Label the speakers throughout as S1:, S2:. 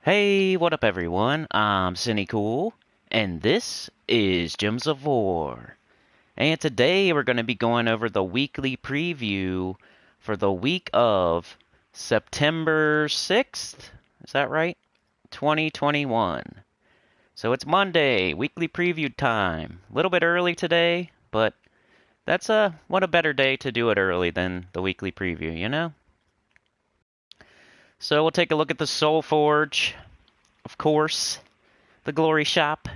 S1: Hey, what up everyone? I'm Sinnycool, and this is Gems of War. And today we're going to be going over the weekly preview for the week of September 6th. Is that right? 2021. So it's Monday, weekly preview time. A little bit early today, but that's what a better day to do it early than the weekly preview, you know? So we'll take a look at the SOULFORGE, of course. The Glory Shop.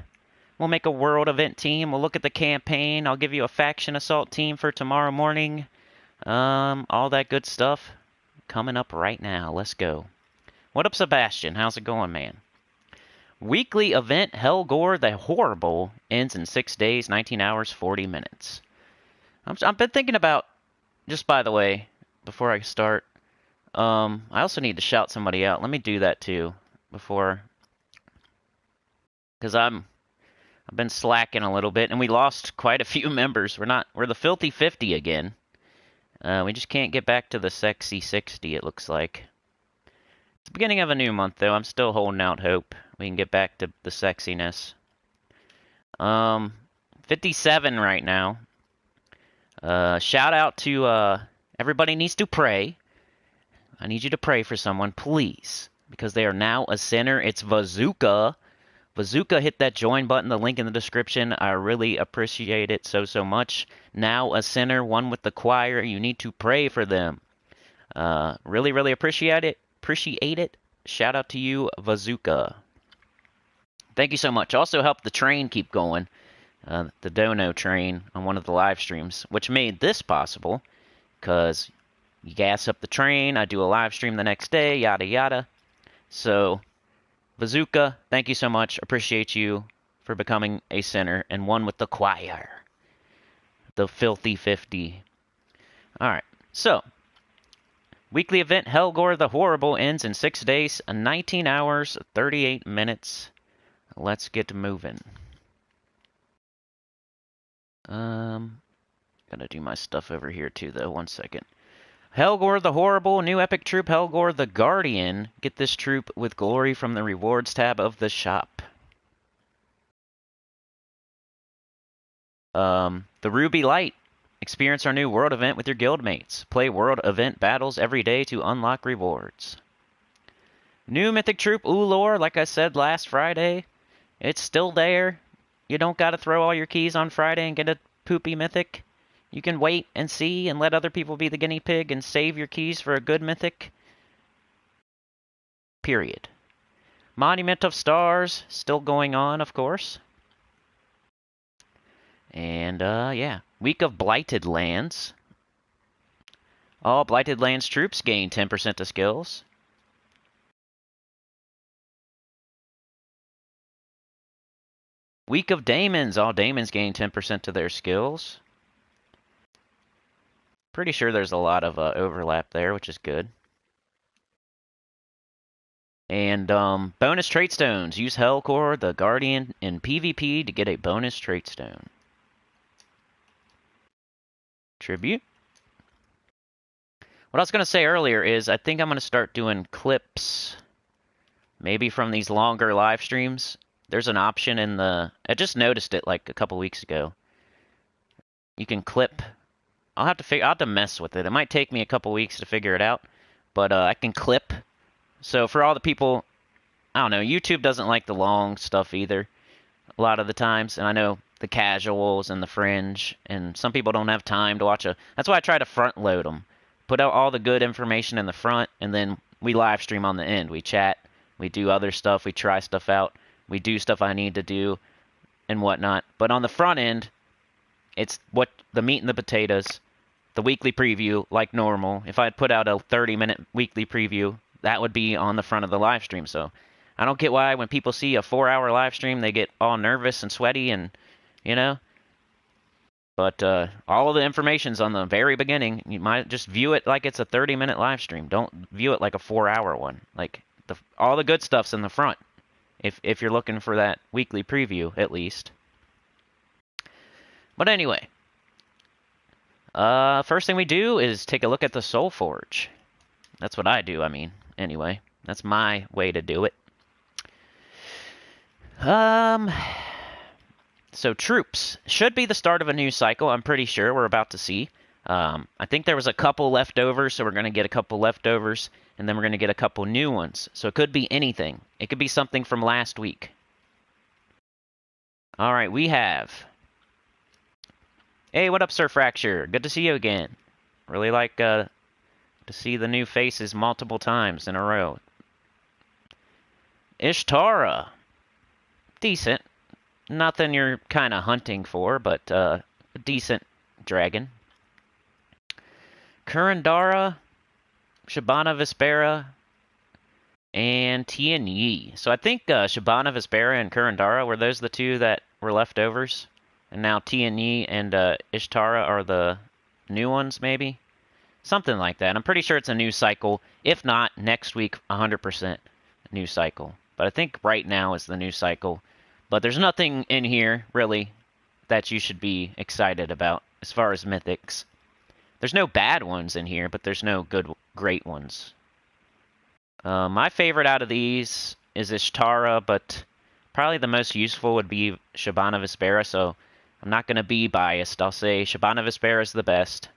S1: We'll make a world event team. We'll look at the campaign. I'll give you a faction assault team for tomorrow morning. All that good stuff coming up right now. Let's go. What up, Sebastian? How's it going, man? Weekly event Helgor the Horrible ends in 6 days, 19 hours, 40 minutes. I've been thinking about, just by the way, before I start, I also need to shout somebody out. Let me do that too before, because I've been slacking a little bit, and we lost quite a few members. We're the filthy 50 again. We just can't get back to the sexy 60, it looks like. It's the beginning of a new month, though. I'm still holding out hope we can get back to the sexiness. 57 right now. Shout out to, everybody needs to pray. I need you to pray for someone, please, because they are now a sinner. It's Bazooka. Bazooka, hit that join button, the link in the description. I really appreciate it so much. Now a sinner, one with the choir. You need to pray for them. Really appreciate it. Shout out to you, Bazooka. Thank you so much. Also helped the train keep going. The Dono train on one of the live streams, which made this possible, because you gas up the train, I do a live stream the next day, yada yada. So Bazooka, thank you so much. Appreciate you for becoming a sinner and one with the choir. The filthy 50. Alright, so weekly event Helgor the Horrible ends in 6 days, 19 hours, 38 minutes. Let's get moving. Gotta do my stuff over here too, though. 1 second. Helgor the Horrible, new epic troop, Helgor the Guardian. Get this troop with glory from the rewards tab of the shop. The Ruby Light. Experience our new world event with your guildmates. Play world event battles every day to unlock rewards. New mythic troop, Ulor, like I said last Friday. It's still there. You don't gotta throw all your keys on Friday and get a poopy mythic. You can wait and see and let other people be the guinea pig and save your keys for a good mythic. Period. Monument of Stars, still going on, of course. And, yeah. Week of Blighted Lands. All Blighted Lands troops gain 10% to skills. Week of Daemons. All Daemons gain 10% to their skills. Pretty sure there's a lot of overlap there, which is good. And bonus trait stones. Use Helgor the Guardian in PvP to get a bonus trait stone. Tribute. What I was going to say earlier is I think I'm going to start doing clips, maybe from these longer live streams. There's an option in the... I just noticed it like a couple weeks ago. You can clip... I'll have to mess with it. It might take me a couple weeks to figure it out, but I can clip. So for all the people, I don't know, YouTube doesn't like the long stuff either a lot of the times, and I know the casuals and the fringe, and some people don't have time to watch that's why I try to front load them. Put out all the good information in the front, and then we live stream on the end. We chat, we do other stuff, we try stuff out, we do stuff I need to do, and whatnot. But on the front end, it's what the meat and the potatoes. The weekly preview, like normal. If I'd put out a 30-minute weekly preview, that would be on the front of the live stream. So I don't get why when people see a 4-hour live stream, they get all nervous and sweaty and, you know. But all of the information's on the very beginning. You might just view it like it's a 30-minute live stream. Don't view it like a 4-hour one. Like, all the good stuff's in the front, if you're looking for that weekly preview, at least. But anyway. First thing we do is take a look at the SOULFORGE. That's what I do, I mean, anyway. That's my way to do it. Um, so troops should be the start of a new cycle. I'm pretty sure we're about to see. I think there was a couple leftovers, so we're going to get a couple leftovers, and then we're going to get a couple new ones. So it could be anything. It could be something from last week. All right, we have... Hey, what up, Sir Fracture? Good to see you again. Really like to see the new faces multiple times in a row. Ishtara. Decent. Nothing you're kind of hunting for, but a decent dragon. Kurandara, Shabana Vespera, and Tian Yi. So I think Shabana Vespera and Kurandara, were those the two that were leftovers? And now Tian Yi and Ishtara are the new ones, maybe? Something like that. I'm pretty sure it's a new cycle. If not, next week, 100% new cycle. But I think right now is the new cycle. But there's nothing in here, really, that you should be excited about as far as mythics. There's no bad ones in here, but there's no great ones. My favorite out of these is Ishtara, but probably the most useful would be Shabana Vespera, so I'm not going to be biased. I'll say Shabana Vespera is the best.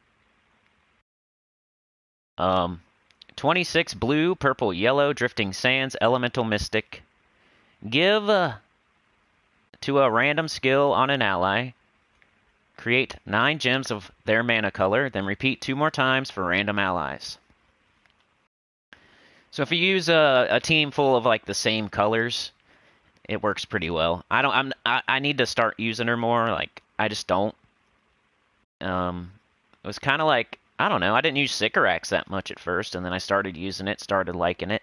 S1: 26 blue, purple, yellow, drifting sands, elemental mystic. Give to a random skill on an ally. Create 9 gems of their mana color, then repeat 2 more times for random allies. So if you use a team full of like the same colors, it works pretty well. I need to start using her more. Like I just don't. It was kind of like, I don't know. I didn't use Sycorax that much at first, and then I started using it, started liking it.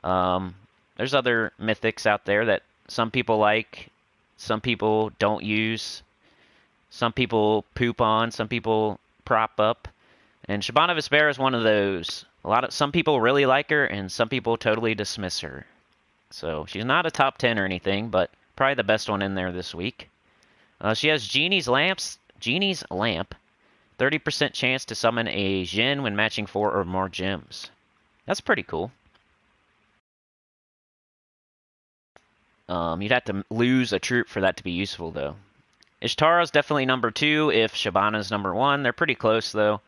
S1: There's other mythics out there that some people like, some people don't use, some people poop on, some people prop up, and Shabana Vespera is one of those. Some people really like her, and some people totally dismiss her. So she's not a top 10 or anything, but probably the best one in there this week. She has Genie's Lamp, 30% chance to summon a Jin when matching 4 or more gems. That's pretty cool. You'd have to lose a troop for that to be useful, though. Ishtara's definitely number 2 if Shabana's number 1. They're pretty close, though.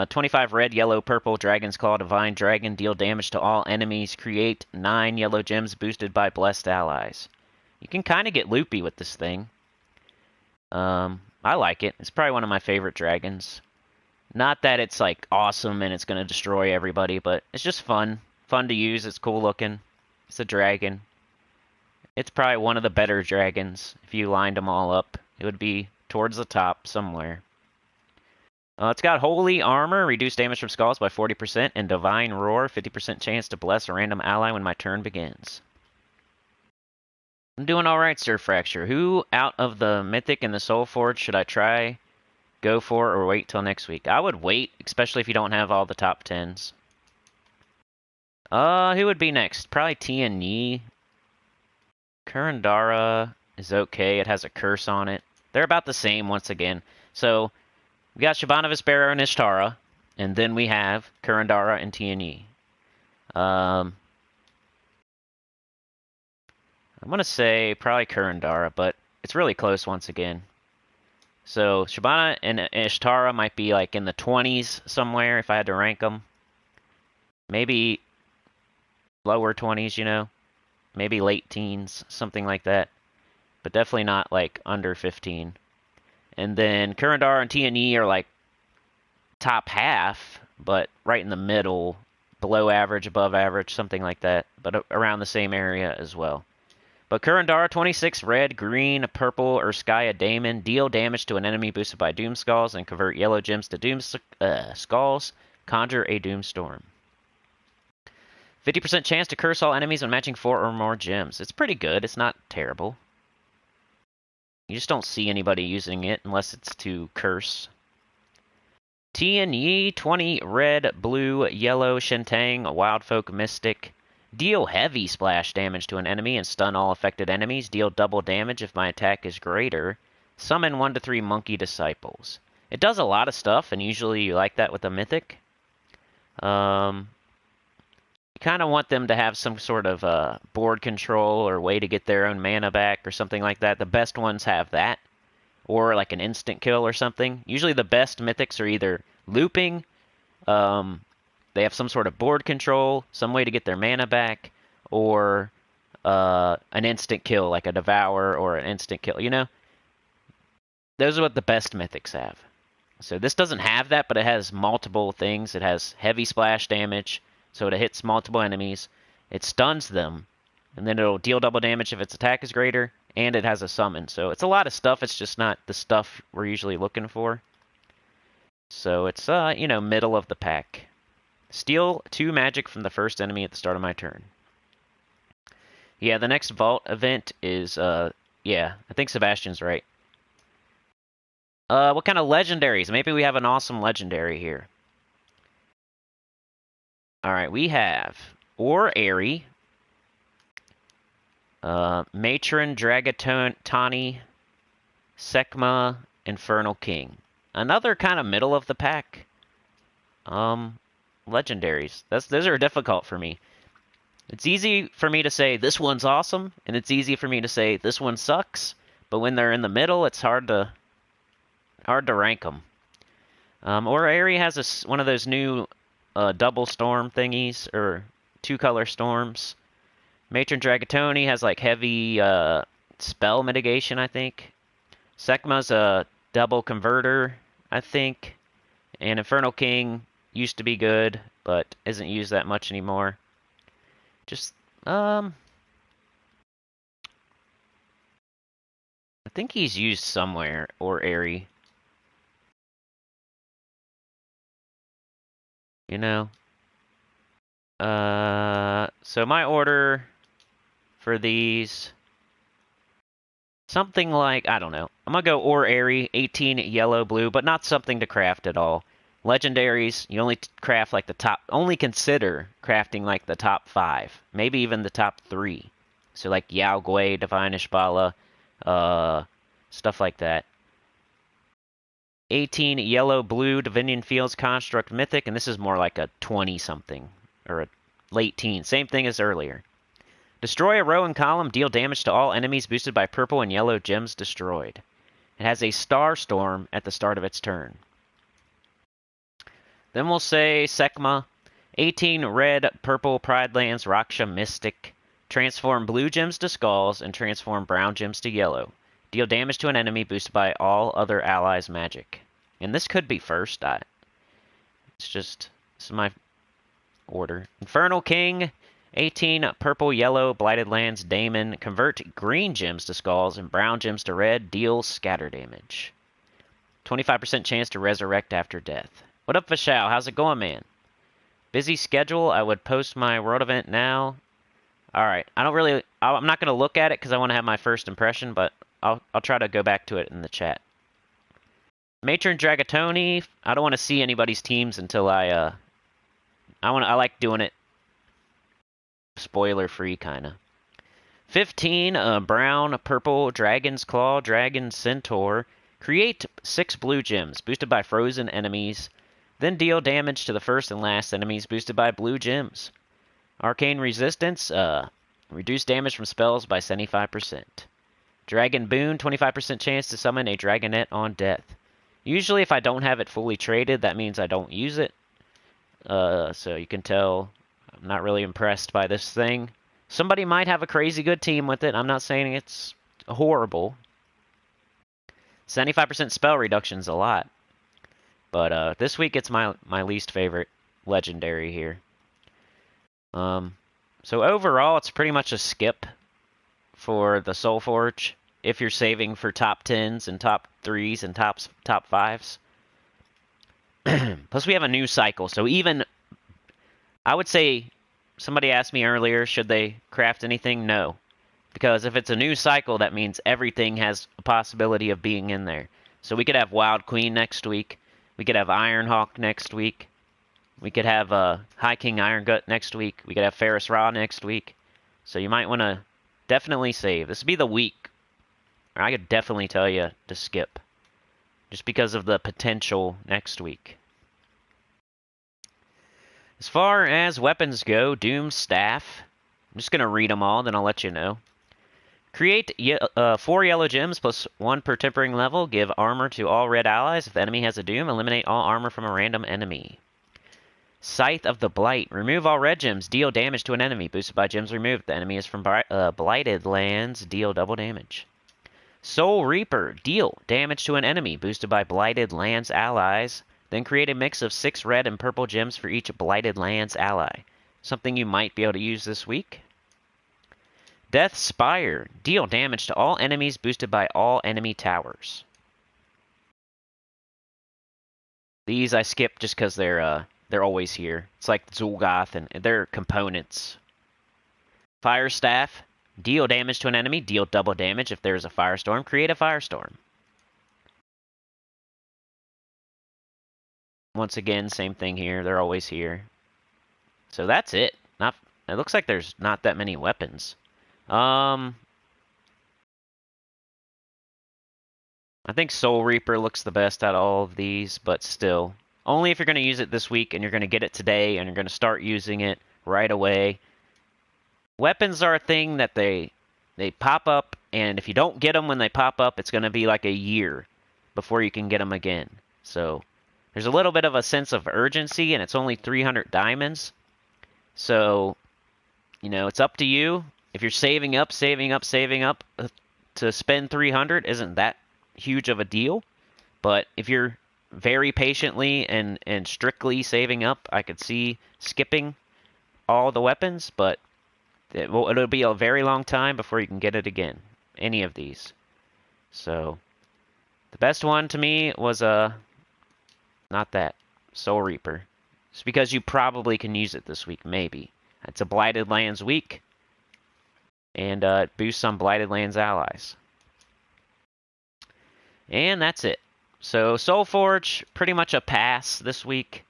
S1: 25 red, yellow, purple, Dragon's Claw, Divine Dragon, deal damage to all enemies, create 9 yellow gems boosted by blessed allies. You can kind of get loopy with this thing. I like it. It's probably one of my favorite dragons. Not that it's like awesome and it's going to destroy everybody, but it's just fun. Fun to use. It's cool looking. It's a dragon. It's probably one of the better dragons. If you lined them all up, it would be towards the top somewhere. It's got Holy Armor, reduce damage from skulls by 40%, and Divine Roar, 50% chance to bless a random ally when my turn begins. I'm doing alright, Sir Fracture. Who out of the Mythic and the SOULFORGE should I try, go for, or wait till next week? I would wait, especially if you don't have all the top 10s. Who would be next? Probably Tian Yi. Kurandara is okay. It has a curse on it. They're about the same once again. So, we got Shabana Vespera and Ishtara, and then we have Kurandara and Tian Yi. I'm going to say probably Kurandara, but it's really close once again. So Shabana and Ishtara might be like in the 20s somewhere if I had to rank them. Maybe lower 20s, you know. Maybe late teens, something like that. But definitely not like under 15. And then Kurandara and Tian Yi are like top half, but right in the middle, below average, above average, something like that. But around the same area as well. But Kurandara, 26 red, green, purple, Urskaya Daemon, deal damage to an enemy boosted by Doom Skulls and convert yellow gems to Doom Skulls, conjure a Doom Storm. 50% chance to curse all enemies when matching 4 or more gems. It's pretty good. It's not terrible. You just don't see anybody using it unless it's to curse. Tian Yi, 20 red, blue, yellow, Shentang, Wildfolk Mystic. Deal heavy splash damage to an enemy and stun all affected enemies. Deal double damage if my attack is greater. Summon 1 to 3 Monkey Disciples. It does a lot of stuff, and usually you like that with a Mythic. You kind of want them to have some sort of board control or way to get their own mana back or something like that. The best ones have that, or like an instant kill or something. Usually the best mythics are either looping, they have some sort of board control, some way to get their mana back, or an instant kill, like a devour or an instant kill, you know? Those are what the best mythics have. So this doesn't have that, but it has multiple things. It has heavy splash damage, so it hits multiple enemies. It stuns them, and then it'll deal double damage if its attack is greater, and it has a summon. So it's a lot of stuff. It's just not the stuff we're usually looking for. So it's, you know, middle of the pack. Steal 2 magic from the first enemy at the start of my turn. Yeah, the next vault event is, yeah, I think Sebastian's right. What kind of legendaries? Maybe we have an awesome legendary here. Alright, we have Or Airy, Matron Dragatani, Sekma, Infernal King. Another kind of middle of the pack. Legendaries. Those are difficult for me. It's easy for me to say this one's awesome, and it's easy for me to say this one sucks. But when they're in the middle, it's hard to rank them. Or Airy has one of those new double storm thingies, or 2-color storms. Matron Dragatoni has like heavy spell mitigation, I think. Sekma's a double converter, I think. And Infernal King used to be good, but isn't used that much anymore. Just, I think he's used somewhere, or Airy. You know? So my order for these, something like, I don't know. I'm gonna go Or Airy, 18 yellow, blue, but not something to craft at all. Legendaries, you only craft like the top, only consider crafting like the top 5, maybe even the top 3. So like Yao Gui, Divine Ishbala, stuff like that. 18 yellow, blue, Divinian Fields, Construct, Mythic, and this is more like a 20-something, or a late teen. Same thing as earlier. Destroy a row and column, deal damage to all enemies boosted by purple and yellow gems destroyed. It has a Star Storm at the start of its turn. Then we'll say Sekma, 18 red, purple, Pride Lands, Raksha, Mystic. Transform blue gems to skulls and transform brown gems to yellow. Deal damage to an enemy boosted by all other allies' magic. And this could be first. This is my order. Infernal King, 18 purple, yellow, Blighted Lands, Daemon. Convert green gems to skulls and brown gems to red. Deal scatter damage. 25% chance to resurrect after death. What up, Vishal? How's it going, man? Busy schedule. I would post my world event now. Alright. I'm not going to look at it because I want to have my first impression, but I'll try to go back to it in the chat. Matron Dragatoni. I don't want to see anybody's teams until I like doing it spoiler free kinda. 15 brown, purple, Dragon's Claw, Dragon Centaur. Create 6 blue gems boosted by frozen enemies. Then deal damage to the first and last enemies boosted by blue gems. Arcane resistance, reduce damage from spells by 75%. Dragon Boon, 25% chance to summon a Dragonette on death. Usually if I don't have it fully traded, that means I don't use it. So you can tell I'm not really impressed by this thing. Somebody might have a crazy good team with it. I'm not saying it's horrible. 75% spell reduction's a lot. But this week it's my least favorite legendary here. So overall it's pretty much a skip for the SOULFORGE if you're saving for top 10s and top 3s and top 5s. Plus we have a new cycle, so even I would say somebody asked me earlier, should they craft anything? No. Because if it's a new cycle, that means everything has a possibility of being in there. So we could have Wild Queen next week. We could have Ironhawk next week. We could have High King Irongut next week. We could have Ferris Ra next week. So you might want to definitely save. This would be the week. I could definitely tell you to skip. Just because of the potential next week. As far as weapons go, Doom's Staff. I'm just going to read them all, then I'll let you know. Create 4 yellow gems plus 1 per tempering level. Give armor to all red allies. If the enemy has a Doom, eliminate all armor from a random enemy. Scythe of the Blight. Remove all red gems. Deal damage to an enemy. Boosted by gems removed. The enemy is from Blighted lands. Deal double damage. Soul Reaper. Deal damage to an enemy. Boosted by Blighted lands allies. Then create a mix of 6 red and purple gems for each Blighted lands ally. Something you might be able to use this week. Death Spire. Deal damage to all enemies boosted by all enemy towers. These I skip just because they're always here. It's like Zul'Goth and they're components. Fire Staff. Deal damage to an enemy. Deal double damage if there is a firestorm. Create a firestorm. Once again, same thing here. They're always here. So that's it. It looks like there's not that many weapons. I think Soul Reaper looks the best out of all of these, but still. Only if you're going to use it this week and you're going to get it today and you're going to start using it right away. Weapons are a thing that they pop up, and if you don't get them when they pop up, it's going to be like a year before you can get them again. So there's a little bit of a sense of urgency, and it's only 300 diamonds. So, you know, it's up to you. If you're saving up to spend 300, isn't that huge of a deal? But if you're very patiently and strictly saving up, I could see skipping all the weapons, but it'll be a very long time before you can get it again. Any of these. So, the best one to me was, not that. Soul Reaper. It's because you probably can use it this week, maybe. It's a Blighted Lands week. And it boosts on Blighted Lands allies. And that's it. So SOULFORGE, pretty much a pass this week.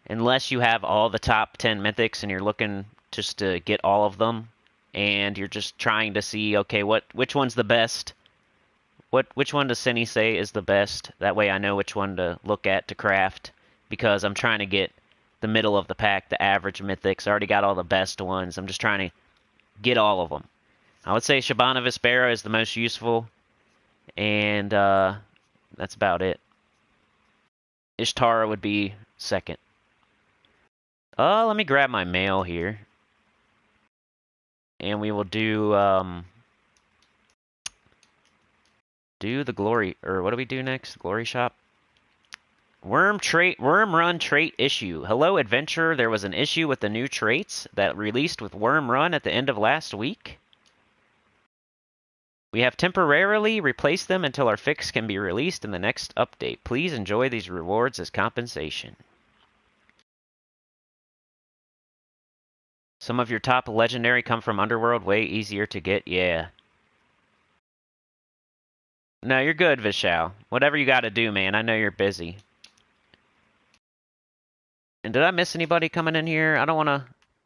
S1: Unless you have all the top 10 mythics and you're looking just to get all of them. And you're just trying to see, okay, which one's the best? Which one does Sinny say is the best? That way I know which one to look at to craft. Because I'm trying to get the middle of the pack, the average mythics. I already got all the best ones. I'm just trying to get all of them. I would say Shabana Vespera is the most useful. And that's about it. Ishtara would be second. Let me grab my mail here. And we will do the glory, or what do we do next? Glory shop. Worm Run trait issue. Hello, adventurer. There was an issue with the new traits that released with Worm Run at the end of last week. We have temporarily replaced them until our fix can be released in the next update. Please enjoy these rewards as compensation. Some of your top legendary come from Underworld. Way easier to get. Yeah. No, you're good, Vishal. Whatever you gotta do, man. I know you're busy. And did I miss anybody coming in here? I don't want to...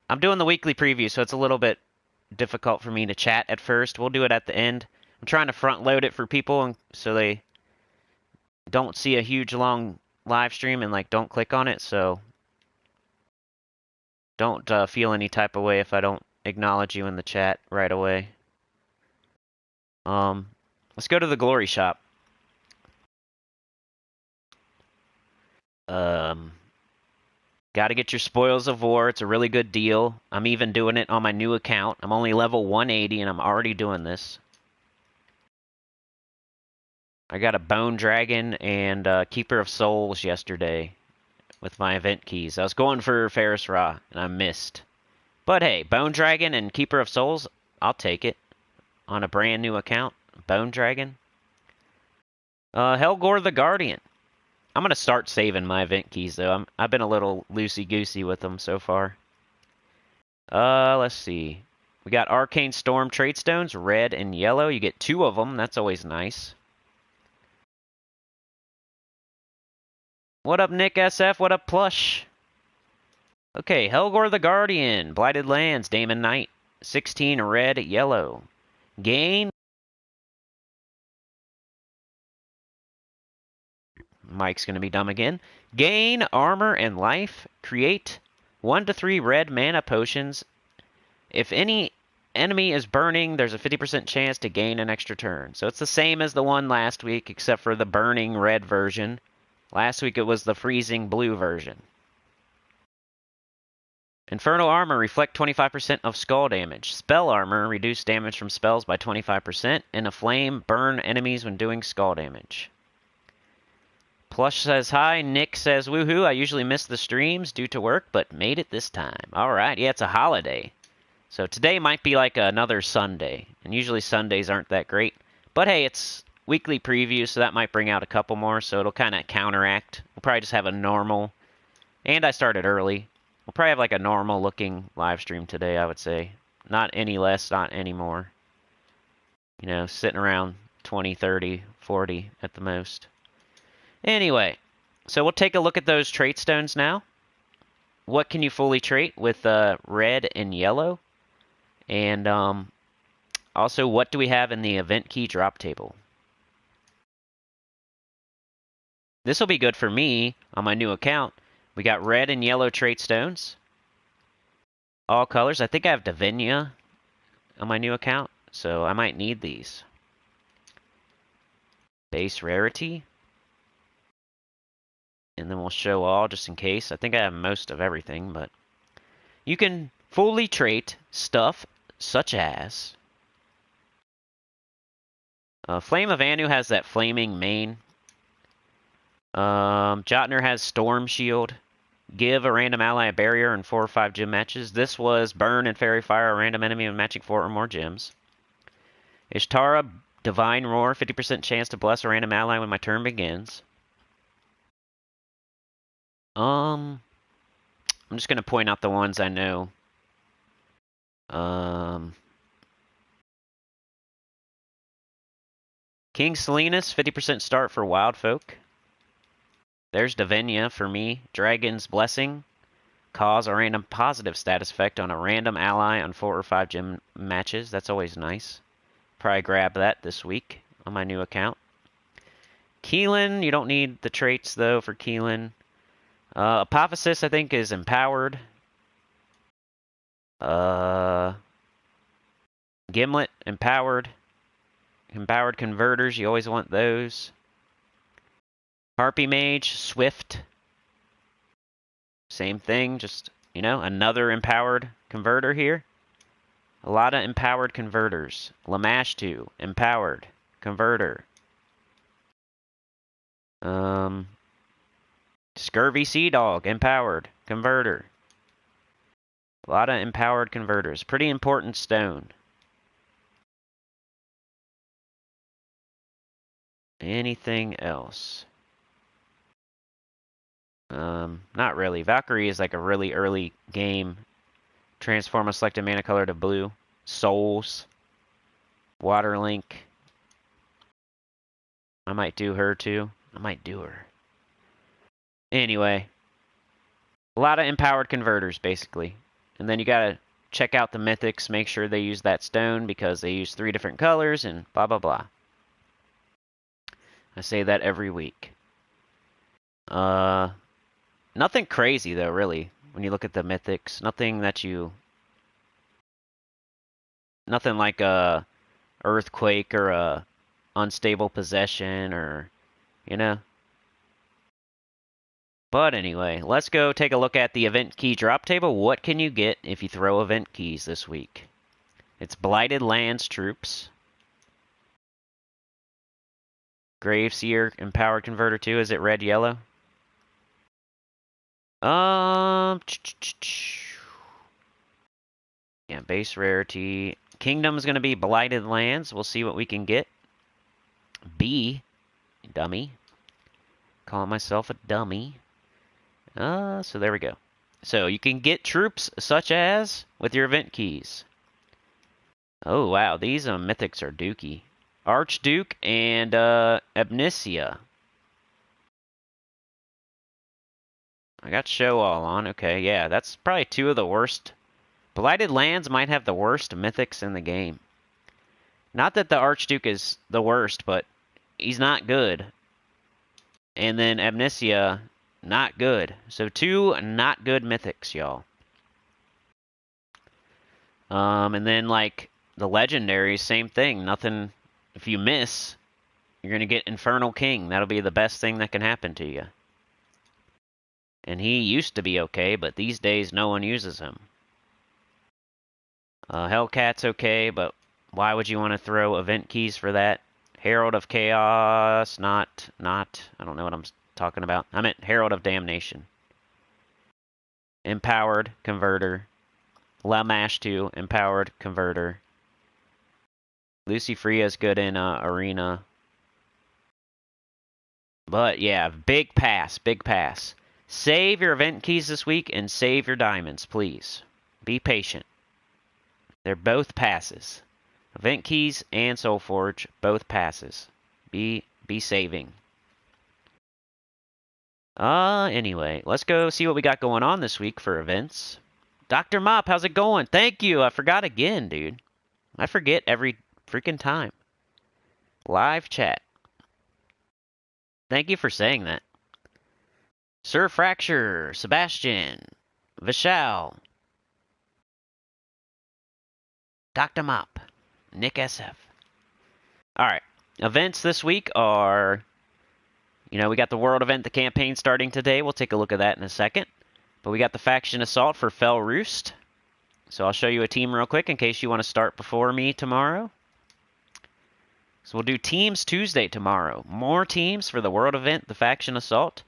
S1: I'm doing the weekly preview, so it's a little bit difficult for me to chat at first. We'll do it at the end. I'm trying to front load it for people so they don't see a huge long live stream and like don't click on it, so don't feel any type of way if I don't acknowledge you in the chat right away. Let's go to the glory shop. Gotta get your Spoils of War. It's a really good deal. I'm even doing it on my new account. I'm only level 180 and I'm already doing this. I got a Bone Dragon and Keeper of Souls yesterday with my event keys. I was going for Ferris Ra and I missed. But hey, Bone Dragon and Keeper of Souls, I'll take it. On a brand new account. Bone Dragon. Helgor the Guardian. I'm going to start saving my event keys, though. I've been a little loosey-goosey with them so far. Let's see. We got Arcane Storm Trade Stones, red and yellow. You get 2 of them. That's always nice. What up, Nick SF? What up, Plush? Okay, Helgor the Guardian. Blighted Lands, Damon Knight. 16, red, yellow. Gain... Mike's going to be dumb again. Gain armor and life. Create 1 to 3 red mana potions. If any enemy is burning, there's a 50% chance to gain an extra turn. So it's the same as the one last week, except for the burning red version. Last week it was the freezing blue version. Infernal Armor, reflect 25% of skull damage. Spell Armor, reduce damage from spells by 25%. And a Flame, burn enemies when doing skull damage. Plush says hi. Nick says woohoo. I usually miss the streams due to work, but made it this time. Alright, yeah, it's a holiday. So today might be like another Sunday. And usually Sundays aren't that great. But hey, it's weekly preview, so that might bring out a couple more, so it'll kind of counteract. We'll probably just have a normal. And I started early. We'll probably have like a normal looking live stream today, I would say. Not any less, not any more. You know, sitting around 20, 30, 40 at the most. Anyway, so we'll take a look at those trait stones now. What can you fully trait with red and yellow? And also, what do we have in the event key drop table? This will be good for me on my new account. We got red and yellow trait stones. All colors. I think I have Divinia on my new account, so I might need these. Base rarity. And then we'll show all just in case. I think I have most of everything, but you can fully trait stuff such as Flame of Anu has that flaming mane. Jotner has Storm Shield. Give a random ally a barrier in 4 or 5 gym matches. This was Burn and Fairy Fire a random enemy when matching 4 or more gyms. Ishtara, Divine Roar, 50% chance to bless a random ally when my turn begins. I'm just going to point out the ones I know. King Salinas, 50% start for Wild Folk. There's Divinia for me. Dragon's Blessing. Cause a random positive status effect on a random ally on 4 or 5 gym matches. That's always nice. Probably grab that this week on my new account. Keelan, you don't need the traits though for Keelan. Apophysis, I think, is empowered. Gimlet, empowered. Empowered converters, you always want those. Harpy Mage, Swift. Same thing, just, you know, another empowered converter here. A lot of empowered converters. Lamash 2, empowered converter. Scurvy Sea Dog, empowered converter. A lot of empowered converters. Pretty important stone. Anything else? Not really. Valkyrie is like a really early game. Transform a selected mana color to blue. Souls. Waterlink. I might do her too. I might do her. Anyway. A lot of empowered converters, basically. And then you gotta check out the mythics. Make sure they use that stone because they use 3 different colors and blah blah blah. I say that every week. Nothing crazy though, really, when you look at the mythics. Nothing like a earthquake or a unstable possession or, you know. But anyway, let's go take a look at the event key drop table. What can you get if you throw event keys this week? It's Blighted Lands troops. Graveseer empowered converter 2. Is it red yellow? Yeah, base rarity. Kingdom's gonna be Blighted Lands. We'll see what we can get. B, dummy. Calling myself a dummy. So there we go. So you can get troops such as with your event keys. Oh wow, these mythics are dookie. Archduke and Amnesia. I got show all on. Okay, yeah, that's probably 2 of the worst. Blighted Lands might have the worst mythics in the game. Not that the Archduke is the worst, but he's not good. And then Amnesia, not good. So 2 not good mythics, y'all. And then, like, the legendaries, same thing. Nothing, if you miss, you're going to get Infernal King. That'll be the best thing that can happen to you. And he used to be okay, but these days no one uses him. Hellcat's okay, but why would you want to throw event keys for that? Herald of Chaos, not, I don't know what I'm talking about. I meant Herald of Damnation. Empowered Converter. Lamash 2, Empowered Converter. Lucy Freya's good in Arena. But yeah, big pass, big pass. Save your event keys this week and save your diamonds, please. Be patient. They're both passes. Event keys and SOULFORGE, both passes. Be saving. Anyway, let's go see what we got going on this week for events. Dr. Mop, how's it going? Thank you. I forgot again, dude. I forget every freaking time. Live chat. Thank you for saying that. Sir Fracture, Sebastian, Vishal, Dr. Mop, Nick SF. Alright, events this week are, we got the world event, the campaign starting today. We'll take a look at that in a second. But we got the faction assault for Fell Roost. So I'll show you a team real quick in case you want to start before me tomorrow. So we'll do teams Tuesday tomorrow. More teams for the world event, the faction assault.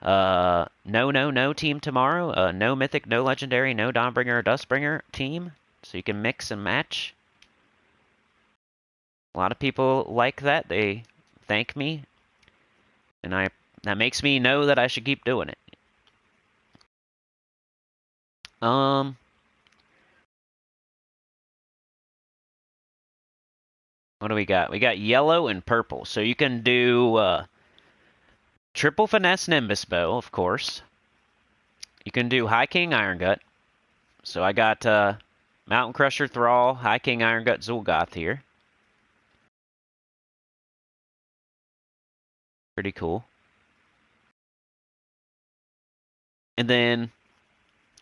S1: No team tomorrow. No mythic, no legendary, no Dawnbringer or Dustbringer team. So you can mix and match. A lot of people like that. They thank me. And that makes me know that I should keep doing it. What do we got? We got yellow and purple. So you can do triple finesse Nimbus Bow, of course. You can do High King Iron Gut. So I got Mountain Crusher Thrall, High King Iron Gut Zul'Goth here. Pretty cool. And then,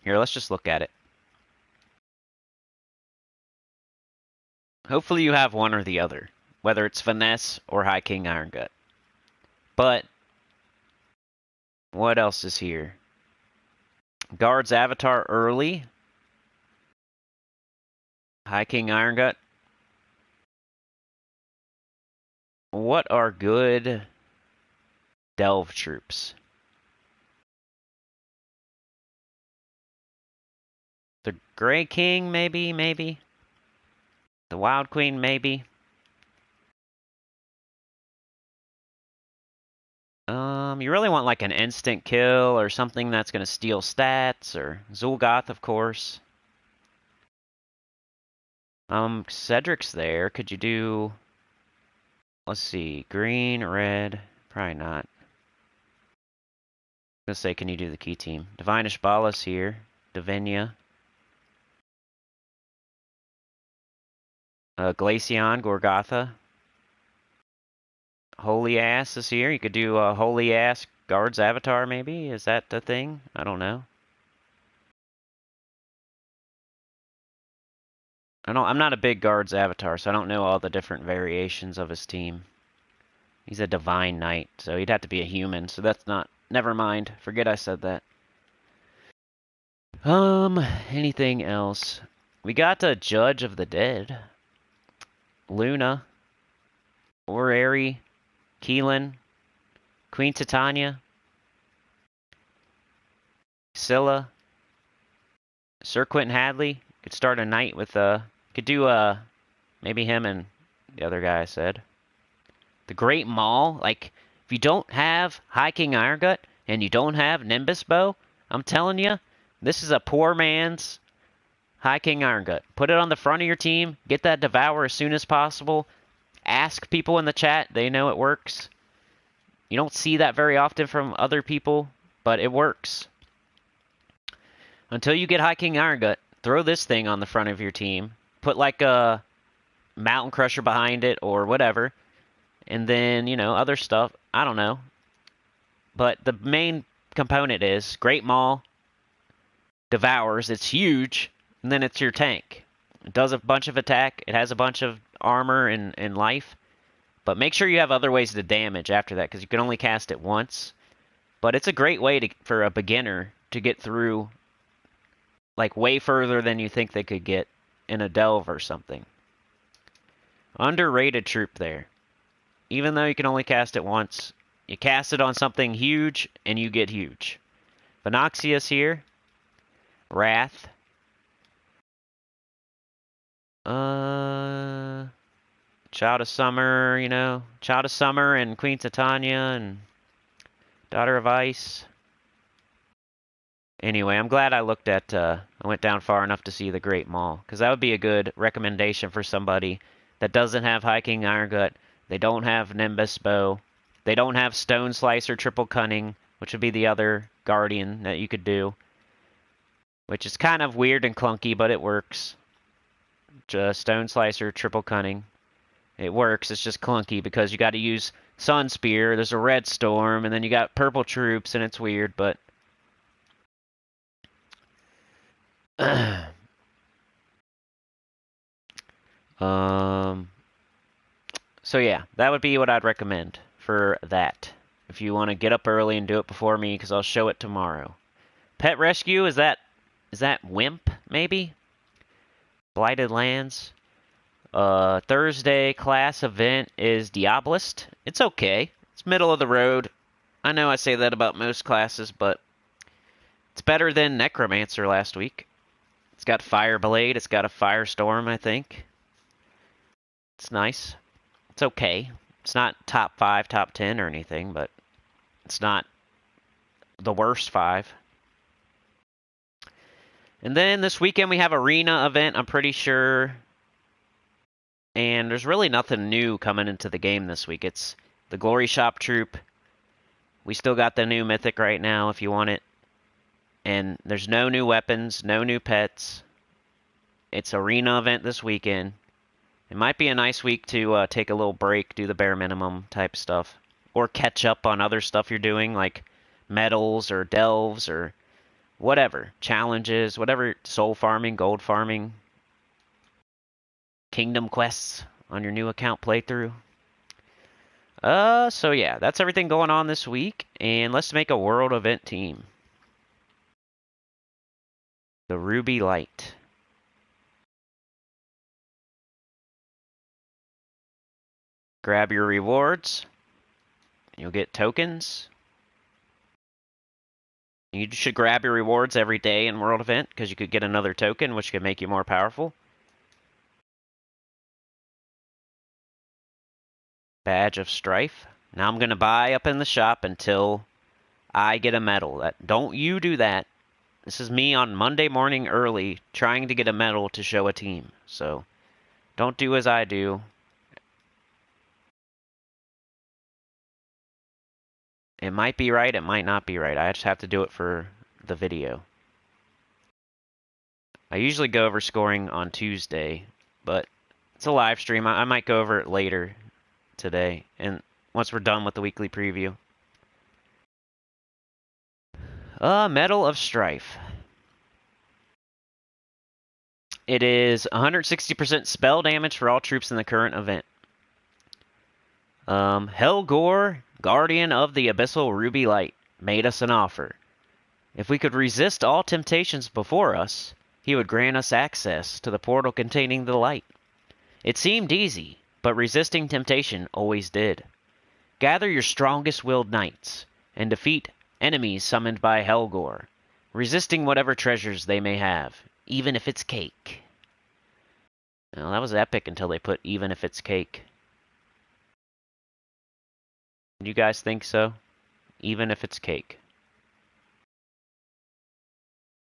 S1: here, let's just look at it. Hopefully you have one or the other, whether it's Finesse or High King Iron Gut. But, what else is here? Guard's Avatar early. High King Iron Gut. What are good Delve troops? The Grey King, maybe. The Wild Queen, maybe. You really want like an instant kill or something that's going to steal stats, or Zul'Goth, of course. Cedric's there. Could you do, let's see, green, red? Probably not. I'm going to say, can you do the key team? Divine Ishbalis here. Divina. Glaceon, Gorgotha. Holy Ass is here. You could do a Holy Ass Guard's Avatar, maybe? Is that the thing? I don't know. I'm not a big Guard's Avatar, so I don't know all the different variations of his team. He's a Divine Knight, so he'd have to be a human, so that's not... Never mind. Forget I said that. Anything else? We got a Judge of the Dead. Luna. Orrery. Keelan. Queen Titania. Scylla. Sir Quentin Hadley. Could start a night with could do maybe him and the other guy I said. The Great Maul. Like, if you don't have High King Iron Gut and you don't have Nimbus Bow, I'm telling you, this is a poor man's High King Iron Gut. Put it on the front of your team. Get that Devour as soon as possible. Ask people in the chat. They know it works. You don't see that very often from other people, but it works. Until you get High King Iron Gut, throw this thing on the front of your team. Put like a Mountain Crusher behind it or whatever. And then, other stuff. I don't know. But the main component is Great Maul, Devours. It's huge. And then it's your tank. It does a bunch of attack. It has a bunch of armor and life. But make sure you have other ways to damage after that, because you can only cast it once. But it's a great way for a beginner to get through, like, way further than you think they could get in a delve or something. Underrated troop there. Even though you can only cast it once, you cast it on something huge, and you get huge. Vinoxius here. Wrath. Child of Summer, you know. Child of Summer and Queen Titania and Daughter of Ice. Anyway, I'm glad I looked at, I went down far enough to see the Great Maul, because that would be a good recommendation for somebody that doesn't have High King Iron Gut, they don't have Nimbus Bow, they don't have Stone Slicer Triple Cunning, which would be the other Guardian that you could do, which is kind of weird and clunky, but it works. Just Stone Slicer Triple Cunning. It works, it's just clunky because you got to use Sun Spear, there's a Red Storm, and then you got Purple Troops, and it's weird, but so yeah, that would be what I'd recommend for that. If you want to get up early and do it before me, because I'll show it tomorrow. Pet Rescue, is that Wimp, maybe? Blighted Lands. Thursday class event is Diabolist. It's okay. It's middle of the road. I know I say that about most classes, but it's better than Necromancer last week. It's got Fireblade. It's got a Firestorm, I think. It's nice. It's okay. It's not top 5, top 10 or anything, but it's not the worst 5. And then this weekend we have Arena event, I'm pretty sure. And there's really nothing new coming into the game this week. It's the Glory Shop Troop. We still got the new Mythic right now if you want it. And there's no new weapons, no new pets. It's Arena event this weekend. It might be a nice week to take a little break, do the bare minimum type stuff. Or catch up on other stuff you're doing, like medals or delves or whatever. Challenges, whatever, soul farming, gold farming. Kingdom quests on your new account playthrough. So yeah, that's everything going on this week. And let's make a world event team. The Ruby Light. Grab your rewards. You'll get tokens. You should grab your rewards every day in World Event, because you could get another token, which could make you more powerful. Badge of Strife. Now I'm going to buy up in the shop until I get a medal. Don't you do that. This is me on Monday morning early trying to get a medal to show a team. So don't do as I do. It might be right, it might not be right. I just have to do it for the video. I usually go over scoring on Tuesday, but it's a live stream. I might go over it later today, and once we're done with the weekly preview. Medal of Strife. It is 160% spell damage for all troops in the current event. Helgor, Guardian of the Abyssal Ruby Light, made us an offer. If we could resist all temptations before us, he would grant us access to the portal containing the light. It seemed easy, but resisting temptation always did. Gather your strongest-willed knights, and defeat enemies summoned by Helgor, resisting whatever treasures they may have, even if it's cake. Well, that was epic until they put even if it's cake. You guys think so? Even if it's cake.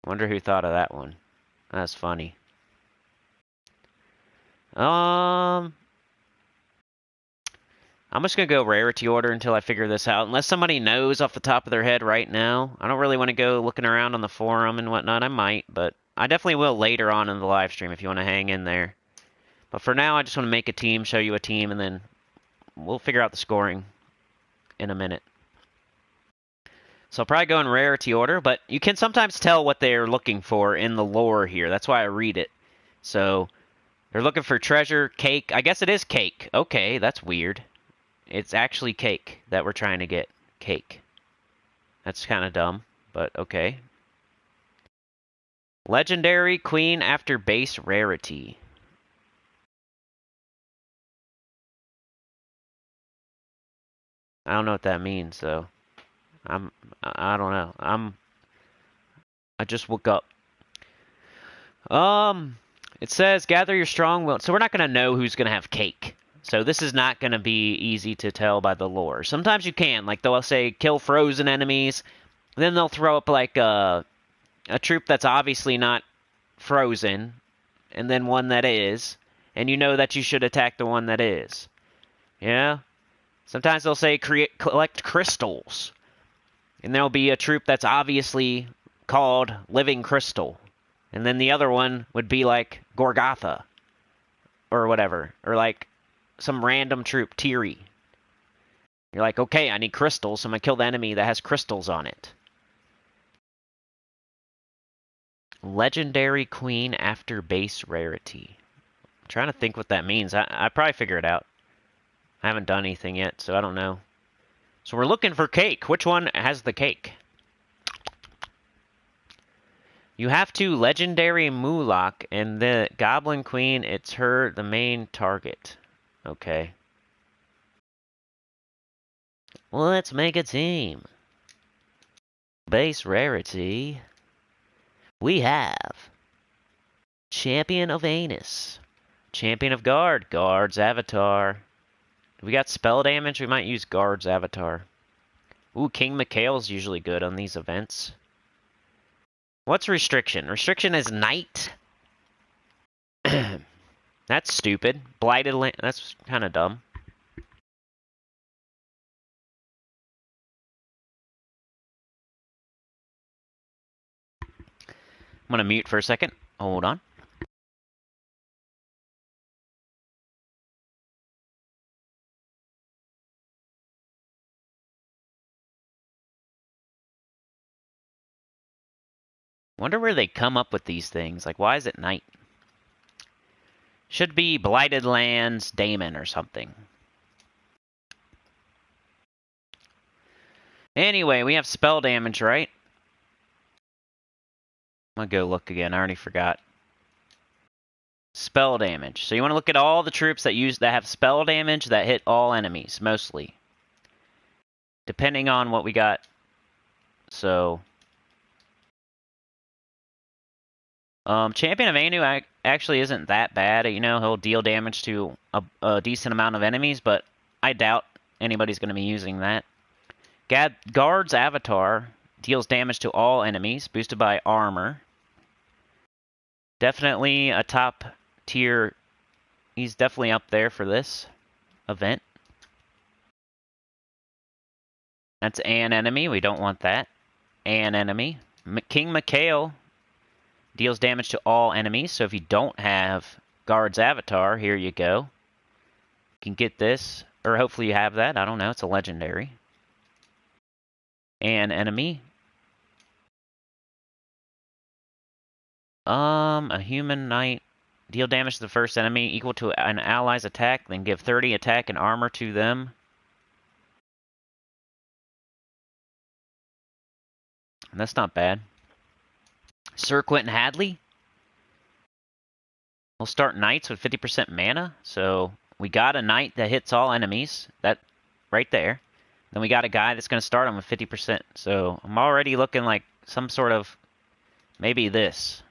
S1: Wonder who thought of that one. That's funny. I'm just going to go rarity order until I figure this out. Unless somebody knows off the top of their head right now. I don't really want to go looking around on the forum and whatnot. I might, but I definitely will later on in the live stream if you want to hang in there. But for now, I just want to make a team, show you a team, and then we'll figure out the scoring in a minute. So I'll probably go in rarity order, but you can sometimes tell what they're looking for in the lore here. That's why I read it. So They're looking for treasure, cake. I guess it is cake. Okay, that's weird. It's actually cake that we're trying to get. Cake. That's kind of dumb, but okay. Legendary queen after base rarity. I don't know what that means, though. I don't know. I just woke up. It says gather your strong will. So we're not going to know who's going to have cake. So this is not going to be easy to tell by the lore. Sometimes you can. Like they'll say kill frozen enemies. Then they'll throw up like a troop that's obviously not frozen. And then one that is. And you know that you should attack the one that is. Yeah? Sometimes they'll say collect crystals. And there'll be a troop that's obviously called Living Crystal. And then the other one would be like Gorgotha. Or whatever. Or like some random troop, Tiri. You're like, okay, I need crystals, so I'm going to kill the enemy that has crystals on it. Legendary Queen after base rarity. I'm trying to think what that means. I probably figure it out. I haven't done anything yet, so I don't know. So we're looking for cake. Which one has the cake? You have to legendary Mulak, and the Goblin Queen, it's her, the main target. Okay. Well, let's make a team. Base rarity. We have Champion of Anus. Champion of Guard. Guard's Avatar. We got spell damage. We might use Guard's Avatar. Ooh, King Mikhail's usually good on these events. What's restriction? Restriction is night. That's stupid. Blighted land. That's kind of dumb. I'm going to mute for a second. Hold on. Wonder where they come up with these things. Like, why is it night? Should be Blighted Lands Daemon or something. Anyway, we have spell damage, right? I'm going to go look again. I already forgot. Spell damage. So you want to look at all the troops that have spell damage that hit all enemies, mostly. Depending on what we got. So... Champion of Anu actually isn't that bad. You know, he'll deal damage to a decent amount of enemies, but I doubt anybody's going to be using that. Guard's Avatar deals damage to all enemies, boosted by armor. Definitely a top tier. He's definitely up there for this event. That's an enemy. We don't want that. An enemy. King Mikhail deals damage to all enemies, so if you don't have Guard's Avatar, here you go. You can get this, or hopefully you have that. I don't know. It's a legendary. An enemy. A human knight. Deal damage to the first enemy equal to an ally's attack, then give 30 attack and armor to them. That's not bad. Sir Quentin Hadley. We'll start knights with 50% mana. So we got a knight that hits all enemies. That right there. Then we got a guy that's going to start them with 50%. So I'm already looking like some sort of maybe this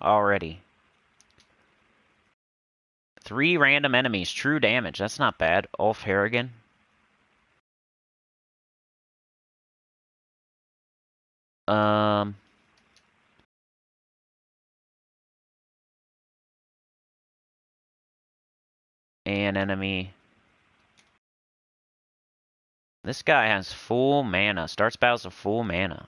S1: already. 3 random enemies, true damage. That's not bad. Ulf Harrigan. An enemy. This guy has full mana. Starts battles with full mana.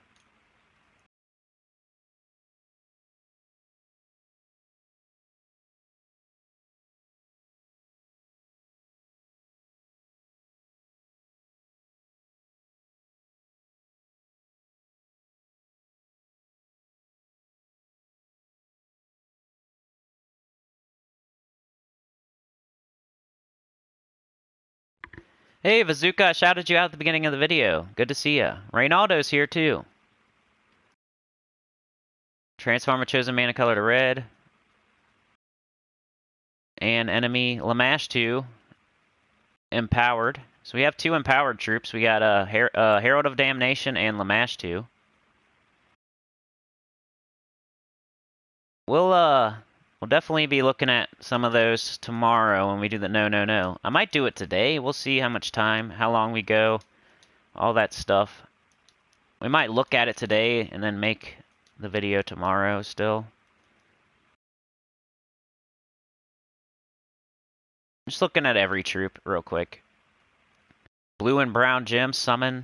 S1: Hey, Bazooka, I shouted you out at the beginning of the video. Good to see you. Reynaldo's here, too. Transform a chosen mana color to red. And enemy Lamash 2. Empowered. So we have 2 empowered troops. We got Herald of Damnation and Lamash 2. We'll definitely be looking at some of those tomorrow when we do the no. I might do it today. We'll see how much time, how long we go, all that stuff. We might look at it today and then make the video tomorrow still. Just looking at every troop real quick. Blue and brown gem summon.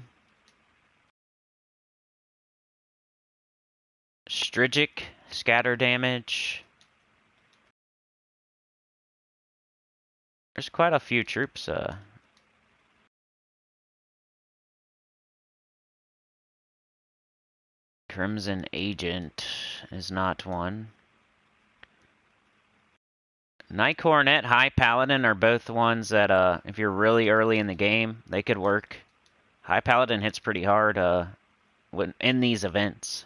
S1: Strigic, scatter damage. There's quite a few troops. Crimson Agent is not one. Night Coronet, High Paladin are both ones that, if you're really early in the game, they could work. High Paladin hits pretty hard in these events.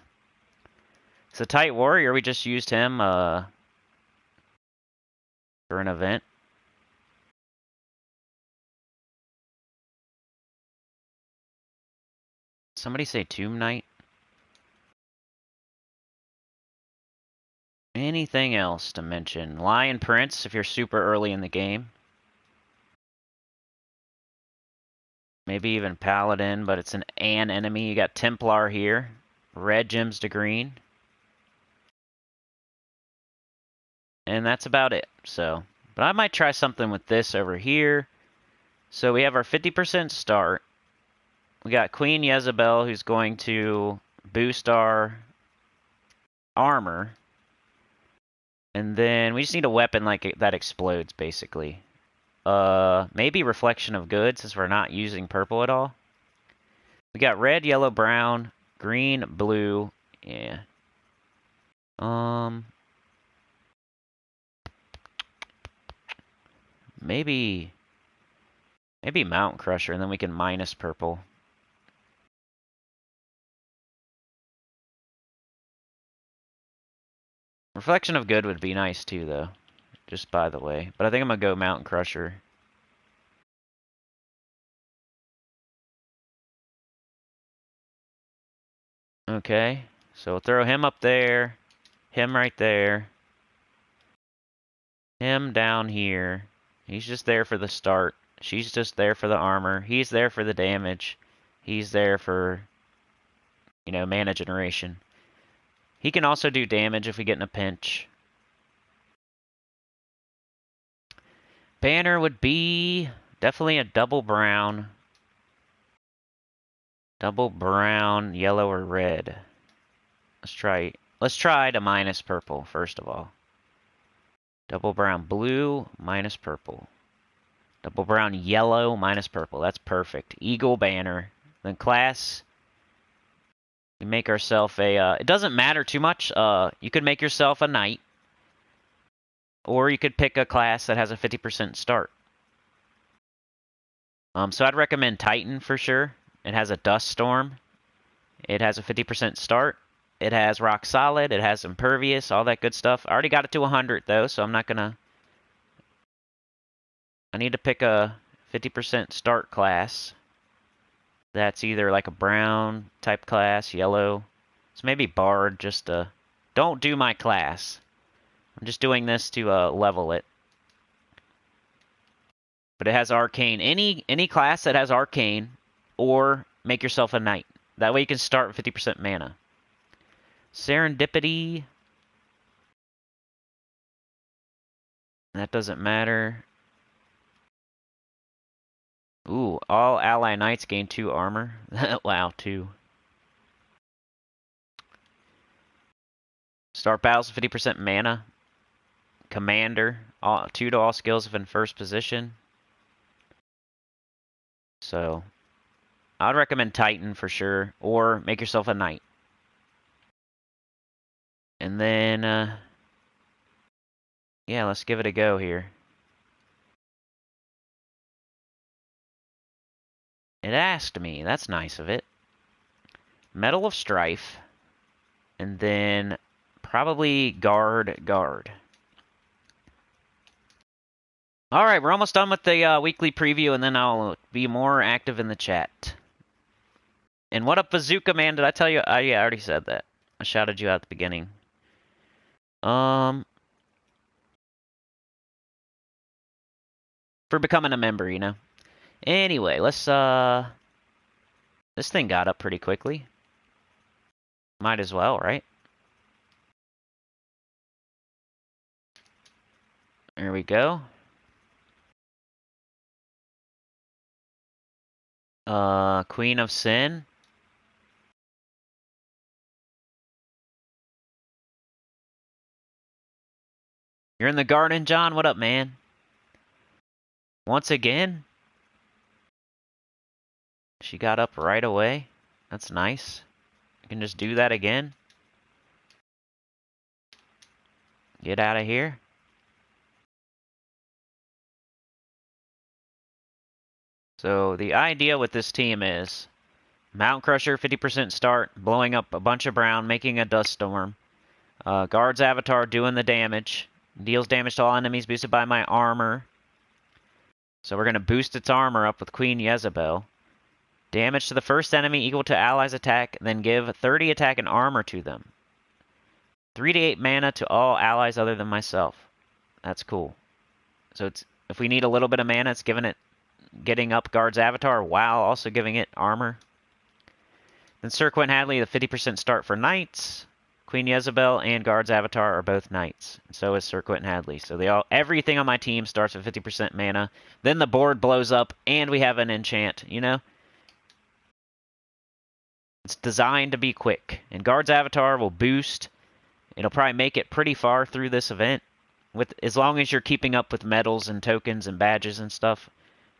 S1: So Tight Warrior, we just used him for an event. Somebody say Tomb Knight? Anything else to mention? Lion Prince, if you're super early in the game. Maybe even Paladin, but it's an enemy. You got Templar here. Red gems to green. And that's about it. So, but I might try something with this over here. So we have our 50% start. We got Queen Jezebel, who's going to boost our armor. And then we just need a weapon like that explodes, basically. Maybe Reflection of Good, since we're not using purple at all. We got red, yellow, brown, green, blue. Yeah. Maybe Mount Crusher, and then we can minus purple. Reflection of Good would be nice too, though. Just by the way. But I think I'm going to go Mountain Crusher. Okay. So we'll throw him up there. Him right there. Him down here. He's just there for the start. She's just there for the armor. He's there for the damage. He's there for, mana generation. He can also do damage if we get in a pinch. Banner would be definitely a double brown. Double brown, yellow, or red. Let's try to minus purple, first of all. Double brown blue, minus purple. Double brown yellow, minus purple. That's perfect. Eagle banner. Then class, we make ourselves a... it doesn't matter too much. You could make yourself a knight. Or you could pick a class that has a 50% start. So I'd recommend Titan for sure. It has a Dust Storm. It has a 50% start. It has Rock Solid. It has Impervious, all that good stuff. I already got it to 100 though, so I'm not gonna... I need to pick a 50% start class. That's either like a brown type class, yellow. So maybe Bard, just to... Don't do my class. I'm just doing this to level it. But it has Arcane. Any class that has Arcane, or make yourself a Knight. That way you can start with 50% mana. Serendipity. That doesn't matter. Ooh, all ally knights gain 2 armor. Wow, 2. Start battles with 50% mana. Commander. 2 to all skills if in first position. So, I'd recommend Titan for sure. Or make yourself a knight. And then, yeah, let's give it a go here. It asked me. That's nice of it. Medal of Strife. And then probably guard. Alright, we're almost done with the weekly preview, and then I'll be more active in the chat. And what up, Bazooka Man? Did I tell you? Yeah, I already said that. I shouted you out at the beginning. For becoming a member, you know. Anyway, let's, this thing got up pretty quickly. Might as well, right? There we go. Queen of Sin. You're in the garden, John? What up, man? Once again? She got up right away. That's nice. You can just do that again. Get out of here. So the idea with this team is Mountain Crusher, 50% start, blowing up a bunch of brown, making a dust storm. Guard's Avatar doing the damage. Deals damage to all enemies boosted by my armor. So we're going to boost its armor up with Queen Jezebel. Damage to the first enemy equal to allies' attack, then give 30 attack and armor to them. 3 to 8 mana to all allies other than myself. That's cool. So it's if we need a little bit of mana, it's getting up Guard's Avatar while also giving it armor. Then Sir Quentin Hadley, the 50% start for knights. Queen Jezebel and Guard's Avatar are both knights. And so is Sir Quentin Hadley. So everything on my team starts with 50% mana. Then the board blows up and we have an enchant, you know? It's designed to be quick. And Guard's Avatar will boost. It'll probably make it pretty far through this event. As long as you're keeping up with medals and tokens and badges and stuff,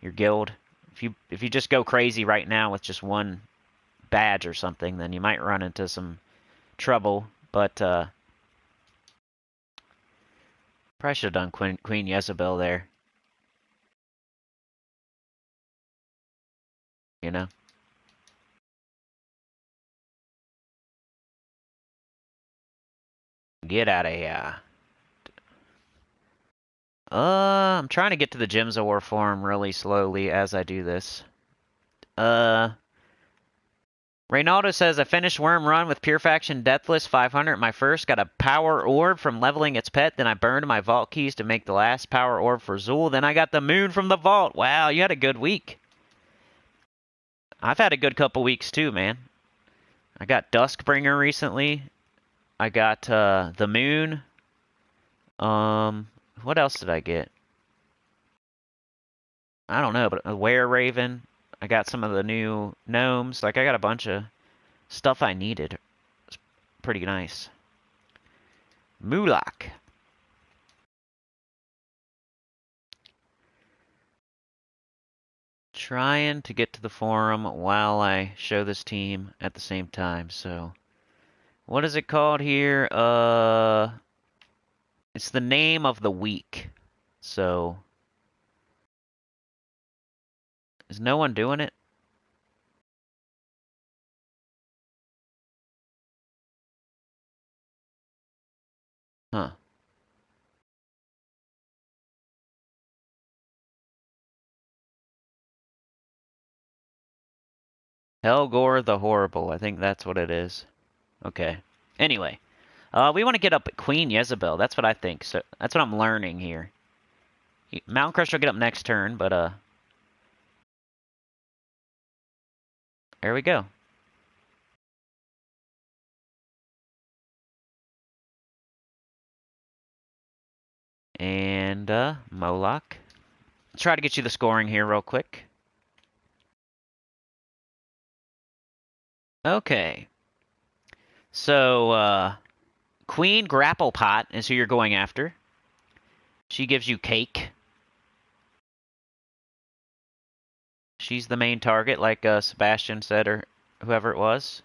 S1: your guild. If you just go crazy right now with just one badge or something, then you might run into some trouble. But probably should have done Queen Jezebel there. You know? Get out of here. I'm trying to get to the Gems of War forum really slowly as I do this. Reynaldo says, I finished Worm Run with Pure Faction Deathless 500 my first. Got a Power Orb from leveling its pet. Then I burned my Vault Keys to make the last Power Orb for Zool. Then I got the Moon from the Vault. Wow, you had a good week. I've had a good couple weeks too, man. I got Duskbringer recently. I got the Moon. What else did I get? I don't know, but a Were Raven. I got some of the new gnomes. Like, I got a bunch of stuff I needed. It's pretty nice. Mulak. Trying to get to the forum while I show this team at the same time, so... What is it called here? It's the name of the week. So... Is no one doing it? Huh. Helgor the Horrible. I think that's what it is. Okay. Anyway. We want to get up Queen Jezebel. That's what I think. So that's what I'm learning here. Mountain Crusher will get up next turn, but there we go. And Moloch. Let's try to get you the scoring here real quick. Okay. So Queen Grapple Pot is who you're going after. She gives you cake. She's the main target, like Sebastian said, or whoever it was.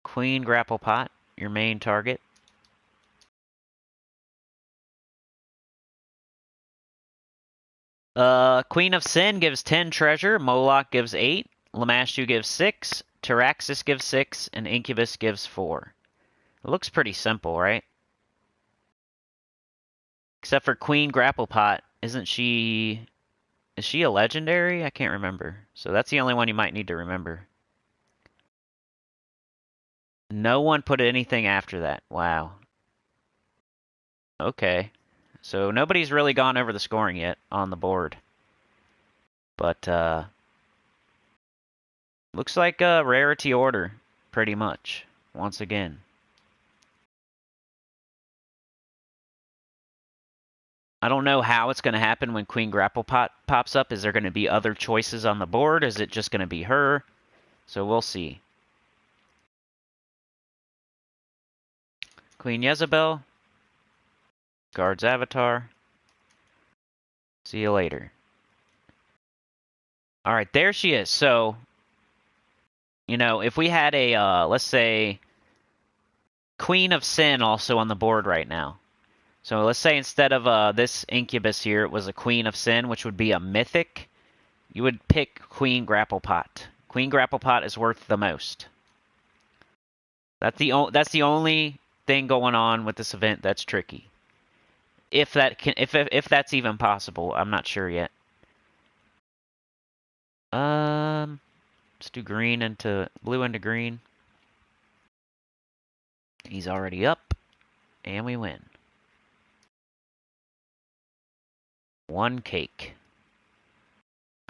S1: Queen Grapple Pot, your main target. Queen of Sin gives 10 treasure, Moloch gives 8, Lamashu gives 6, Taraxis gives 6, and Incubus gives 4. It looks pretty simple, right? Except for Queen Grapplepot. Isn't she... Is she a legendary? I can't remember. So that's the only one you might need to remember. No one put anything after that. Wow. Okay. So nobody's really gone over the scoring yet on the board. But, looks like a rarity order, pretty much, once again. I don't know how it's going to happen when Queen Grapplepot pops up. Is there going to be other choices on the board? Is it just going to be her? So we'll see. Queen Jezebel. Guard's Avatar. See you later. Alright, there she is. So, you know, if we had a, let's say, Queen of Sin also on the board right now. So let's say instead of this Incubus here, it was a Queen of Sin, which would be a Mythic. You would pick Queen Grapplepot. Queen Grapplepot is worth the most. That's the only thing going on with this event that's tricky. If that's even possible, I'm not sure yet. Let's do green into blue into green. He's already up, and we win. 1 cake.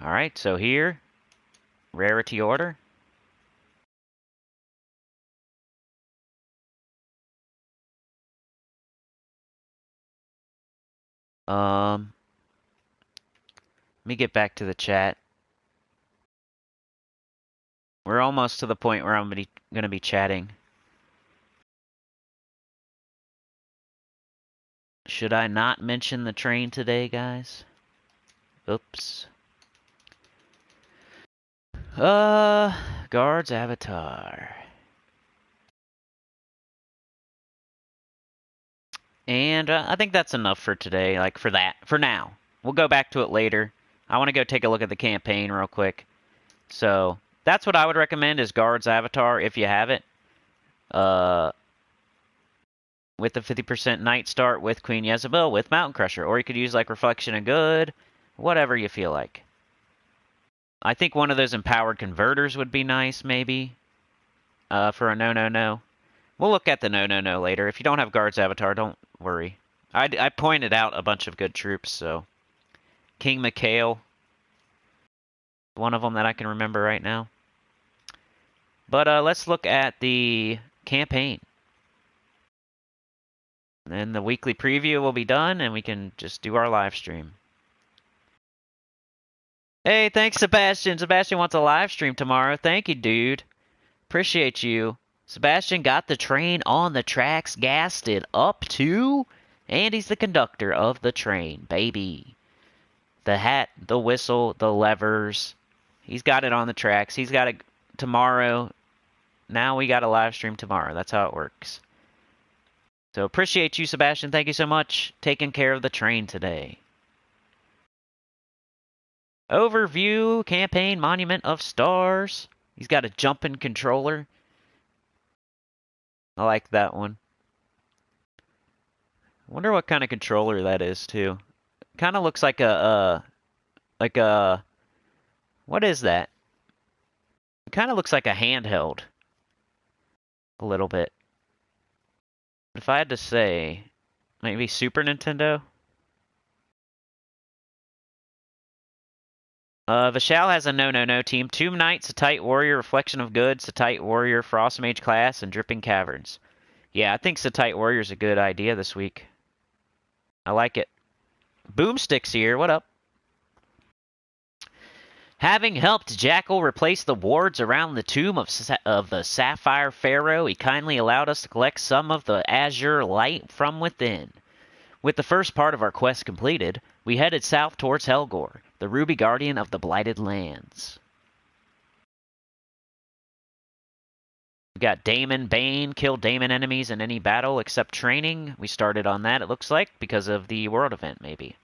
S1: All right, so here, rarity order. Let me get back to the chat. We're almost to the point where I'm gonna be chatting. Should I not mention the train today, guys? Oops. Guard's Avatar. And I think that's enough for today, like for now. We'll go back to it later. I want to go take a look at the campaign real quick. So, that's what I would recommend is Guard's Avatar if you have it. With the 50% Night Start with Queen Jezebel with Mountain Crusher. Or you could use like Reflection of Good, whatever you feel like. I think one of those Empowered Converters would be nice, maybe. For a no. We'll look at the no later. If you don't have Guard's Avatar, don't worry. I pointed out a bunch of good troops, so... King Mikhail. One of them that I can remember right now. But let's look at the campaign. Then the weekly preview will be done, and we can just do our live stream. Hey, thanks, Sebastian. Sebastian wants a live stream tomorrow. Thank you, dude. Appreciate you. Sebastian got the train on the tracks, gassed it up too, and he's the conductor of the train, baby. The hat, the whistle, the levers. He's got it on the tracks. He's got it tomorrow. Now we got a live stream tomorrow. That's how it works. So appreciate you, Sebastian. Thank you so much. Taking care of the train today. Overview, campaign, Monument of Stars. He's got a jumping controller. I like that one. Wonder what kind of controller that is, too. Kind of looks like what is that? It kind of looks like a handheld. A little bit. If I had to say, maybe Super Nintendo? Vishal has a no team. Tomb Knight, Sept Warrior, Reflection of Good, Sept Warrior, Frost Mage class, and Dripping Caverns. Yeah, I think Sept Warrior is a good idea this week. I like it. Boomstick's here. What up? Having helped Jackal replace the wards around the tomb of the Sapphire Pharaoh, he kindly allowed us to collect some of the azure light from within. With the first part of our quest completed, we headed south towards Helgor, the Ruby Guardian of the Blighted Lands. We got Daemon Bane, kill Daemon enemies in any battle except training. We started on that, it looks like, because of the world event, maybe.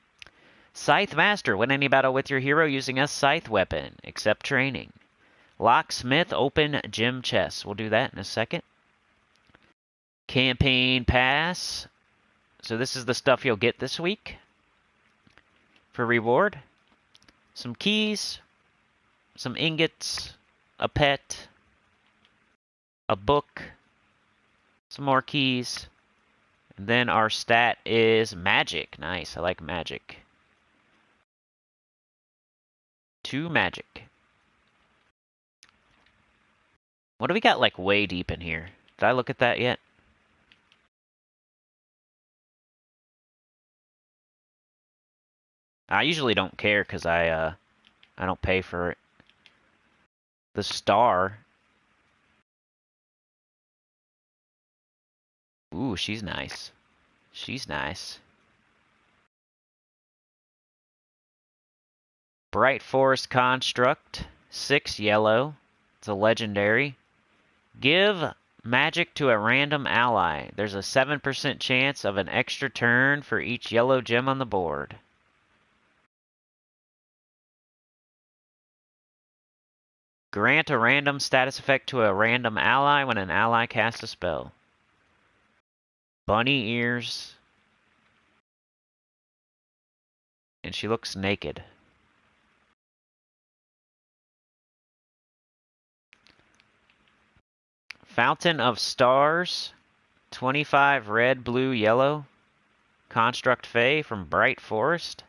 S1: Scythe Master. Win any battle with your hero using a scythe weapon, except training. Locksmith. Open gym chest. We'll do that in a second. Campaign Pass. So this is the stuff you'll get this week for reward. Some keys, some ingots, a pet, a book, some more keys, and then our stat is magic. Nice, I like magic. 2 magic. What do we got like way deep in here? Did I look at that yet? I usually don't care because I don't pay for it. The star. Ooh, she's nice. She's nice. Bright Forest Construct. 6 yellow. It's a legendary. Give magic to a random ally. There's a 7% chance of an extra turn for each yellow gem on the board. Grant a random status effect to a random ally when an ally casts a spell. Bunny ears. And she looks naked. Fountain of Stars. 25 red, blue, yellow. Construct Fae from Bright Forest.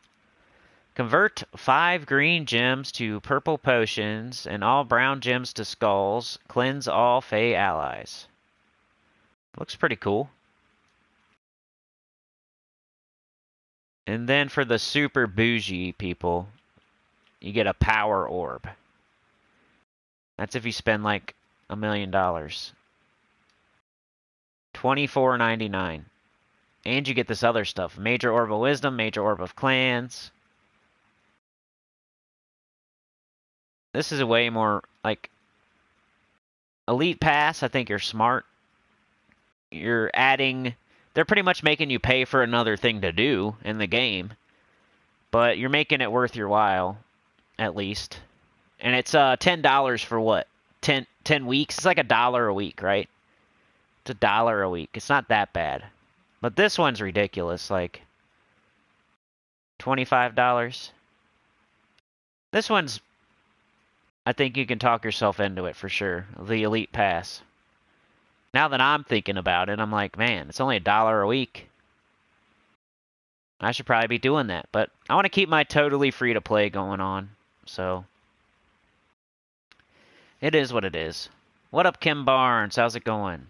S1: Convert 5 green gems to purple potions and all brown gems to skulls. Cleanse all Fae allies. Looks pretty cool. And then for the super bougie people, you get a power orb. That's if you spend like $1 million. $24.99. And you get this other stuff. Major Orb of Wisdom, Major Orb of Clans. This is a way more, like, Elite Pass, I think you're smart. You're adding... They're pretty much making you pay for another thing to do in the game. But you're making it worth your while, at least. And it's $10 for what? 10 weeks? It's like $1 a week, right? It's $1 a week. It's not that bad. But this one's ridiculous, like $25. This one's... I think you can talk yourself into it for sure. The Elite Pass. Now that I'm thinking about it, I'm like, man, it's only $1 a week. I should probably be doing that. But I want to keep my totally free-to-play going on. So, it is what it is. What up, Kim Barnes? How's it going?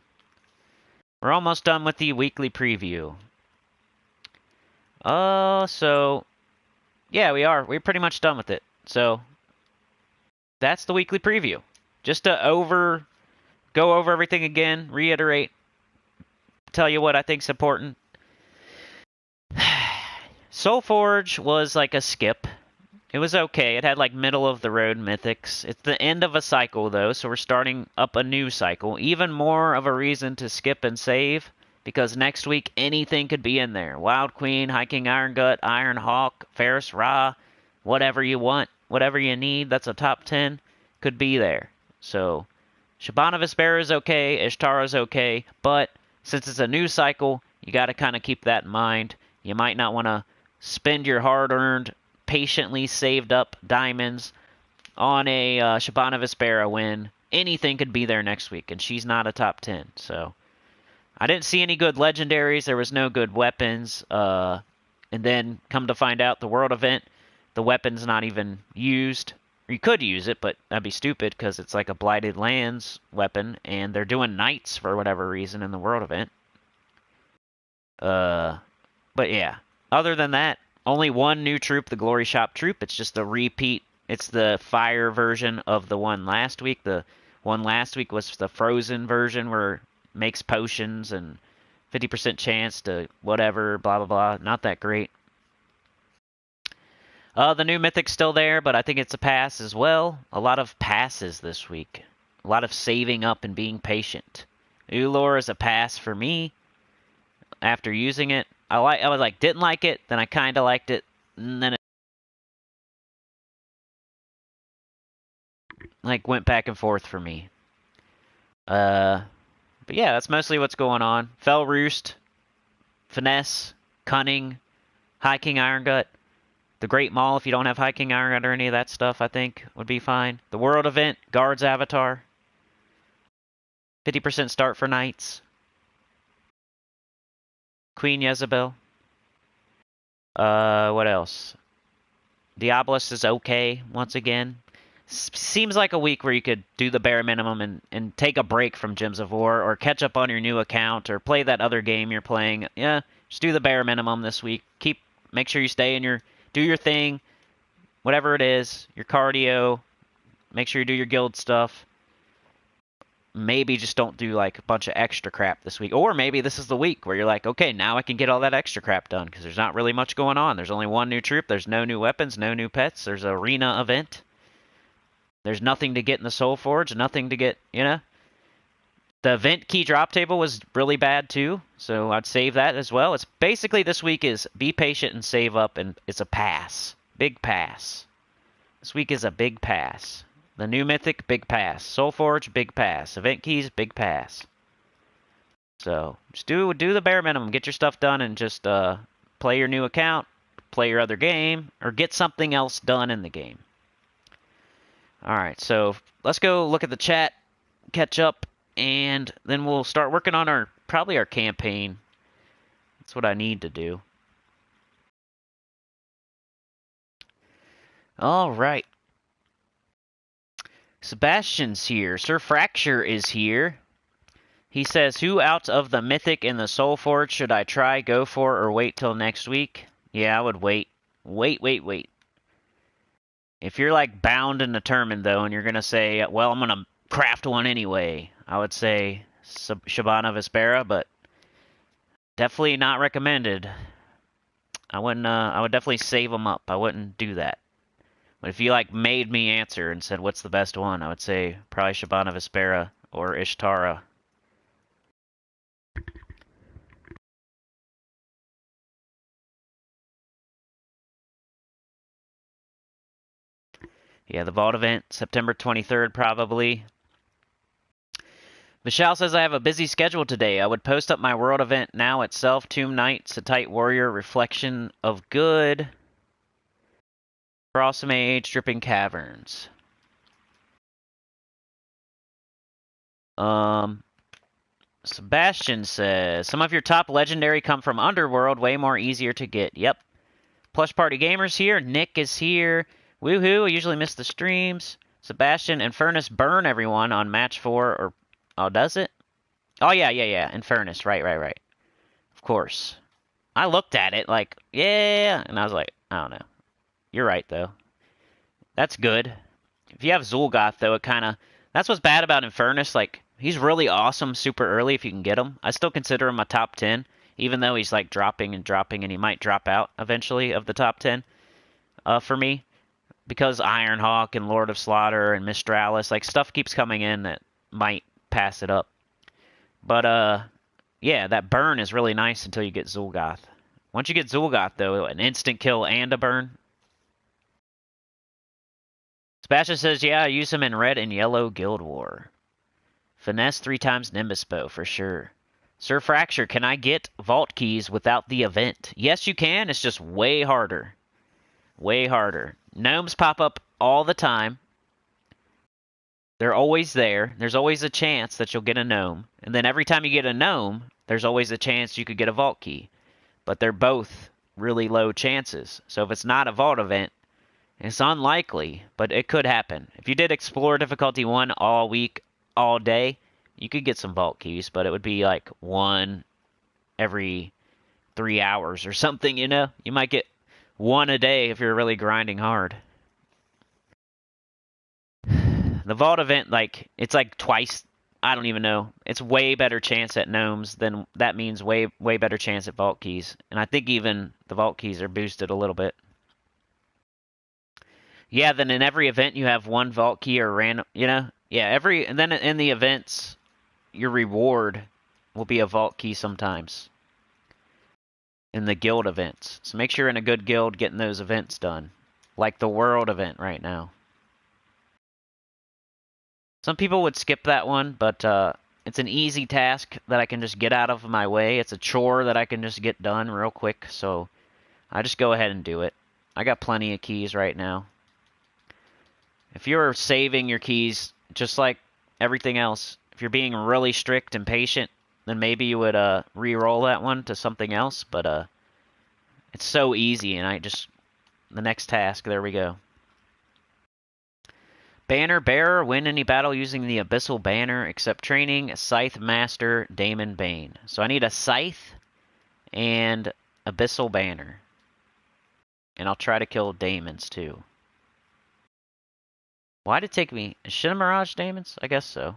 S1: We're almost done with the weekly preview. So, yeah, we are. We're pretty much done with it. So, that's the weekly preview. Just to go over everything again, reiterate, tell you what I think's important. SOULFORGE was like a skip. It was okay. It had like middle of the road mythics. It's the end of a cycle though, so we're starting up a new cycle. Even more of a reason to skip and save, because next week anything could be in there. Wild Queen, Hiking Iron Gut, Iron Hawk, Ferris Ra, whatever you want, whatever you need, that's a top 10, could be there. So, Shabana Vespera is okay, Ishtara is okay, but since it's a new cycle, you got to kind of keep that in mind. You might not want to spend your hard-earned, patiently saved up diamonds on a Shabana Vespera when anything could be there next week, and she's not a top 10. So, I didn't see any good legendaries. There was no good weapons. And then, come to find out, the world event, the weapon's not even used. You could use it, but that'd be stupid because it's like a Blighted Lands weapon, and they're doing knights for whatever reason in the world event. But yeah, other than that, only one new troop, the Glory Shop troop. It's just a repeat. It's the fire version of the one last week. The one last week was the frozen version where it makes potions and 50% chance to whatever, blah, blah, blah. Not that great. The new Mythic's still there, but I think it's a pass as well. A lot of passes this week. A lot of saving up and being patient. Ulor is a pass for me. After using it, I was like, didn't like it, then I kind of liked it, and then like went back and forth for me. But yeah, that's mostly what's going on. Fell Roost, Finesse, Cunning, High King Iron Gut. The Great Maul, if you don't have High King Iron Gut or any of that stuff, I think would be fine. The World Event, Guards Avatar. 50% start for Knights. Queen Jezebel. What else? Diabolus is okay, once again. Seems like a week where you could do the bare minimum and take a break from Gems of War, or catch up on your new account, or play that other game you're playing. Yeah, just do the bare minimum this week. Make sure you stay in do your thing, whatever it is, your cardio. Make sure you do your guild stuff. Maybe just don't do like a bunch of extra crap this week. Or maybe this is the week where you're like, okay, now I can get all that extra crap done, because there's not really much going on. There's only one new troop. There's no new weapons, no new pets. There's an arena event. There's nothing to get in the SOULFORGE, nothing to get, The event key drop table was really bad too, so I'd save that as well. It's basically, this week is be patient and save up, and it's a pass. Big pass. This week is a big pass. The new Mythic, big pass. SOULFORGE, big pass. Event keys, big pass. So, just do the bare minimum. Get your stuff done and just play your new account, play your other game, or get something else done in the game. Alright, so let's go look at the chat, catch up, and then we'll start working on probably our campaign. That's what I need to do. Alright. Sebastian's here. Sir Fracture is here. He says, who out of the Mythic and the SOULFORGE should I try, go for, or wait till next week? Yeah, I would wait. Wait. If you're like bound and determined, though, and you're going to say, well, I'm going to craft one anyway, I would say Shabana Vespera, but definitely not recommended. I would definitely save them up. I wouldn't do that. But if you like made me answer and said, what's the best one, I would say probably Shabana Vespera or Ishtara. Yeah, the Vault event, September 23rd, probably. Michelle says, I have a busy schedule today. I would post up my world event now itself. Tomb Knights, a Tight Warrior, Reflection of Good, Frost Mage, Dripping Caverns. Sebastian says, some of your top legendary come from Underworld, way more easier to get. Yep. Plush Party Gamers here. Nick is here. Woohoo, I usually miss the streams. Sebastian, Infernus burn everyone on match 4, or... Oh, does it? Oh, yeah. Infernus, right. Of course. I looked at it like, yeah, and I was like, I don't know. You're right, though. That's good. If you have Zul'Goth, though, it kind of... That's what's bad about Infernus, like, he's really awesome super early if you can get him. I still consider him a top 10, even though he's, like, dropping, and he might drop out eventually of the top 10 for me. Because Ironhawk and Lord of Slaughter and Mistralis, like, stuff keeps coming in that might pass it up. But, yeah, that burn is really nice until you get Zul'Goth. Once you get Zul'Goth, though, an instant kill and a burn. Sebastian says, yeah, I use him in Red and Yellow Guild War. Finesse 3 times Nimbus Bow, for sure. Sir Fracture, can I get Vault Keys without the event? Yes, you can. It's just way harder. Way harder. Gnomes pop up all the time. They're always there. There's always a chance that you'll get a gnome. And then every time you get a gnome, there's always a chance you could get a vault key. But they're both really low chances. So if it's not a vault event, it's unlikely, but it could happen. If you did Explorer difficulty 1 all week, all day, you could get some vault keys, but it would be like 1 every 3 hours or something, you know? You might get 1 a day if you're really grinding hard. The Vault event, like, it's like twice, I don't even know. It's way better chance at gnomes than, that means way better chance at Vault keys. And I think even the Vault keys are boosted a little bit. Yeah, then in every event you have 1 Vault key or random, you know? Yeah, and then in the events, your reward will be a Vault key sometimes. In the guild events. So make sure you're in a good guild getting those events done. Like the world event right now. Some people would skip that one, but it's an easy task that I can just get out of my way. It's a chore that I can just get done real quick, so I just go ahead and do it. I got plenty of keys right now. If you're saving your keys, just like everything else, if you're being really strict and patient, then maybe you would re-roll that one to something else, but it's so easy, and the next task, there we go. Banner Bearer, win any battle using the Abyssal Banner, except training, Scythe Master, Daemon Bane. So I need a Scythe and Abyssal Banner. And I'll try to kill Daemons, too. Why'd it take me... Should I Mirage Daemons? I guess so.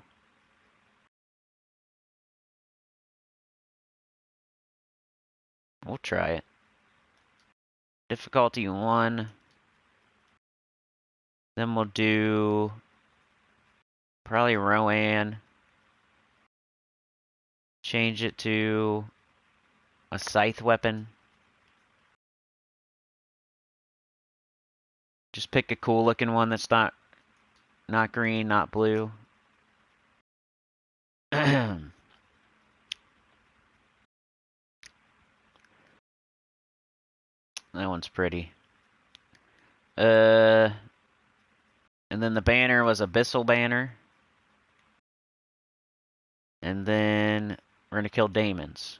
S1: We'll try it. Difficulty 1. Then we'll do... probably Rowan. Change it to a Scythe weapon. Just pick a cool looking one that's not green, not blue. That one's pretty. And then the banner was Abyssal Banner. And then we're gonna kill Daemons.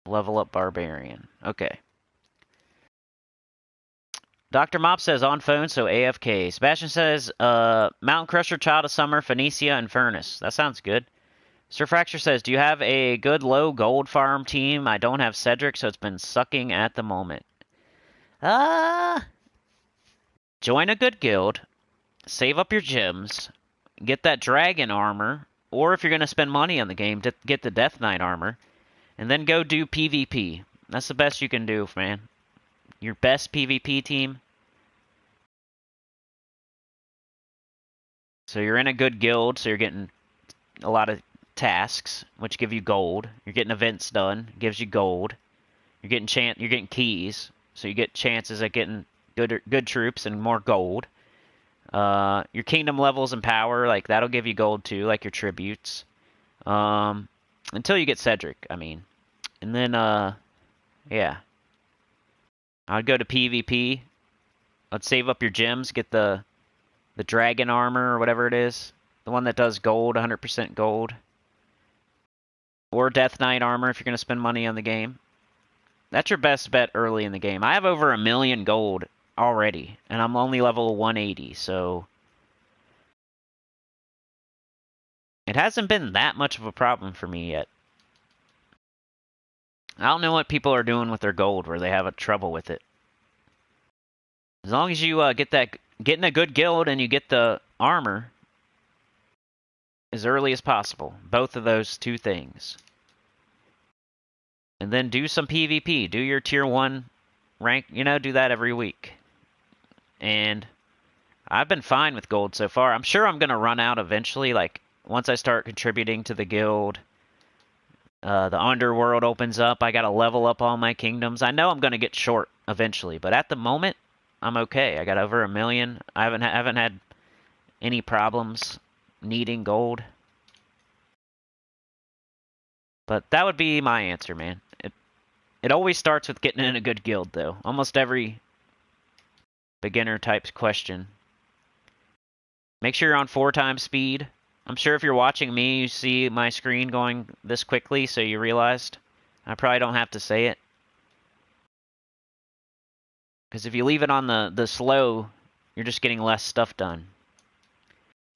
S1: Level up Barbarian. Okay. Dr. Mop says on phone, so AFK. Sebastian says, Mountain Crusher, Child of Summer, Phoenicia, and Furnace. That sounds good. Sir Fracture says, do you have a good low gold farm team? I don't have Cedric, so it's been sucking at the moment. Join a good guild. Save up your gems. Get that dragon armor. Or if you're going to spend money on the game, get the Death Knight armor. And then go do PvP. That's the best you can do, man. Your best PvP team. So you're in a good guild, so you're getting a lot of tasks, which give you gold. You're getting events done, gives you gold. You're getting keys, so you get chances at getting good troops and more gold. Your kingdom levels and power, like that'll give you gold too, like your tributes. Until you get Cedric, I mean. And then yeah. I'd go to PvP. Let's save up your gems, get the dragon armor or whatever it is. The one that does gold, 100% gold. Or Death Knight armor if you're going to spend money on the game. That's your best bet early in the game. I have over 1 million gold already, and I'm only level 180, so... It hasn't been that much of a problem for me yet. I don't know what people are doing with their gold where they have a trouble with it. As long as you get in a good guild and you get the armor as early as possible. Both of those two things. And then do some PvP. Do your tier 1 rank. Do that every week. And I've been fine with gold so far. I'm sure I'm going to run out eventually. Like, once I start contributing to the guild, the underworld opens up. I got to level up all my kingdoms. I know I'm going to get short eventually. But at the moment, I'm okay. I got over 1 million. I haven't had any problems needing gold. But that would be my answer, man. It always starts with getting in a good guild, though. Almost every beginner type question. Make sure you're on 4 times speed. I'm sure if you're watching me, you see my screen going this quickly, so you realized. I probably don't have to say it. Because if you leave it on the slow, you're just getting less stuff done.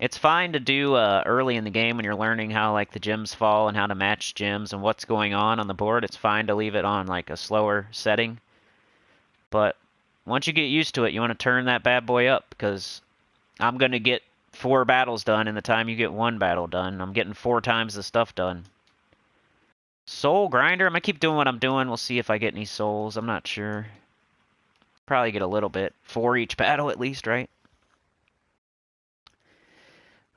S1: It's fine to do early in the game when you're learning how like the gems fall and how to match gems and what's going on the board. It's fine to leave it on like a slower setting. But once you get used to it, you want to turn that bad boy up because I'm going to get 4 battles done in the time you get 1 battle done. I'm getting 4 times the stuff done. Soul Grinder. I'm going to keep doing what I'm doing. We'll see if I get any souls. I'm not sure. Probably get a little bit. 4 each battle at least, right?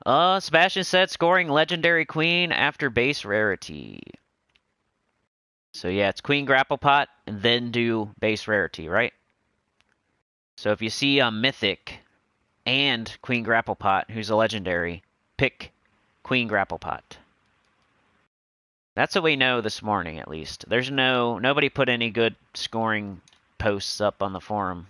S1: Sebastian said scoring Legendary Queen after base rarity. So yeah, it's Queen Grapple Pot and then do base rarity, right? So if you see a Mythic and Queen Grapplepot, who's a legendary. Pick Queen Grapplepot. That's what we know this morning, at least. There's nobody put any good scoring posts up on the forum.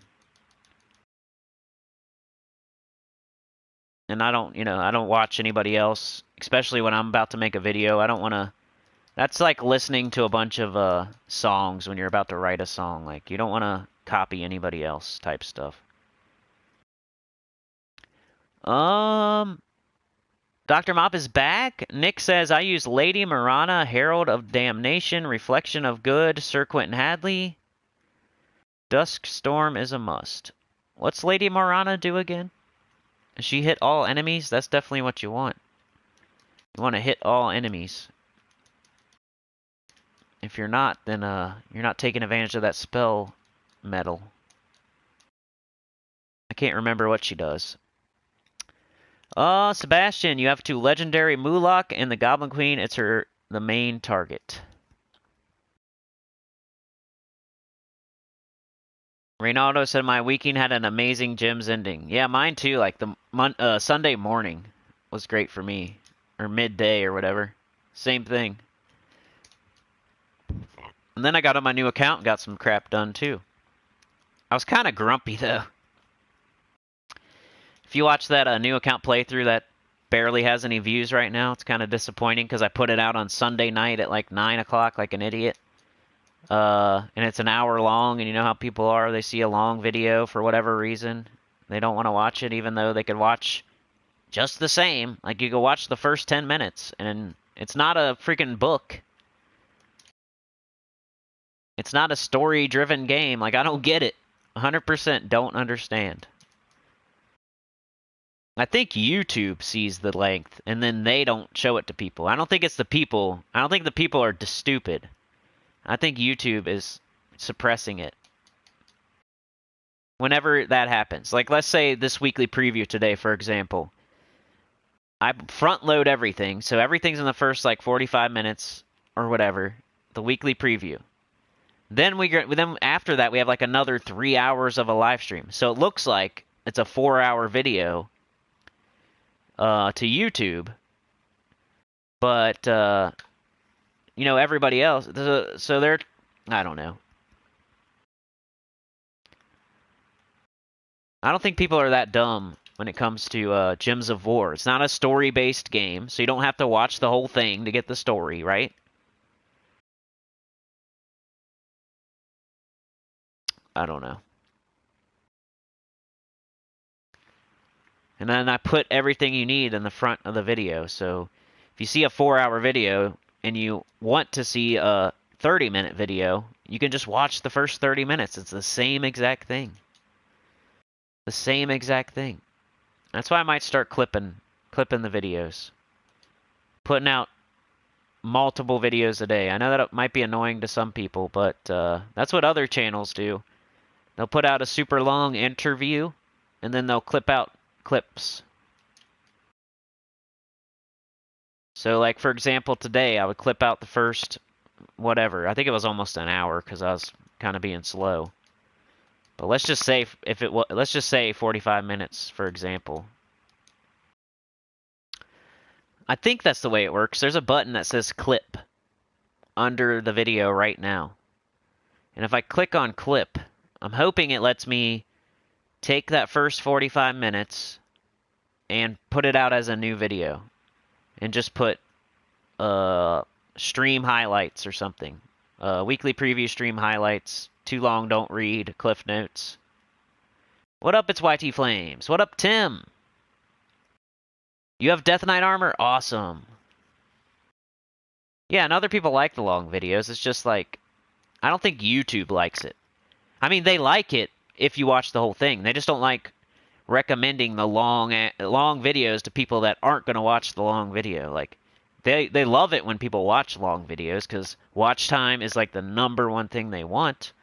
S1: And I don't watch anybody else, especially when I'm about to make a video. I don't want to. That's like listening to a bunch of songs when you're about to write a song. Like, you don't want to copy anybody else type stuff. Dr. Mop is back. Nick says, I use Lady Marana, Herald of Damnation, Reflection of Good, Sir Quentin Hadley. Dusk Storm is a must. What's Lady Marana do again? Does she hit all enemies? That's definitely what you want. You want to hit all enemies. If you're not, then you're not taking advantage of that spell medal. I can't remember what she does. Sebastian, you have 2 legendary Mulak and the Goblin Queen. It's the main target. Reynaldo said my weekend had an amazing gyms ending. Yeah, mine too. Like the Sunday morning was great for me, or midday or whatever. Same thing. And then I got on my new account and got some crap done too. I was kind of grumpy though. If you watch that new account playthrough that barely has any views right now, it's kind of disappointing because I put it out on Sunday night at like 9 o'clock like an idiot. And it's an hour long, and you know how people are. They see a long video for whatever reason. They don't want to watch it even though they could watch just the same. Like, you could watch the first 10 minutes, and it's not a freaking book. It's not a story-driven game. Like, I don't get it. 100% don't understand. I think YouTube sees the length, and then they don't show it to people. I don't think it's the people. I don't think the people are stupid. I think YouTube is suppressing it. Whenever that happens. Like, let's say this weekly preview today, for example. I front load everything, so everything's in the first, like, 45 minutes or whatever. The weekly preview. Then after that, we have, like, another 3 hours of a live stream. So it looks like it's a 4-hour video to YouTube, but everybody else. So they're, I don't know. I don't think people are that dumb when it comes to Gems of War. It's not a story-based game, so you don't have to watch the whole thing to get the story, right? I don't know. And then I put everything you need in the front of the video. So if you see a 4-hour video and you want to see a 30-minute video, you can just watch the first 30 minutes. It's the same exact thing. The same exact thing. That's why I might start clipping the videos. Putting out multiple videos a day. I know that it might be annoying to some people, but that's what other channels do. They'll put out a super long interview, and then they'll clip out clips. So, like, for example, today I would clip out the first, whatever. I think it was almost an hour because I was kind of being slow. But let's just say let's just say 45 minutes, for example. I think that's the way it works. There's a button that says clip under the video right now. And if I click on clip, I'm hoping it lets me take that first 45 minutes and put it out as a new video. And just put stream highlights or something. Weekly preview stream highlights. Too long, don't read. Cliff notes. What up, it's YT Flames. What up, Tim? You have Death Knight armor? Awesome. Yeah, and other people like the long videos. It's just like, I don't think YouTube likes it. I mean, they like it if you watch the whole thing. They just don't like recommending the long videos to people that aren't going to watch the long video. Like, they love it when people watch long videos because watch time is like the #1 thing they want.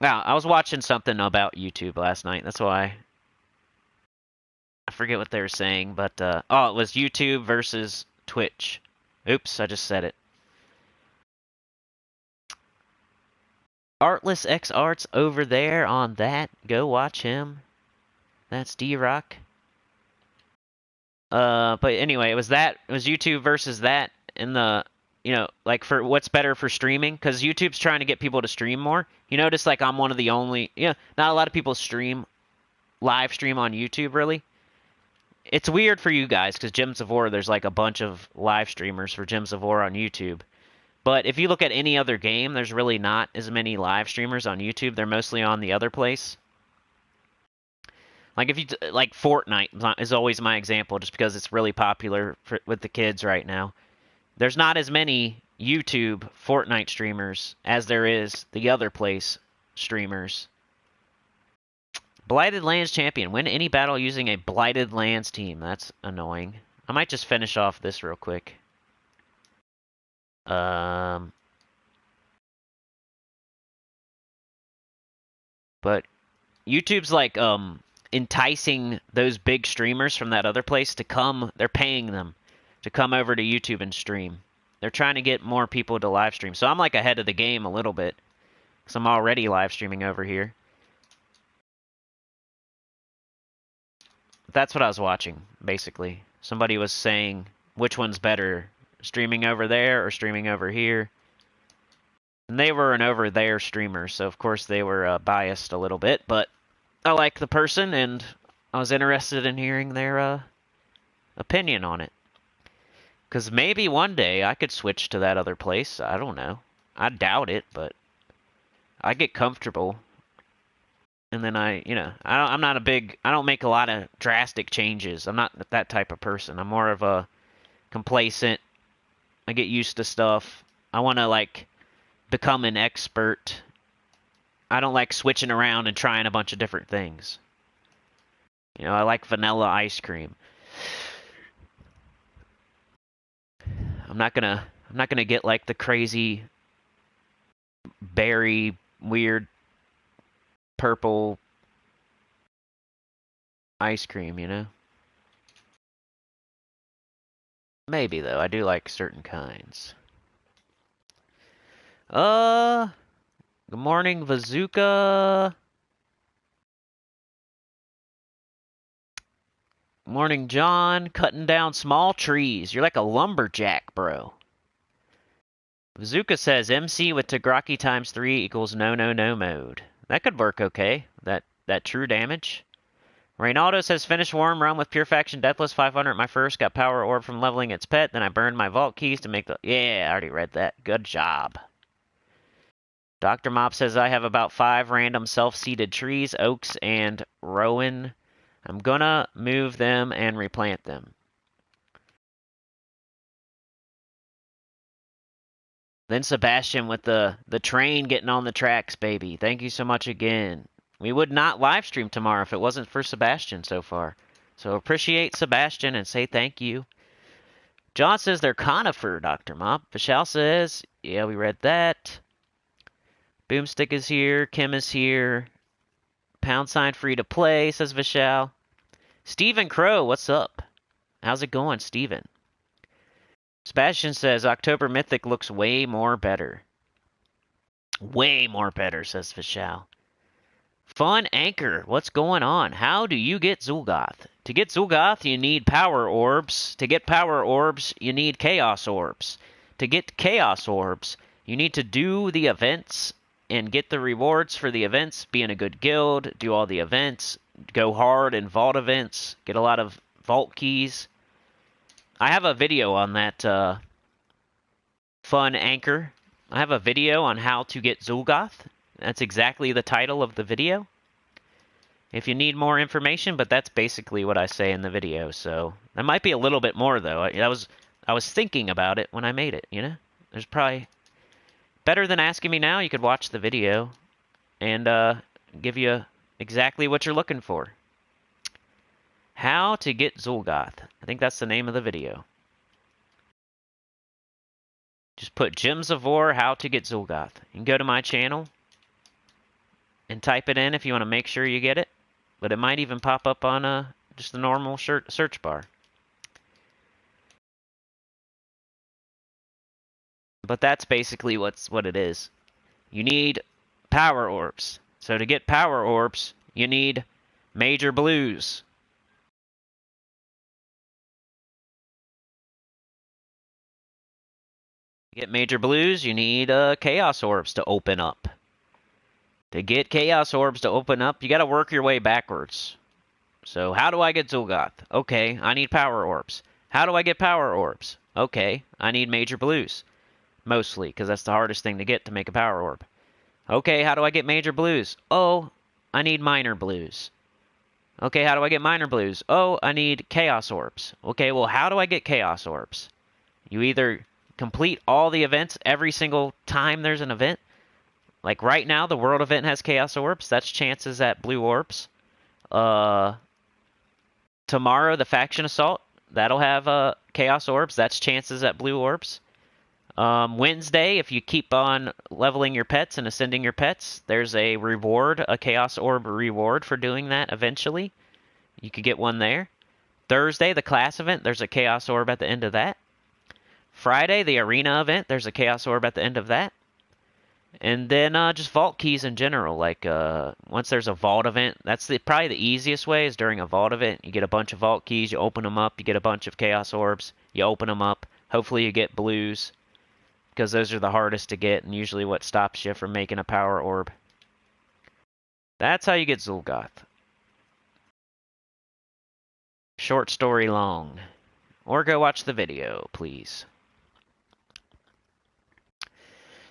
S1: Wow, I was watching something about YouTube last night. That's why I forget what they were saying, but it was YouTube versus Twitch. Oops, I just said it. Artless X Arts over there on that. Go watch him. That's D-Rock. But anyway, it was YouTube versus that in the, like for what's better for streaming, because YouTube's trying to get people to stream more. You notice like I'm one of the only, not a lot of people live stream on YouTube really. It's weird for you guys because Gems of War, there's like a bunch of live streamers for Gems of War on YouTube. But if you look at any other game, there's really not as many live streamers on YouTube. They're mostly on the other place. Like like Fortnite is always my example, just because it's really popular with the kids right now. There's not as many YouTube Fortnite streamers as there is the other place streamers. Blighted Lands champion. Win any battle using a Blighted Lands team. That's annoying. I might just finish off this real quick. But YouTube's like enticing those big streamers from that other place to come. They're paying them to come over to YouTube and stream. They're trying to get more people to live stream. So I'm like ahead of the game a little bit, because I'm already live streaming over here. That's what I was watching, basically. Somebody was saying which one's better, streaming over there or streaming over here. And they were an over there streamer, so of course they were biased a little bit, but I like the person, and I was interested in hearing their opinion on it. Because maybe one day I could switch to that other place. I don't know. I doubt it, but I get comfortable. And then I don't make a lot of drastic changes. I'm not that type of person. I'm more of a complacent. I get used to stuff. I want to, like, become an expert. I don't like switching around and trying a bunch of different things. I like vanilla ice cream. I'm not gonna get like the crazy berry weird purple ice cream, Maybe though. I do like certain kinds. Good morning, Bazooka. Morning, John. Cutting down small trees. You're like a lumberjack, bro. Bazooka says MC with Tagraki times 3 equals no mode. That could work okay. That true damage. Reynaldo says finish Warm Realm with Pure Faction Deathless 500 my first. Got Power Orb from leveling its pet. Then I burned my Vault Keys to make the... Yeah, I already read that. Good job. Dr. Mop says I have about 5 random self-seeded trees, oaks and rowan. I'm gonna move them and replant them. Then Sebastian with the train getting on the tracks, baby. Thank you so much again. We would not live stream tomorrow if it wasn't for Sebastian so far. So appreciate Sebastian and say thank you. John says they're conifer, Dr. Mop. Vishal says, yeah, we read that. Boomstick is here. Kim is here. # free to play, says Vishal. Stephen Crow, what's up? How's it going, Stephen? Sebastian says October Mythic looks way more better. Way more better, says Vishal. Fun Anchor, what's going on? How do you get Zul'Goth? To get Zul'Goth, you need Power Orbs. To get Power Orbs, you need Chaos Orbs. To get Chaos Orbs, you need to do the events and get the rewards for the events, be in a good guild, do all the events, go hard in vault events, get a lot of vault keys. I have a video on that Fun Anchor. I have a video on how to get Zul'Goth. That's exactly the title of the video. If you need more information, but that's basically what I say in the video. So that might be a little bit more though. I was thinking about it when I made it. There's probably better than asking me now. You could watch the video and give you exactly what you're looking for. How to get Zul'Goth. I think that's the name of the video. Just put Gems of War, how to get Zul'Goth. You can go to my channel and type it in if you want to make sure you get it. But it might even pop up on just the normal search bar. But that's basically what it is. You need Power Orbs. So to get Power Orbs, you need Major blues. To get major blues, you need chaos orbs to open up. To get chaos orbs to open up, you got to work your way backwards. So how do I get Zul'Goth? Okay, I need power orbs. How do I get power orbs? Okay, I need major blues. Mostly, because that's the hardest thing to get to make a power orb. Okay, how do I get major blues? Oh, I need minor blues. Okay, how do I get minor blues? Oh, I need chaos orbs. Okay, well, how do I get chaos orbs? You either complete all the events every single time there's an event. Like right now, the world event has chaos orbs. That's chances at blue orbs. Tomorrow, the faction assault, that'll have chaos orbs. That's chances at blue orbs. Wednesday, if you keep on leveling your pets and ascending your pets, there's a reward, a chaos orb reward for doing that eventually. You could get one there. Thursday, the class event, there's a chaos orb at the end of that. Friday, the arena event, there's a chaos orb at the end of that. And then just vault keys in general. Like once there's a vault event, that's probably the easiest way is during a vault event. You get a bunch of vault keys, you open them up, you get a bunch of chaos orbs, you open them up. Hopefully you get blues, because those are the hardest to get and usually what stops you from making a power orb. That's how you get Zul'Goth. Short story long. Or go watch the video, please.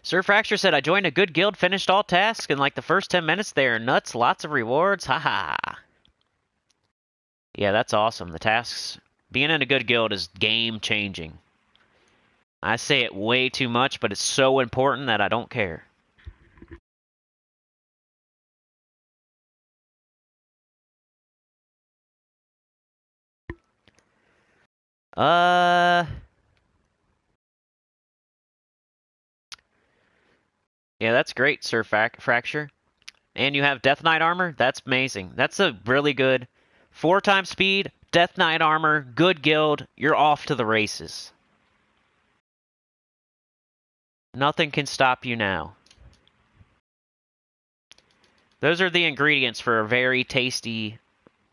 S1: Sir Fracture said, I joined a good guild, finished all tasks, and like the first 10 minutes, they are nuts, lots of rewards, haha. Yeah, that's awesome. The tasks, being in a good guild is game-changing. I say it way too much, but it's so important that I don't care. Yeah, that's great, Sir Fracture. And you have Death Knight armor? That's amazing. That's a really good 4 times speed, Death Knight armor, good guild. You're off to the races. Nothing can stop you now. Those are the ingredients for a very tasty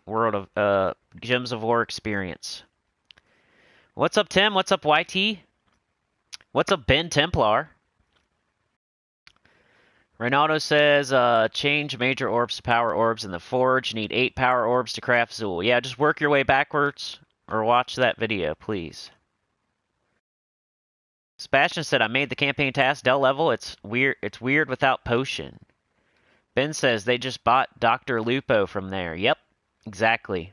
S1: World of Gems of War experience. What's up, Tim? What's up, YT? What's up, Ben Templar? Ronaldo says, change major orbs to power orbs in the Forge. You need 8 power orbs to craft Zul. Yeah, just work your way backwards, or watch that video, please. Sebastian said, I made the campaign task, Dell level. It's weird without potion. Ben says, they just bought Dr. Lupo from there. Yep, exactly.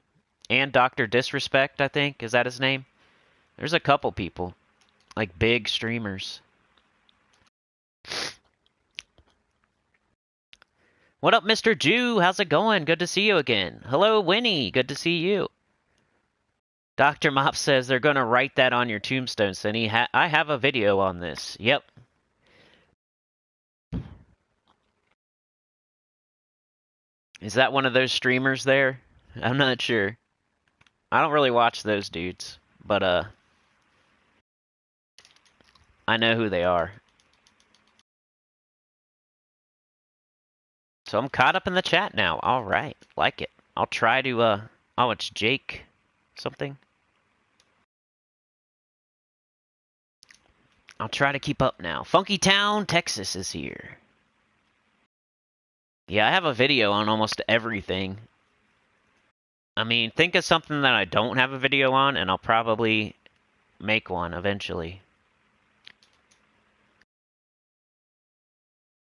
S1: And Dr. Disrespect, I think. Is that his name? There's a couple people. Like big streamers. What up, Mr. Jew? How's it going? Good to see you again. Hello, Winnie. Good to see you. Dr. Mop says they're going to write that on your tombstone, Cinny. I have a video on this. Yep. Is that one of those streamers there? I'm not sure. I don't really watch those dudes, but I know who they are. So I'm caught up in the chat now. All right. Like it. I'll try to, oh, it's Jake something. I'll try to keep up now. Funky Town, Texas is here. Yeah, I have a video on almost everything. I mean, think of something that I don't have a video on, and I'll probably make one eventually.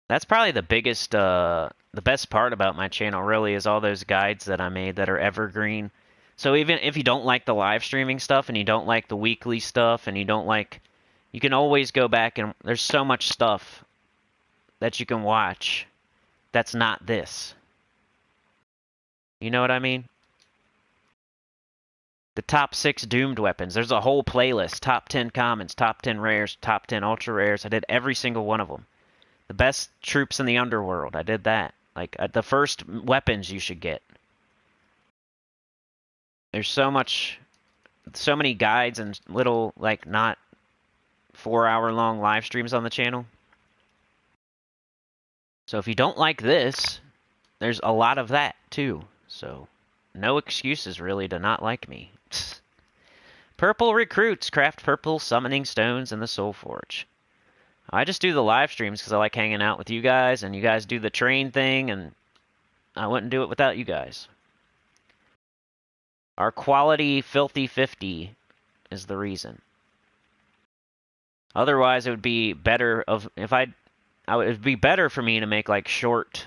S1: That's probably the biggest, the best part about my channel, really, is all those guides that I made that are evergreen. So even if you don't like the live streaming stuff, and you don't like the weekly stuff, and you don't like... You can always go back, and there's so much stuff that you can watch that's not this. You know what I mean? The top 6 doomed weapons. There's a whole playlist. Top 10 commons, top 10 rares, top 10 ultra rares. I did every single one of them. The best troops in the underworld. I did that. Like, the first weapons you should get. There's so many guides and little, like, not 4-hour-long live streams on the channel. So if you don't like this, there's a lot of that, too. So, no excuses really to not like me. Purple recruits craft purple summoning stones in the SOULFORGE. I just do the live streams because I like hanging out with you guys, and you guys do the train thing, and I wouldn't do it without you guys. Our quality filthy 50 is the reason. Otherwise, it would be better it'd be better for me to make like short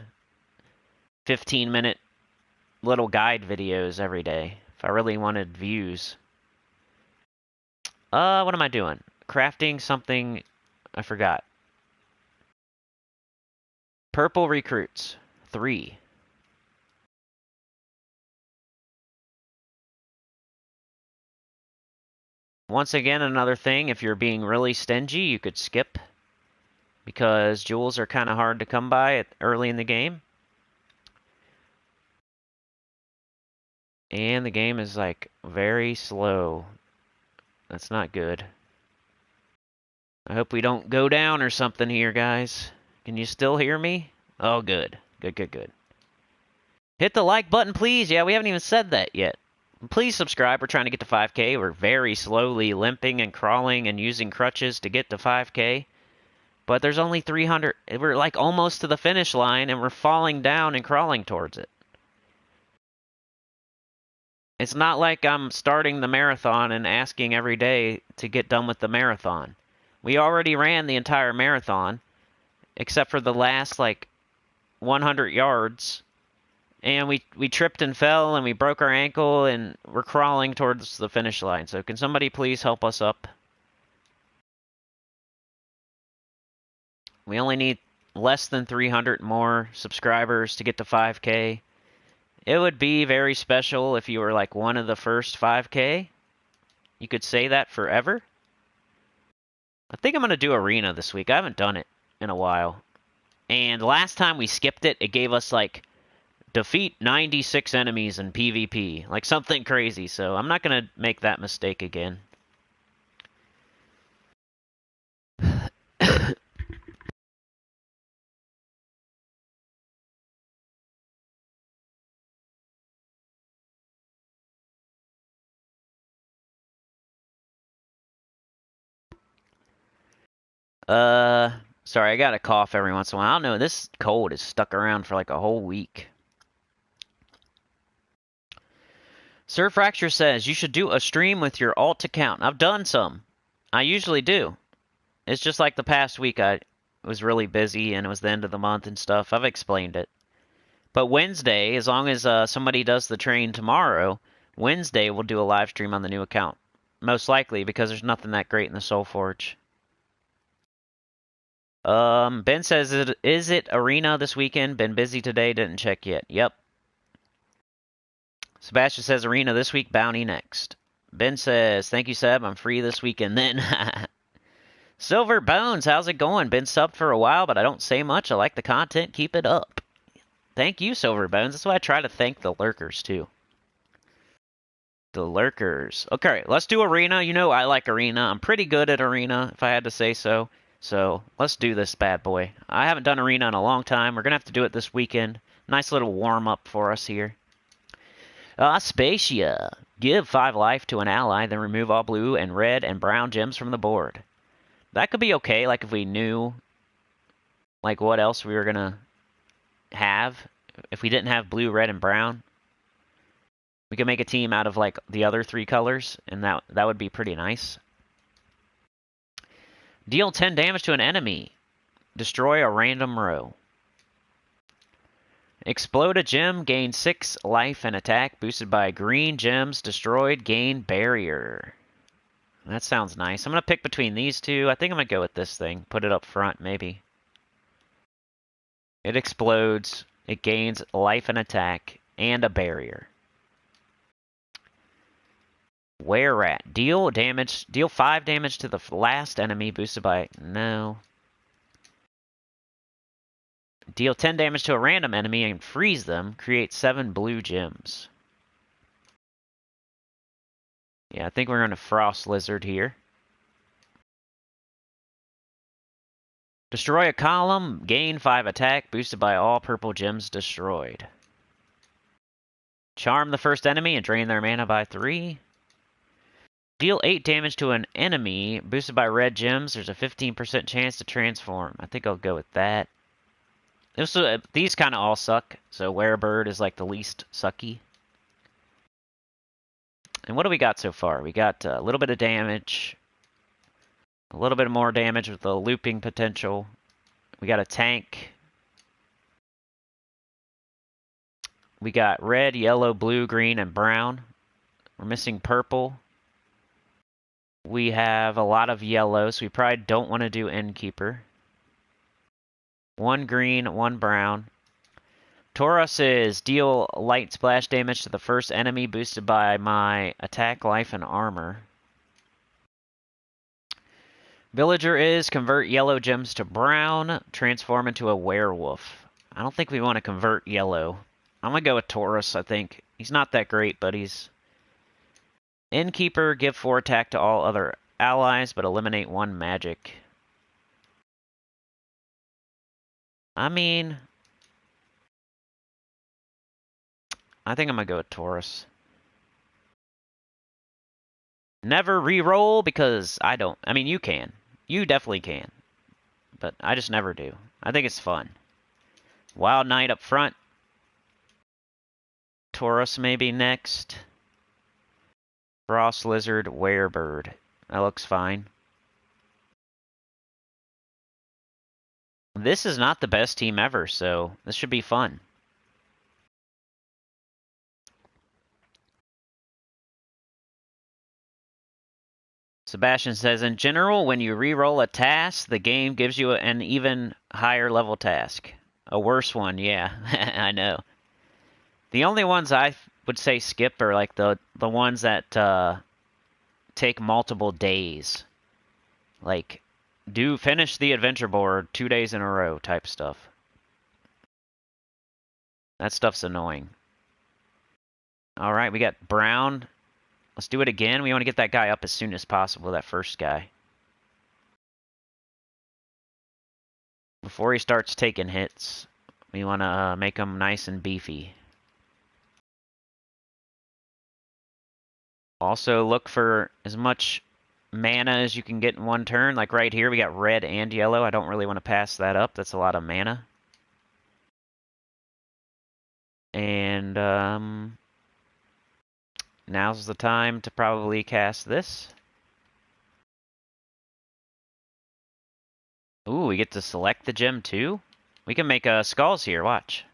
S1: 15-minute little guide videos every day if I really wanted views. What am I doing? Crafting something I forgot. Purple recruits 3. Once again, another thing, if you're being really stingy, you could skip, because jewels are kind of hard to come by early in the game. And the game is like very slow. That's not good. I hope we don't go down or something here, guys. Can you still hear me? Oh, good. Good. Hit the like button, please. Yeah, we haven't even said that yet. Please subscribe. We're trying to get to 5K. We're very slowly limping and crawling and using crutches to get to 5K. But there's only 300. We're like almost to the finish line, and we're falling down and crawling towards it. It's not like I'm starting the marathon and asking every day to get done with the marathon. We already ran the entire marathon, except for the last, like, 100 yards. And we tripped and fell, and we broke our ankle, and we're crawling towards the finish line. So can somebody please help us up? We only need less than 300 more subscribers to get to 5K. It would be very special if you were like one of the first 5K. You could say that forever. I think I'm going to do Arena this week. I haven't done it in a while. And last time we skipped it, it gave us like defeat 96 enemies in PvP. Like something crazy. So I'm not going to make that mistake again. Sorry, I got a cough every once in a while. I don't know, this cold is stuck around for like a whole week. Sir Fracture says, you should do a stream with your alt account. I've done some. I usually do. It's just like the past week I was really busy and it was the end of the month and stuff. I've explained it. But Wednesday, as long as somebody does the train tomorrow, Wednesday we'll do a live stream on the new account. Most likely, because there's nothing that great in the SOULFORGE. Ben says, is it Arena this weekend? Been busy today, didn't check yet. Yep. Sebastian says Arena this week, Bounty next. Ben says, thank you, Seb. I'm free this weekend then. Silver Bones, how's it going? Been subbed for a while, but I don't say much. I like the content. Keep it up. Thank you, Silver Bones. That's why I try to thank the lurkers, too. The lurkers. Okay, let's do Arena. You know I like Arena. I'm pretty good at Arena, if I had to say so. So, let's do this bad boy. I haven't done Arena in a long time. We're going to have to do it this weekend. Nice little warm-up for us here. Aspacia. Give 5 life to an ally, then remove all blue and red and brown gems from the board. That could be okay, like if we knew like what else we were going to have. If we didn't have blue, red, and brown, we could make a team out of like the other 3 colors, and that would be pretty nice. Deal 10 damage to an enemy. Destroy a random row. Explode a gem, gain 6 life and attack, boosted by green gems, destroyed, gain barrier. That sounds nice. I'm going to pick between these two. I think I'm going to go with this thing. Put it up front, maybe. It explodes. It gains life and attack, and a barrier. Were-Rat. Deal 5 damage to the last enemy, boosted by... No. Deal 10 damage to a random enemy and freeze them. Create 7 blue gems. Yeah, I think we're going to Frost Lizard here. Destroy a column. Gain 5 attack. Boosted by all purple gems destroyed. Charm the first enemy and drain their mana by 3. Deal 8 damage to an enemy, boosted by red gems. There's a 15% chance to transform. I think I'll go with that. These kind of all suck, so Werebird is like the least sucky. And what do we got so far? We got a little bit of damage, a little bit more damage with the looping potential. We got a tank. We got red, yellow, blue, green, and brown. We're missing purple. We have a lot of yellow, so we probably don't want to do Innkeeper. 1 green, 1 brown. Tauros is deal light splash damage to the first enemy boosted by my attack, life, and armor. Villager is convert yellow gems to brown, transform into a werewolf. I don't think we want to convert yellow. I'm going to go with Tauros, I think. He's not that great, but he's... Innkeeper, give 4 attack to all other allies, but eliminate 1 magic. I mean... I think I'm going to go with Tauros. Never re-roll because I don't. I mean, you can. You definitely can. But I just never do. I think it's fun. Wild Knight up front. Tauros maybe next. Frost Lizard, Werebird. That looks fine. This is not the best team ever, so this should be fun. Sebastian says, in general, when you re-roll a task, the game gives you an even higher level task. A worse one, yeah. I know. The only ones I would say skip are like the ones that take multiple days. Like, finish the adventure board 2 days in a row type stuff. That stuff's annoying. Alright, we got brown. Let's do it again. We want to get that guy up as soon as possible, that first guy. Before he starts taking hits, we want to make him nice and beefy. Also, look for as much mana as you can get in one turn. Like right here, we got red and yellow. I don't really want to pass that up. That's a lot of mana. And, now's the time to probably cast this. Ooh, we get to select the gem too? We can make skulls here, watch.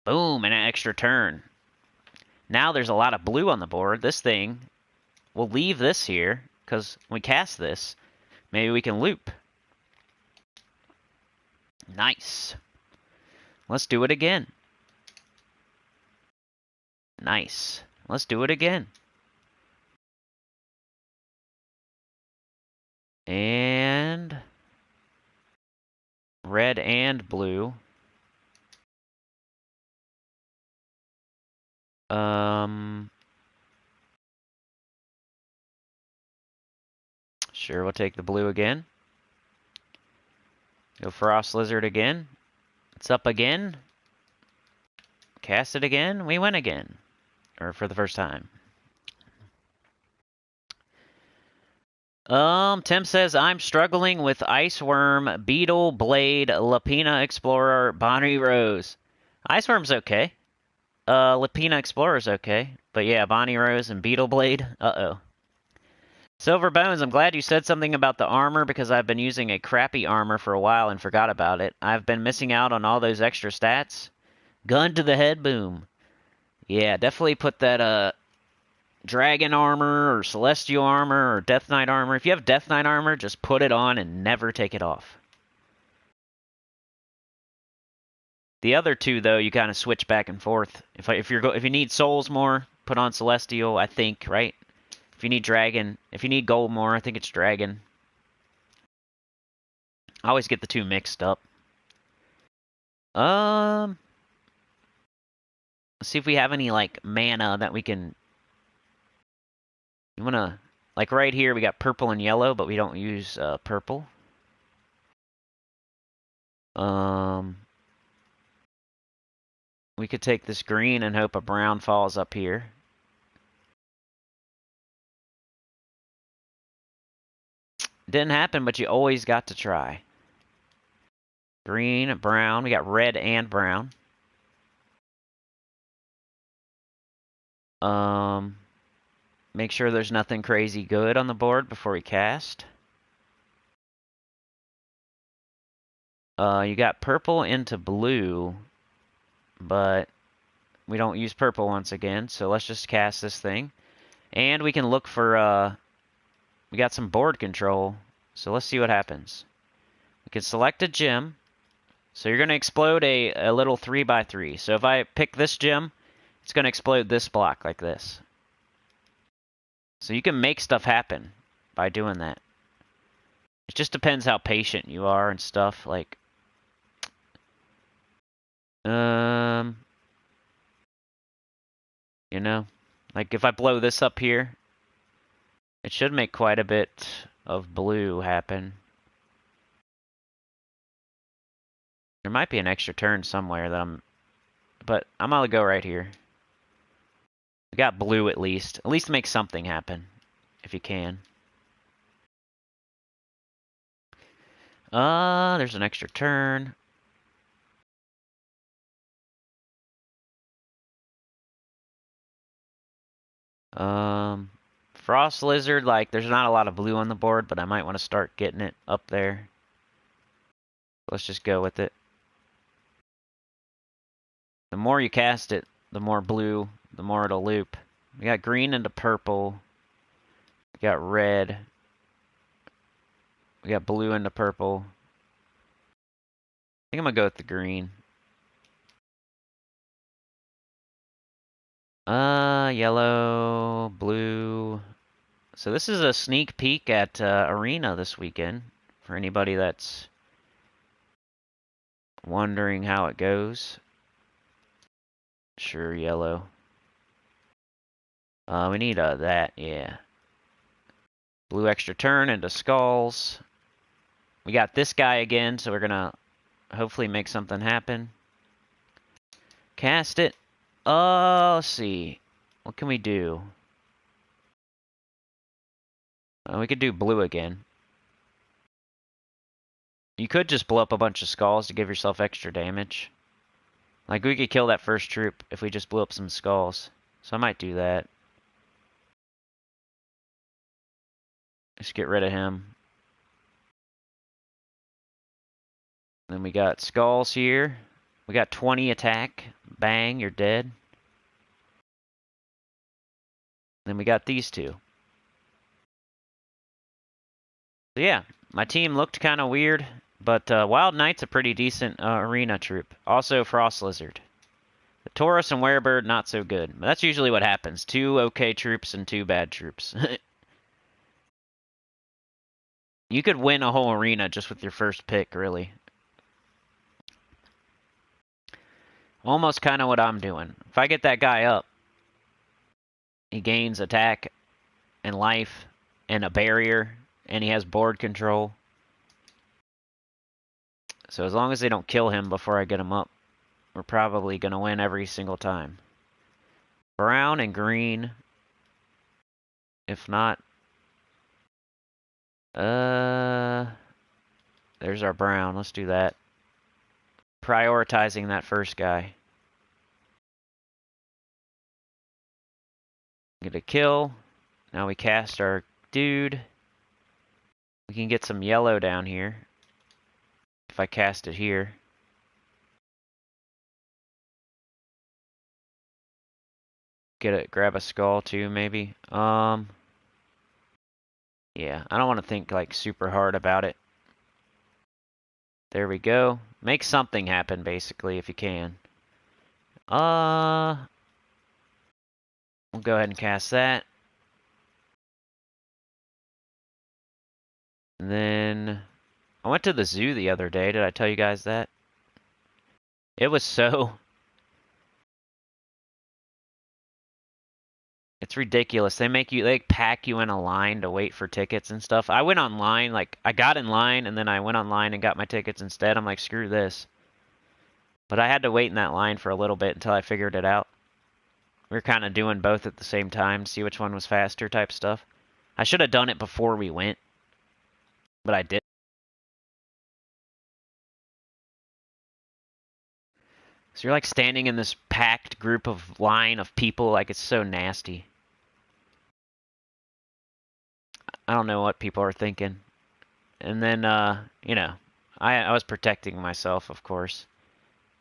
S1: Boom, and an extra turn. Now there's a lot of blue on the board. This thing, we'll leave this here, because when we cast this, maybe we can loop. Nice. Let's do it again. Nice. Let's do it again. And... red and blue. Sure, we'll take the blue again. Go Frost Lizard again. It's up again. Cast it again. We win again. Or for the first time. Tim says, I'm struggling with Iceworm, Beetle, Blade, Lapina Explorer, Bonnie Rose. Iceworm's okay. Lapina Explorer's okay. But yeah, Bonnie Rose and Beetle Blade. Uh-oh. Silver Bones, I'm glad you said something about the armor because I've been using a crappy armor for a while and forgot about it. I've been missing out on all those extra stats. Gun to the head, boom. Yeah, definitely put that, Dragon armor or Celestial armor or Death Knight armor. If you have Death Knight armor, just put it on and never take it off. The other two, though, you kind of switch back and forth. If you need souls more, put on Celestial, I think, right? If you need Dragon, if you need gold more, I think it's Dragon. I always get the two mixed up. Let's see if we have any, like, mana that we can... You wanna... Like, right here, we got purple and yellow, but we don't use, purple. We could take this green and hope a brown falls up here. Didn't happen, but you always got to try. Green, brown. We got red and brown. Make sure there's nothing crazy good on the board before we cast. You got purple into blue, but we don't use purple once again, so let's just cast this thing. And we can look for, we got some board control, so let's see what happens. We can select a gem. So you're going to explode a little 3x3. So if I pick this gem, it's going to explode this block like this. So you can make stuff happen by doing that. It just depends how patient you are and stuff. Like, you know, like if I blow this up here, it should make quite a bit of blue happen. There might be an extra turn somewhere that but I'm gonna go right here. We got blue at least. At least make something happen, if you can. There's an extra turn. Frost Lizard, like, there's not a lot of blue on the board, but I might want to start getting it up there. Let's just go with it. The more you cast it, the more blue, the more it'll loop. We got green into purple. We got red. We got blue into purple. I think I'm gonna go with the green. Yellow, blue. So this is a sneak peek at Arena this weekend for anybody that's wondering how it goes. Sure, yellow. We need that, yeah. Blue extra turn into skulls. We got this guy again, so we're gonna hopefully make something happen. Cast it. Let's see. What can we do? We could do blue again. You could just blow up a bunch of skulls to give yourself extra damage. Like, we could kill that first troop if we just blew up some skulls. So I might do that. Just get rid of him. Then we got skulls here. We got 20 attack. Bang, you're dead. Then we got these two. So yeah, my team looked kind of weird, but Wild Knight's a pretty decent arena troop. Also Frost Lizard. The Taurus and Werebird, not so good. But that's usually what happens. 2 okay troops and 2 bad troops. You could win a whole arena just with your first pick, really. Almost kind of what I'm doing. If I get that guy up, he gains attack and life and a barrier, and he has board control. So as long as they don't kill him before I get him up, we're probably going to win every single time. Brown and green. If not, there's our brown. Let's do that. Prioritizing that first guy. Get a kill. Now we cast our dude. We can get some yellow down here. If I cast it here. Grab a skull too, maybe. Yeah, I don't want to think like super hard about it. There we go. Make something happen, basically, if you can. We'll go ahead and cast that. And then I went to the zoo the other day. Did I tell you guys that? It was so... It's ridiculous. They pack you in a line to wait for tickets and stuff. I went online, like, I got in line, and then I went online and got my tickets instead. I'm like, screw this. But I had to wait in that line for a little bit until I figured it out. We were kind of doing both at the same time, see which one was faster type stuff. I should have done it before we went, but I didn't. So you're like standing in this packed group of line of people, like it's so nasty. I don't know what people are thinking. And then, you know, I was protecting myself, of course.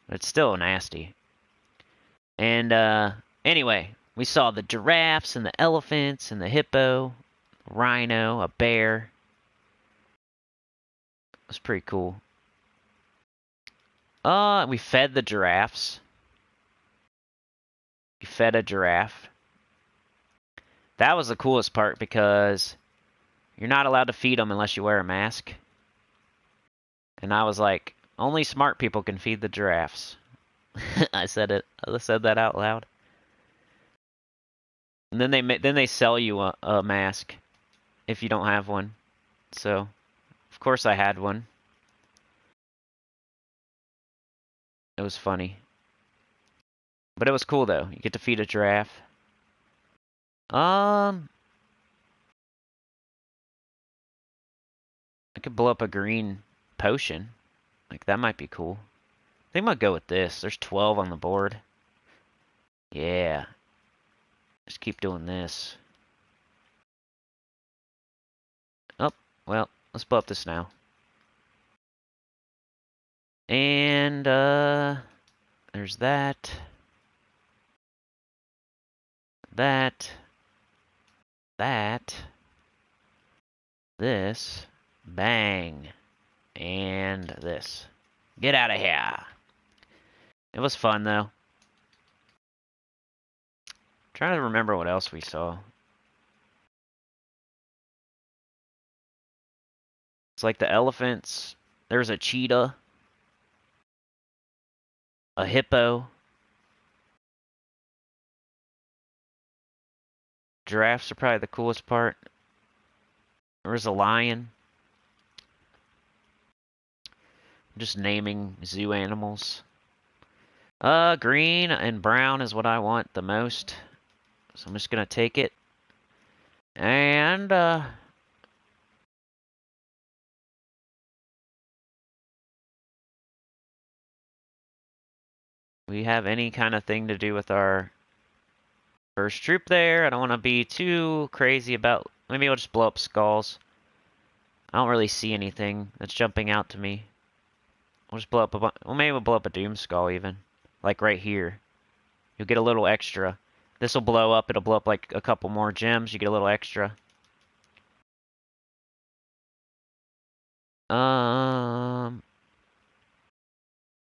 S1: But it's still nasty. And, anyway, we saw the giraffes and the elephants and the hippo, rhino, a bear. It was pretty cool. We fed the giraffes. We fed a giraffe. That was the coolest part because you're not allowed to feed them unless you wear a mask. And I was like, only smart people can feed the giraffes. I said that out loud. And then they sell you a mask if you don't have one. So, of course I had one. It was funny. But it was cool though. You get to feed a giraffe. I could blow up a green potion. Like that might be cool. I think I'm gonna go with this. There's 12 on the board. Yeah. Just keep doing this. Oh, well, let's blow up this now. And, there's that. That. This. Bang. And this. Get out of here. It was fun, though. Trying to remember what else we saw. It's like the elephants. There's a cheetah. A hippo. Giraffes are probably the coolest part. There was a lion. Just naming zoo animals. Green and brown is what I want the most. So I'm just gonna take it. And, we have any kind of thing to do with our first troop there. I don't want to be too crazy about... Maybe I'll just blow up skulls. I don't really see anything that's jumping out to me. We'll just blow up a bunch... Well, maybe we'll blow up a doom skull even. Like right here. You'll get a little extra. This will blow up. It'll blow up like a couple more gems. You get a little extra.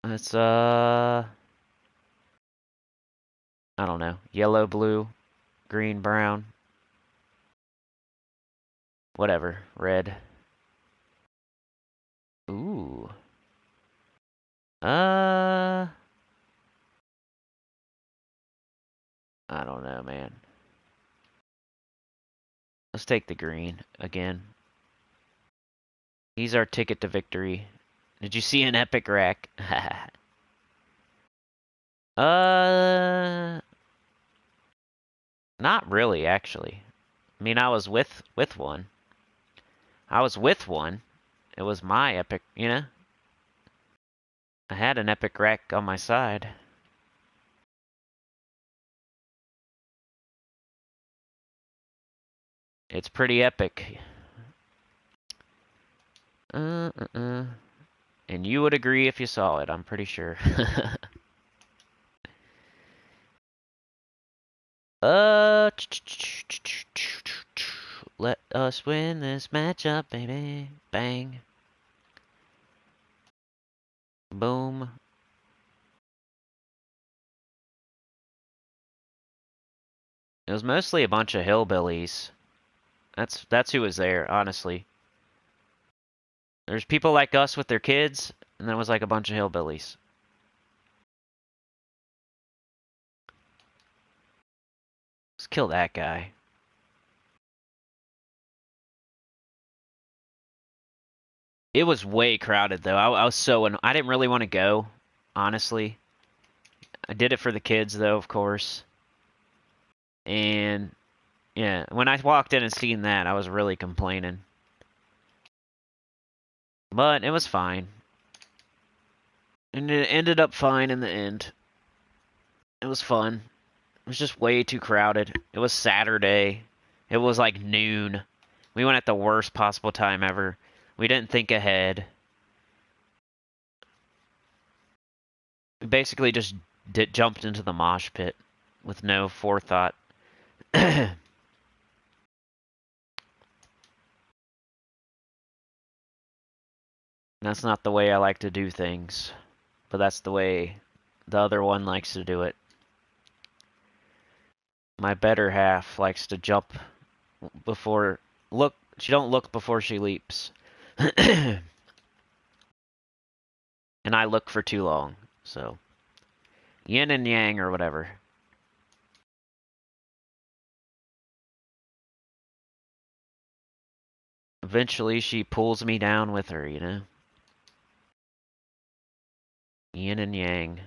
S1: It's, I don't know. Yellow, blue, green, brown. Whatever. Red. Ooh. I don't know, man. Let's take the green again. He's our ticket to victory. Did you see an epic rack? Not really, actually. I mean, I was with one. I was with one. It was my epic, you know? I had an epic rack on my side. It's pretty epic. And you would agree if you saw it, I'm pretty sure. Let us win this matchup, baby. Bang. Boom. It was mostly a bunch of hillbillies. That's who was there, honestly. There's people like us with their kids, and then it was like a bunch of hillbillies. Let's kill that guy. It was way crowded though. I was so I didn't really want to go. honestly. I did it for the kids, though, of course. And, yeah, when I walked in and seen that, I was really complaining. But it was fine. And it ended up fine in the end. It was fun. It was just way too crowded. It was Saturday. It was like noon. We went at the worst possible time ever. We didn't think ahead. We basically just jumped into the mosh pit with no forethought. That's not the way I like to do things, but that's the way the other one likes to do it. My better half likes to jump before she don't look before she leaps. And I look for too long, so yin and yang or whatever. Eventually she pulls me down with her, you know? Yin and yang.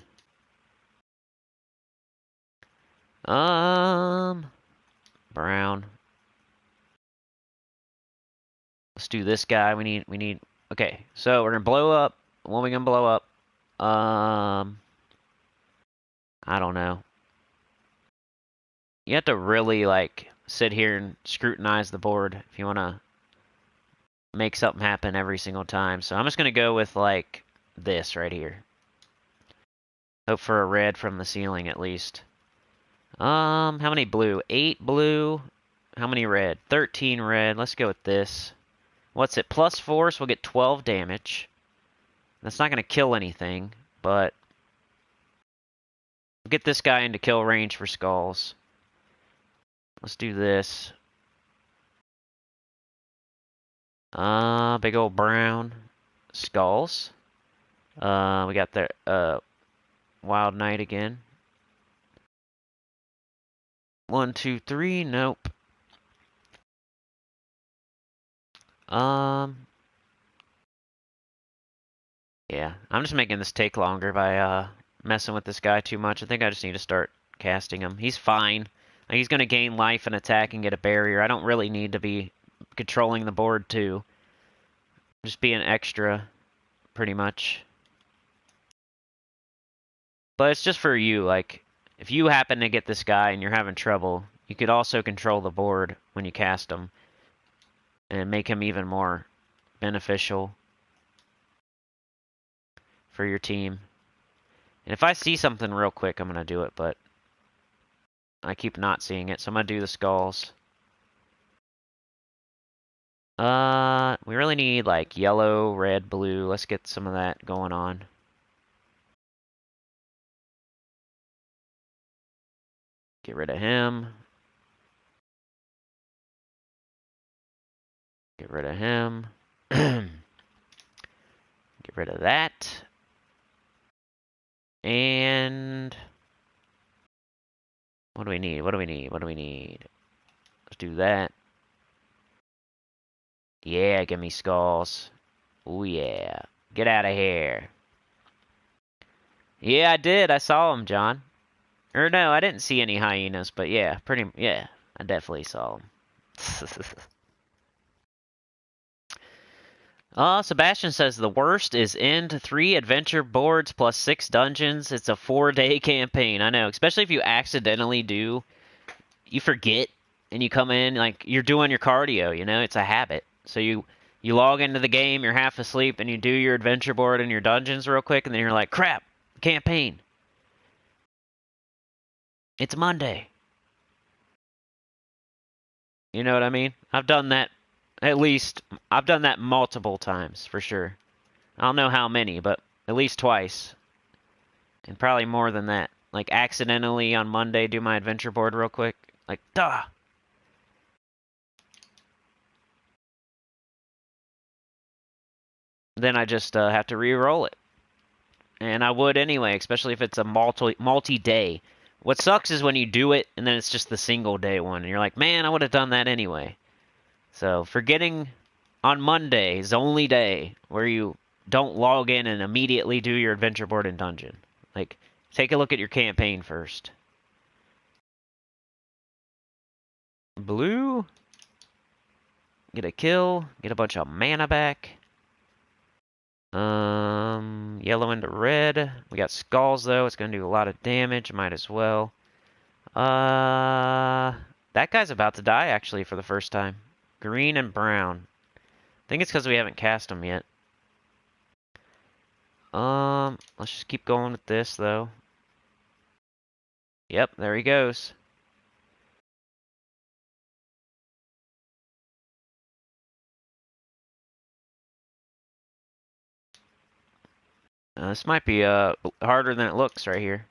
S1: Brown. Let's do this guy. We need. Okay, so we're gonna blow up. What are we gonna blow up? I don't know. You have to really like sit here and scrutinize the board if you want to make something happen every single time. So I'm just gonna go with like this right here. Hope for a red from the ceiling at least. How many blue? 8 blue. How many red? 13 red. Let's go with this. What's it? +4, so we'll get 12 damage. That's not going to kill anything, but we'll get this guy into kill range for skulls. Let's do this. Big old brown skulls. We got the Wild Knight again. 1, 2, 3. Nope. Yeah, I'm just making this take longer by messing with this guy too much. I think I just need to start casting him. He's fine. Like, he's gonna gain life and attack and get a barrier. I don't really need to be controlling the board too. Just being extra, pretty much. But it's just for you, like, if you happen to get this guy and you're having trouble, you could also control the board when you cast him and make him even more beneficial for your team. And if I see something real quick, I'm going to do it, but I keep not seeing it, so I'm going to do the skulls. We really need, like, yellow, red, blue. Let's get some of that going on. Get rid of him. Get rid of him. Get rid of that. And what do we need? What do we need? What do we need? Let's do that. Yeah, give me skulls. Oh yeah. Get out of here. Yeah, I did. I saw him, John. Or no, I didn't see any hyenas, but yeah, yeah, I definitely saw him. Sebastian says the worst is end 3 adventure boards plus 6 dungeons. It's a 4-day campaign. I know, especially if you accidentally do, you forget, and you come in, like, you're doing your cardio, you know? It's a habit. So you log into the game, you're half asleep, and you do your adventure board and your dungeons real quick, and then you're like, crap, campaign. It's Monday. You know what I mean? I've done that. At least, I've done that multiple times, for sure. I don't know how many, but at least twice. And probably more than that. Like, accidentally on Monday do my adventure board real quick. Like, duh! Then I just have to re-roll it. And I would anyway, especially if it's a multi-day. What sucks is when you do it, and then it's just the single-day one. And you're like, man, I would have done that anyway. So, forgetting on Monday is the only day where you don't log in and immediately do your adventure board and dungeon. Like, take a look at your campaign first. Blue. Get a kill. Get a bunch of mana back. Yellow into red. We got skulls, though. It's going to do a lot of damage. Might as well. That guy's about to die, actually, for the first time. Green and brown. I think it's because we haven't cast him yet. Let's just keep going with this, though. Yep, there he goes. This might be harder than it looks right here.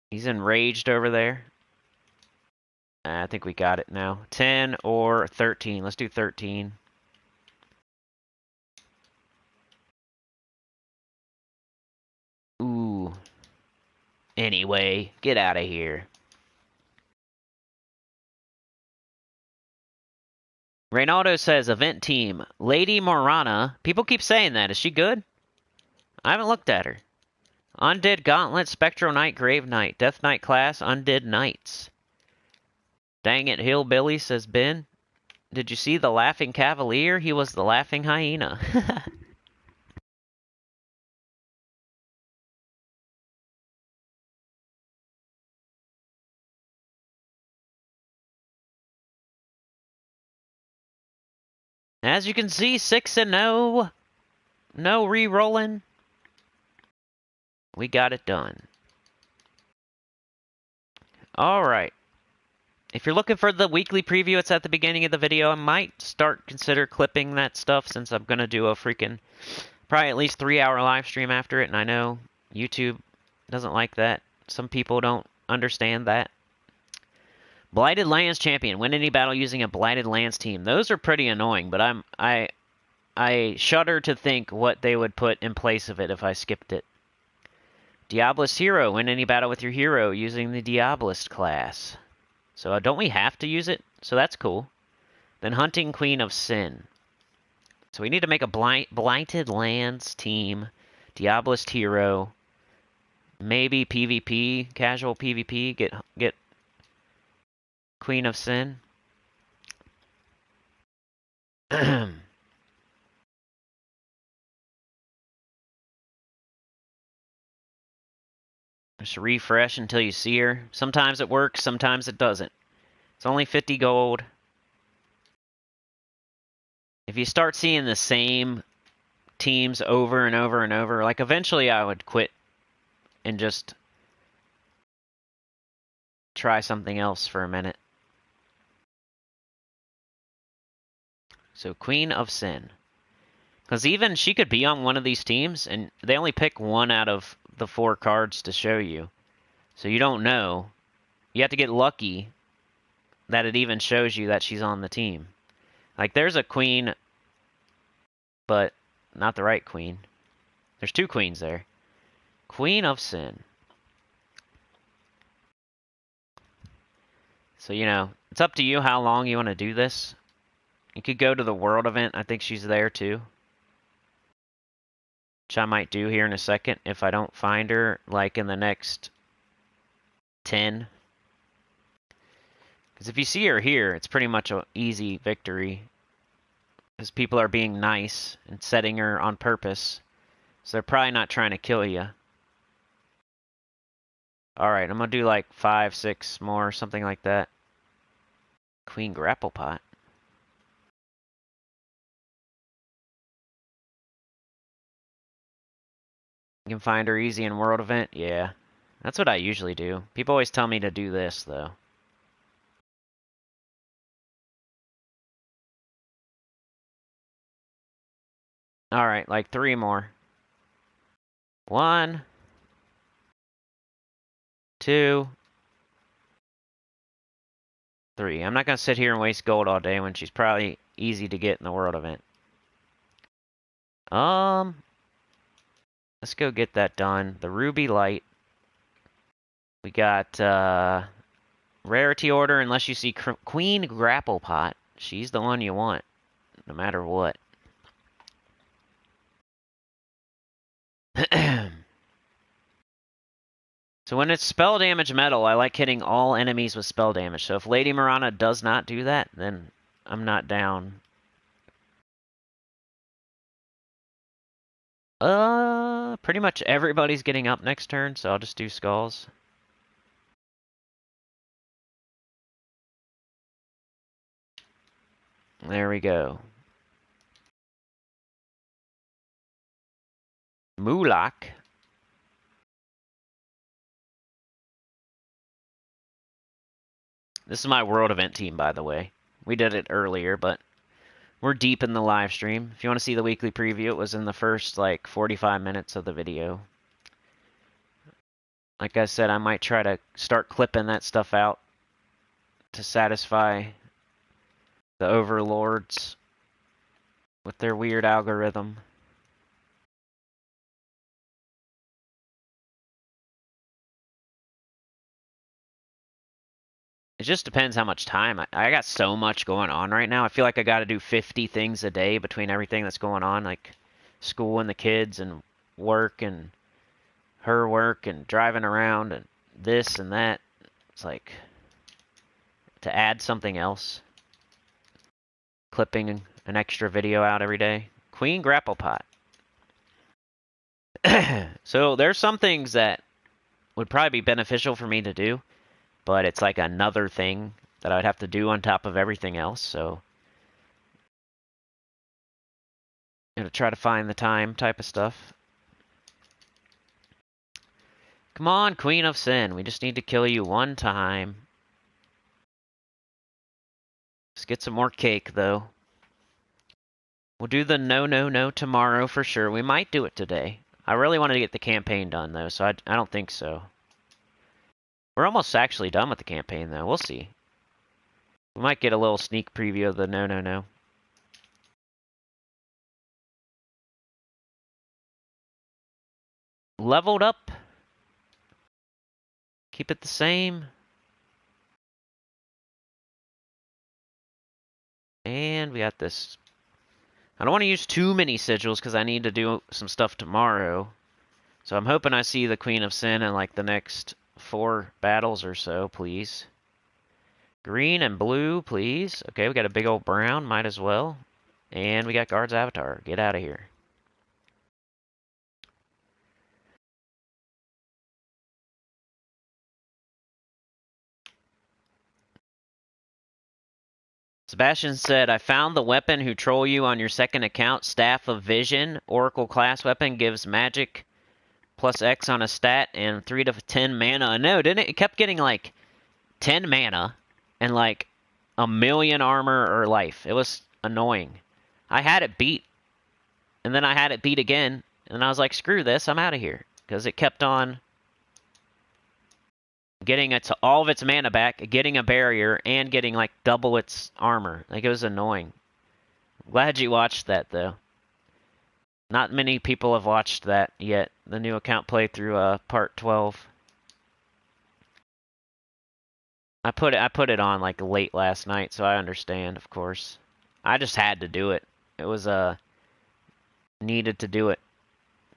S1: He's enraged over there. I think we got it now. 10 or 13. Let's do 13. Ooh. Anyway, get out of here. Reynaldo says, event team. Lady Morana. People keep saying that. Is she good? I haven't looked at her. Undead Gauntlet, Spectral Knight, Grave Knight. Death Knight class, Undead Knights. Dang it, Hillbilly, says Ben. Did you see the Laughing Cavalier? He was the Laughing Hyena. As you can see, 6-0. No re-rolling. We got it done. Alright. If you're looking for the weekly preview, it's at the beginning of the video. I might consider clipping that stuff since I'm going to do a freaking, probably at least 3-hour live stream after it. And I know YouTube doesn't like that. Some people don't understand that. Blighted Lands champion. Win any battle using a Blighted Lands team. Those are pretty annoying, but I shudder to think what they would put in place of it if I skipped it. Diabolist hero. Win any battle with your hero using the Diabolist class. So don't we have to use it? So that's cool. Then Hunting Queen of Sin. So we need to make a Blighted Lands team. Diabolist hero. Maybe PvP. Casual PvP. Get Queen of Sin. Just refresh until you see her. Sometimes it works, sometimes it doesn't. It's only 50 gold. If you start seeing the same teams over and over and over, like eventually I would quit and just try something else for a minute. So Queen of Sin. Because even she could be on one of these teams, and they only pick one out of the 4 cards to show you. So you don't know. You have to get lucky that it even shows you that she's on the team. Like, there's a queen, but not the right queen. There's 2 queens there. Queen of Sin. So, you know, it's up to you how long you want to do this. You could go to the world event. I think she's there, too. Which I might do here in a second if I don't find her, like, in the next 10. Because if you see her here, it's pretty much an easy victory. Because people are being nice and setting her on purpose. So they're probably not trying to kill you. Alright, I'm going to do like 5, 6 more, something like that. Queen Grapple Pot. You can find her easy in World Event? Yeah. That's what I usually do. People always tell me to do this, though. Alright, like 3 more. 1, 2, 3. I'm not going to sit here and waste gold all day when she's probably easy to get in the World Event. Let's go get that done. The Ruby Light. We got Rarity Order, unless you see Queen Grapple Pot. She's the one you want, no matter what. So when it's spell damage metal, I like hitting all enemies with spell damage. So if Lady Mirana does not do that, then I'm not down. Pretty much everybody's getting up next turn, so I'll just do skulls. There we go. Mulak. This is my world event team, by the way. We did it earlier, but we're deep in the live stream. If you want to see the weekly preview, it was in the first, like, 45 minutes of the video. Like I said, I might try to start clipping that stuff out to satisfy the overlords with their weird algorithm. It just depends how much time. I got so much going on right now. I feel like I got to do 50 things a day between everything that's going on, like school and the kids and work and her work and driving around and this and that. It's like to add something else. Clipping an extra video out every day. Queen Grapple Pot. So there's some things that would probably be beneficial for me to do, but it's like another thing that I'd have to do on top of everything else, so I'm gonna try to find the time type of stuff. Come on, Queen of Sin. We just need to kill you one time. Let's get some more cake, though. We'll do the no tomorrow for sure. We might do it today. I really wanted to get the campaign done, though, so I don't think so. We're almost actually done with the campaign, though. We'll see. We might get a little sneak preview of the no. Leveled up. Keep it the same. And we got this. I don't want to use too many sigils because I need to do some stuff tomorrow. So I'm hoping I see the Queen of Sin in like the next 4 battles or so, please. Green and blue, please. Okay, we got a big old brown. Might as well. And we got Guard's Avatar. Get out of here. Sebastian said, I found the weapon who troll you on your second account. Staff of Vision. Oracle class weapon. Gives magic plus X on a stat and 3 to 10 mana. No, didn't it? It kept getting like 10 mana and like a million armor or life. It was annoying. I had it beat. And then I had it beat again. And I was like, screw this. I'm out of here. Because it kept on getting all of its mana back, getting a barrier, and getting like double its armor. Like it was annoying. Glad you watched that though. Not many people have watched that yet. The new account playthrough, part 12. I put it on like late last night, so I understand, of course. I just had to do it. It was needed to do it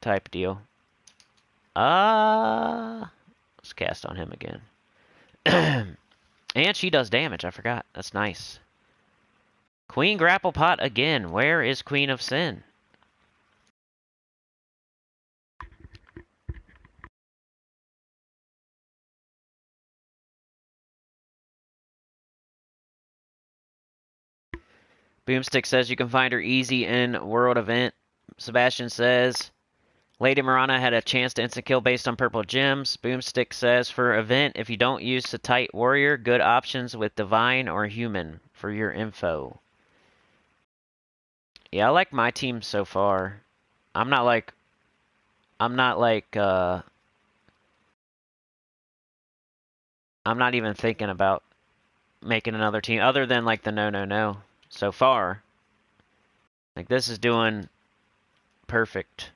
S1: type deal. Let's cast on him again. And she does damage, I forgot. That's nice. Queen Grapple Pot again. Where is Queen of Sin? Boomstick says you can find her easy in World Event. Sebastian says Lady Mirana had a chance to instant kill based on purple gems. Boomstick says for Event, if you don't use the Tight Warrior, good options with Divine or Human for your info. Yeah, I like my team so far. I'm not even thinking about making another team other than like the no. So far, like this is doing perfect.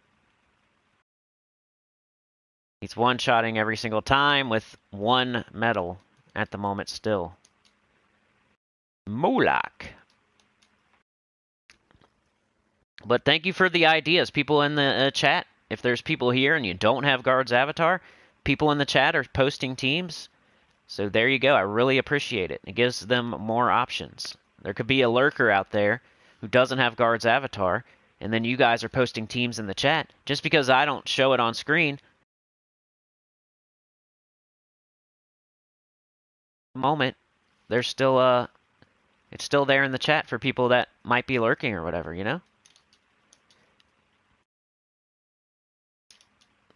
S1: He's one-shotting every single time with 1 medal at the moment still. Molak. But thank you for the ideas, people in the chat. If there's people here and you don't have guards avatar, people in the chat are posting teams. So there you go. I really appreciate it. It gives them more options. There could be a lurker out there who doesn't have guards avatar, and then you guys are posting teams in the chat. Just because I don't show it on screen, moment, there's still it's still there in the chat for people that might be lurking or whatever, you know?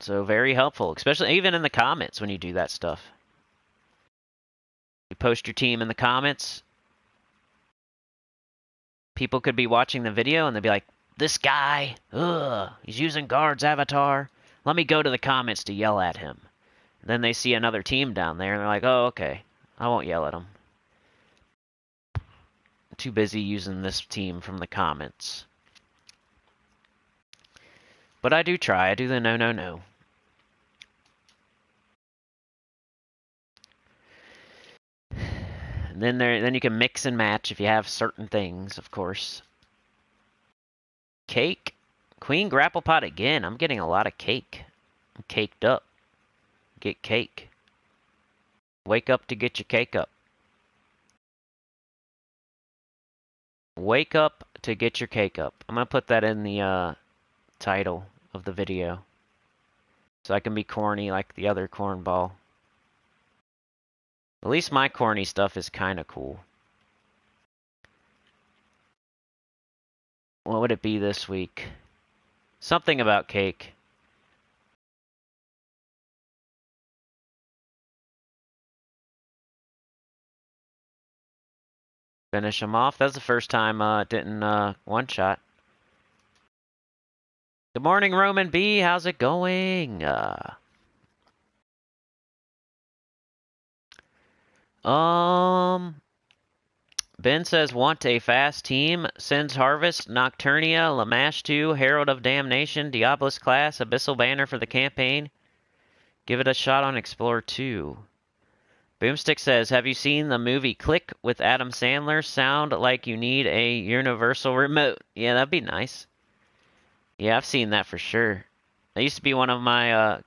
S1: So very helpful, especially even in the comments when you do that stuff. You post your team in the comments. People could be watching the video and they'll be like, this guy, ugh, he's using guard's avatar. Let me go to the comments to yell at him. Then they see another team down there and they're like, oh, okay, I won't yell at him. I'm too busy using this team from the comments. But I do try. I do the no. And then you can mix and match if you have certain things, of course. Cake. Queen grapple pot again. I'm getting a lot of cake. I'm caked up. Get cake. Wake up to get your cake up. Wake up to get your cake up. I'm going to put that in the title of the video. So I can be corny like the other cornball. At least my corny stuff is kind of cool. What would it be this week? Something about cake. Finish him off. That's the first time it didn't one-shot. Good morning, Roman B. How's it going? Ben says, want a fast team. Sins Harvest, Nocturnia, Lamash 2, Herald of Damnation, Diabolus class, Abyssal Banner for the campaign. Give it a shot on Explorer 2. Boomstick says, have you seen the movie Click with Adam Sandler? Sound like you need a universal remote. Yeah, that'd be nice. Yeah, I've seen that for sure. That used to be one of my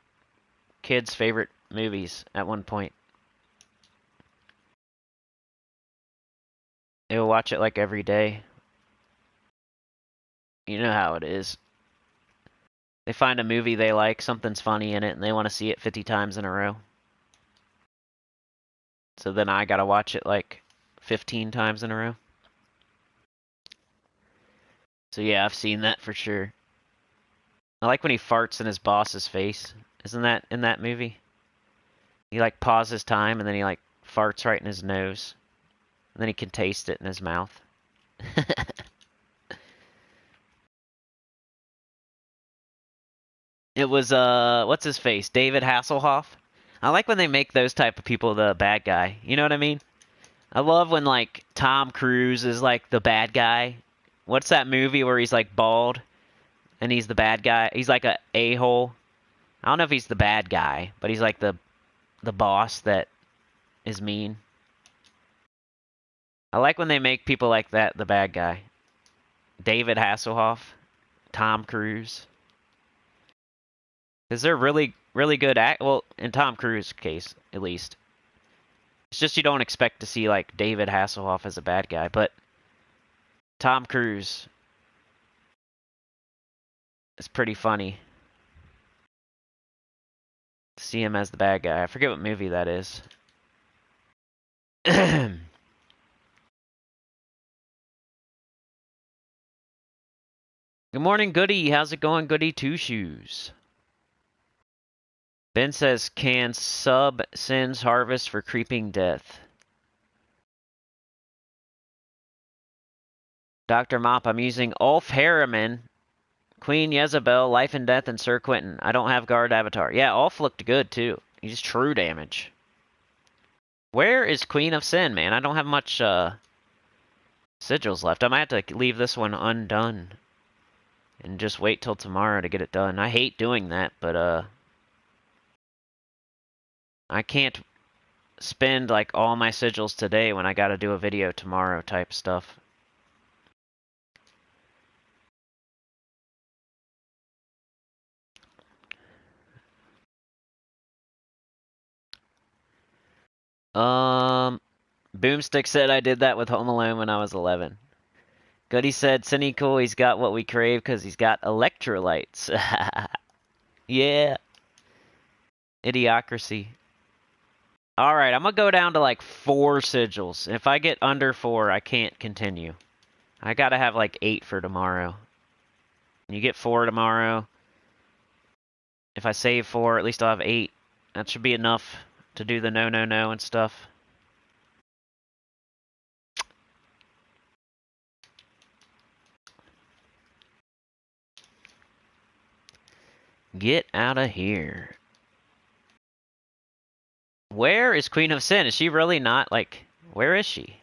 S1: kids' favorite movies at one point. They would watch it like every day. You know how it is. They find a movie they like, something's funny in it, and they want to see it 50 times in a row. So then I gotta watch it like 15 times in a row. So yeah, I've seen that for sure. I like when he farts in his boss's face. Isn't that in that movie? He like pauses time and then he like farts right in his nose. And then he can taste it in his mouth. It was what's his face? David Hasselhoff. I like when they make those type of people the bad guy. You know what I mean? I love when like Tom Cruise is like the bad guy. What's that movie where he's like bald and he's the bad guy? He's like a a-hole. I don't know if he's the bad guy, but he's like the boss that is mean. I like when they make people like that the bad guy. David Hasselhoff, Tom Cruise. Because they're really, really good well, in Tom Cruise's case, at least. It's just you don't expect to see, like, David Hasselhoff as a bad guy, but Tom Cruise is pretty funny to see him as the bad guy. I forget what movie that is. Good morning, Goody. How's it going, Goody Two Shoes? Ben says, can sub Sins Harvest for Creeping Death? Dr. Mop, I'm using Ulf Harriman, Queen Jezebel, Life and Death, and Sir Quentin. I don't have guard avatar. Yeah, Ulf looked good, too. He's true damage. Where is Queen of Sin, man? I don't have much sigils left. I might have to leave this one undone and just wait till tomorrow to get it done. I hate doing that, but I can't spend like all my sigils today when I gotta do a video tomorrow type stuff. Boomstick said I did that with Home Alone when I was 11. Goody said, Sinnycool, he's got what we crave because he's got electrolytes. Yeah. Idiocracy. Alright, I'm gonna go down to like 4 sigils. If I get under 4, I can't continue. I gotta have like 8 for tomorrow. You get 4 tomorrow. If I save 4, at least I'll have 8. That should be enough to do the no, no, no and stuff. Get out of here. Where is Queen of Sin? Is she really not, like, where is she?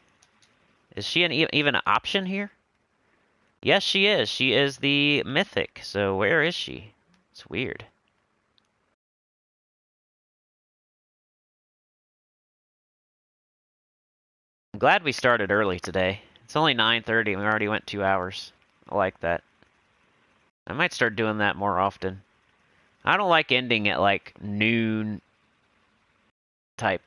S1: Is she even an option here? Yes, she is. She is the mythic. So where is she? It's weird. I'm glad we started early today. It's only 9:30 and we already went 2 hours. I like that. I might start doing that more often. I don't like ending at like noon type.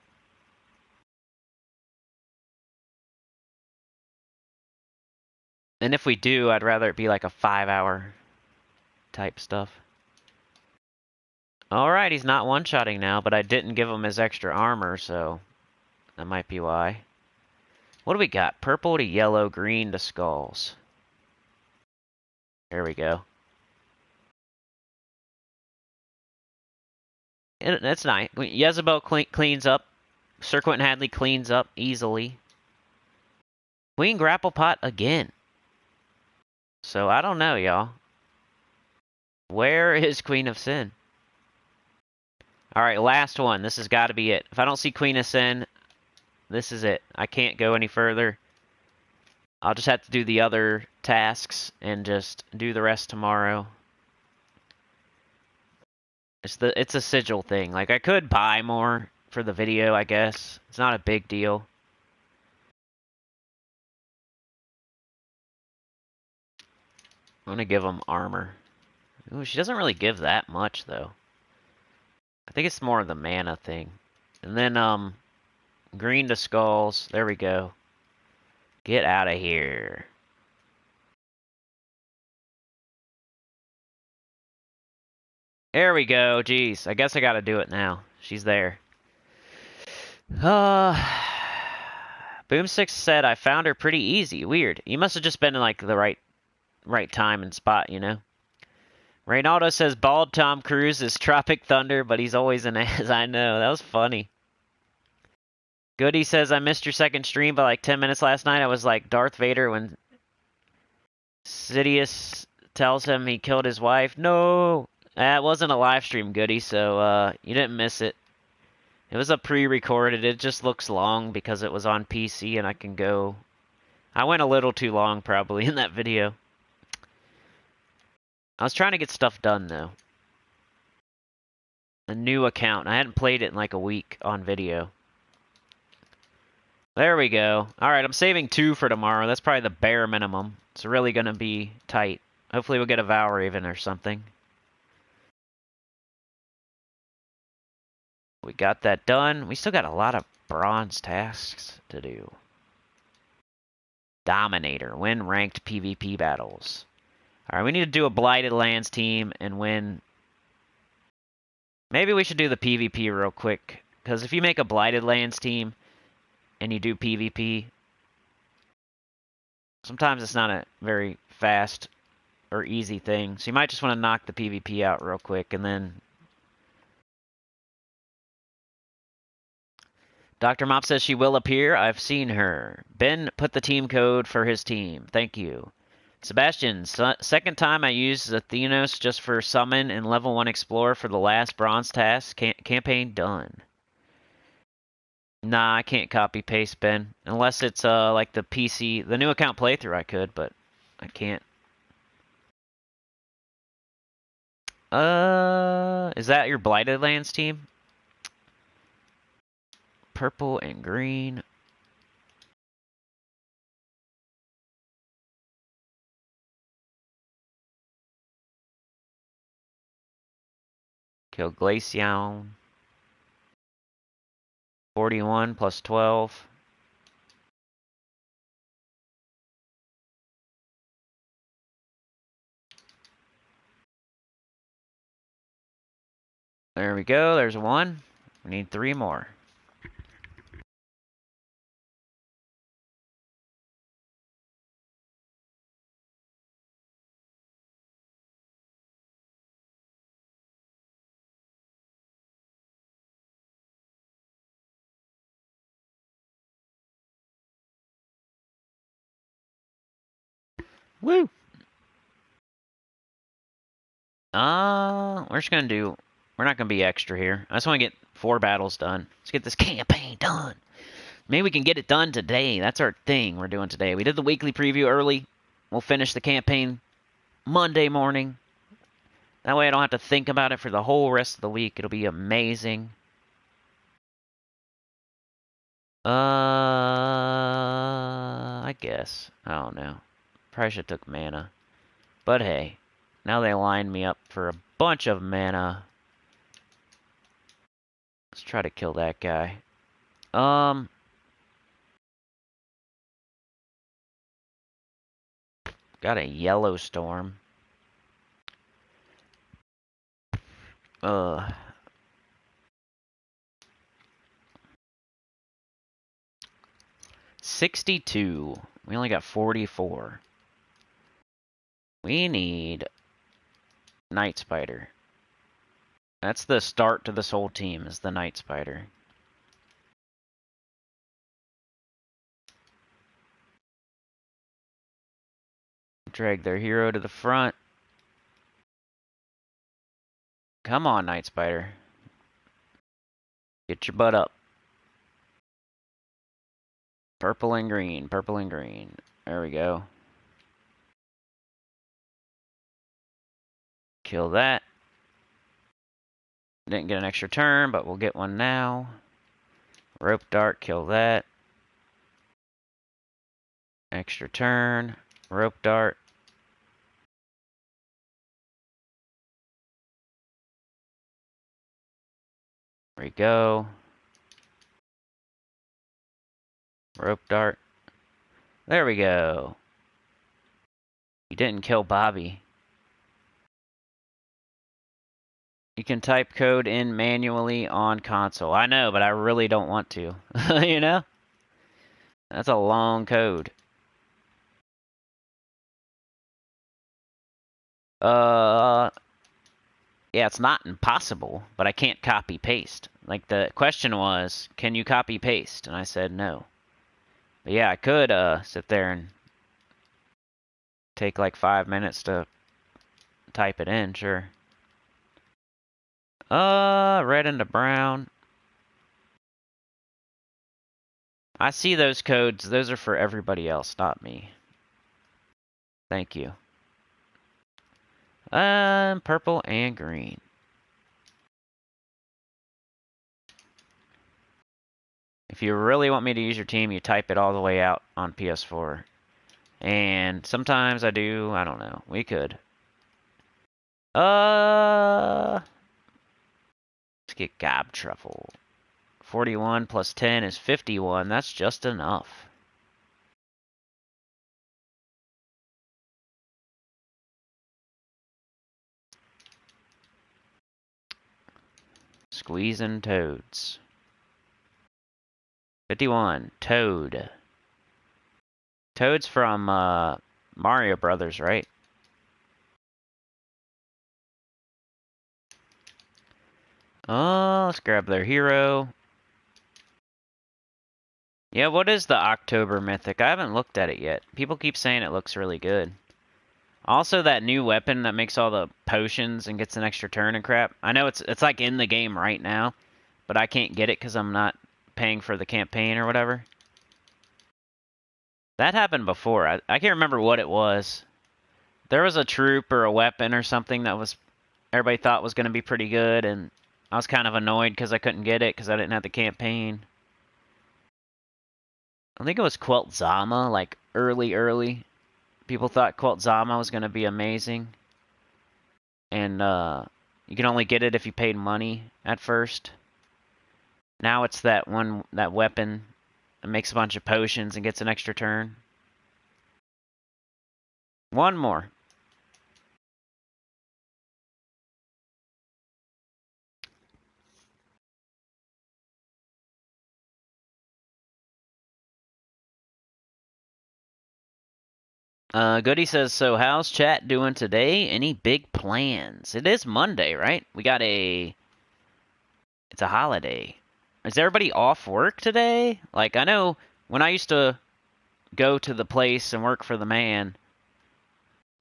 S1: And if we do, I'd rather it be like a 5-hour type stuff. Alright, he's not one-shotting now, but I didn't give him his extra armor, so that might be why. What do we got? Purple to yellow, green to skulls. There we go. That's nice. Jezebel cleans up. Circuit and Hadley cleans up easily. Queen grapple pot again. So I don't know, y'all. Where is Queen of Sin? Alright, last one. This has got to be it. If I don't see Queen of Sin, this is it. I can't go any further. I'll just have to do the other tasks and just do the rest tomorrow. It's a sigil thing. Like, I could buy more for the video, I guess. It's not a big deal. I'm gonna give him armor. Ooh, she doesn't really give that much, though. I think it's more of the mana thing. And then, green to skulls. There we go. Get out of here. There we go. Jeez, I guess I gotta do it now. She's there. Boomstick said I found her pretty easy. Weird. You must have just been in like the right time and spot, you know? Reynaldo says bald Tom Cruise is Tropic Thunder, but he's always an ass. I know. That was funny. Goody says I missed your second stream by like 10 minutes last night. I was like Darth Vader when Sidious tells him he killed his wife. No! That wasn't a live stream, Goody, so you didn't miss it. It was a pre-recorded. It just looks long because it was on PC and I can go... I went a little too long probably in that video. I was trying to get stuff done though. A new account. I hadn't played it in like a week on video. There we go. Alright, I'm saving 2 for tomorrow. That's probably the bare minimum. It's really gonna be tight. Hopefully we'll get a Valraven or something. We got that done. We still got a lot of bronze tasks to do. Dominator. Win ranked PvP battles. Alright, we need to do a Blighted Lands team and win... Maybe we should do the PvP real quick. Because if you make a Blighted Lands team and you do PvP, sometimes it's not a very fast or easy thing. So you might just want to knock the PvP out real quick and then... Dr. Mop says she will appear. I've seen her. Ben put the team code for his team. Thank you. Sebastian, second time I used Athenos just for summon and level 1 explore for the last bronze task. Campaign done. Nah, I can't copy paste, Ben. Unless it's like the PC, the new account playthrough I could, but I can't. Is that your Blighted Lands team? Purple and green. Kill Glaceon. 41 plus 12. There we go. There's one. We need 3 more. Woo! We're not gonna be extra here. I just want to get 4 battles done. Let's get this campaign done. Maybe we can get it done today. That's our thing we're doing today. We did the weekly preview early. We'll finish the campaign Monday morning. That way I don't have to think about it for the whole rest of the week. It'll be amazing. I guess. I don't know. Probably should have took mana. But hey, now they lined me up for a bunch of mana. Let's try to kill that guy. Got a yellow storm. 62. We only got 44. We need Night Spider. That's the start to this whole team, is the Night Spider. Drag their hero to the front. Come on, Night Spider. Get your butt up. Purple and green, purple and green. There we go. Kill that. Didn't get an extra turn, but we'll get one now. Rope dart, kill that. Extra turn. Rope dart. There we go. Rope dart. There we go. You didn't kill Bobby. You can type code in manually on console. I know, but I really don't want to. You know? That's a long code. Yeah, it's not impossible, but I can't copy paste. Like, the question was, can you copy paste? And I said no. But yeah, I could sit there and take like 5 minutes to type it in, sure. Red into brown. I see those codes. Those are for everybody else, not me. Thank you. Purple and green. If you really want me to use your team, you type it all the way out on PS4. And sometimes I do, I don't know. We could. Let's get Gob Truffle. 41 plus 10 is 51. That's just enough. Squeezing toads. 51. Toad. Toad's from Mario Brothers, right? Let's grab their hero. Yeah, what is the October Mythic? I haven't looked at it yet. People keep saying it looks really good. Also, that new weapon that makes all the potions and gets an extra turn and crap. I know it's like in the game right now, but I can't get it because I'm not paying for the campaign or whatever. That happened before. I can't remember what it was. There was a troop or a weapon or something that was everybody thought was going to be pretty good, and I was kind of annoyed because I couldn't get it because I didn't have the campaign. I think it was Quelt Zama, like early. People thought Quelt Zama was going to be amazing. And you can only get it if you paid money at first. Now it's that weapon that makes a bunch of potions and gets an extra turn. One more. Goody says, so how's chat doing today? Any big plans? It is Monday, right? It's a holiday. Is everybody off work today? Like, I know when I used to go to the place and work for the man,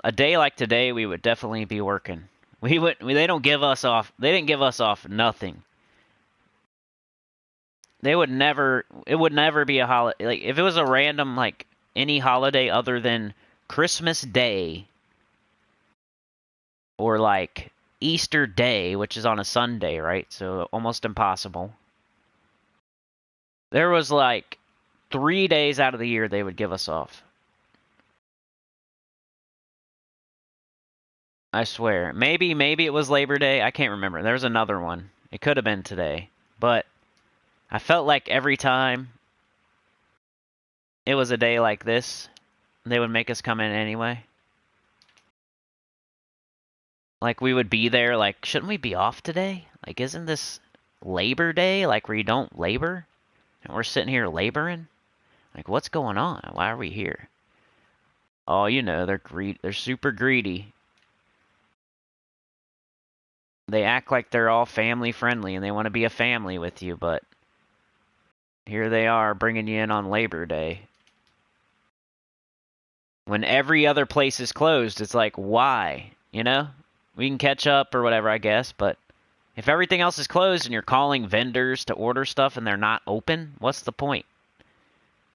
S1: a day like today, we would definitely be working. They don't give us off, they didn't give us off nothing. It would never be a holiday. Like, if it was a random, like, any holiday other than Christmas Day or, like, Easter Day, which is on a Sunday, right? So almost impossible. There was, like, 3 days out of the year they would give us off. I swear. Maybe it was Labor Day. I can't remember. There was another one. It could have been today. But I felt like every time it was a day like this, they would make us come in anyway. Like, we would be there, like, shouldn't we be off today? Like, isn't this Labor Day? Like, where you don't labor? And we're sitting here laboring? Like, what's going on? Why are we here? Oh, you know, they're super greedy. They act like they're all family friendly and they want to be a family with you, but here they are bringing you in on Labor Day. When every other place is closed, it's like, why? You know? We can catch up or whatever, I guess, but if everything else is closed and you're calling vendors to order stuff and they're not open, what's the point?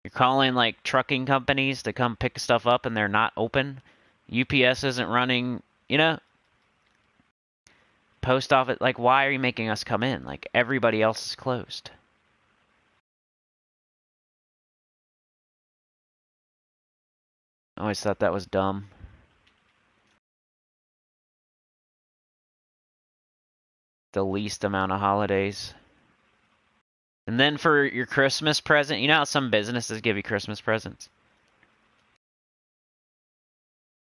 S1: You're calling, like, trucking companies to come pick stuff up and they're not open. UPS isn't running, you know? Post office, like, why are you making us come in? Like, everybody else is closed. I always thought that was dumb. The least amount of holidays. And then for your Christmas present, you know how some businesses give you Christmas presents?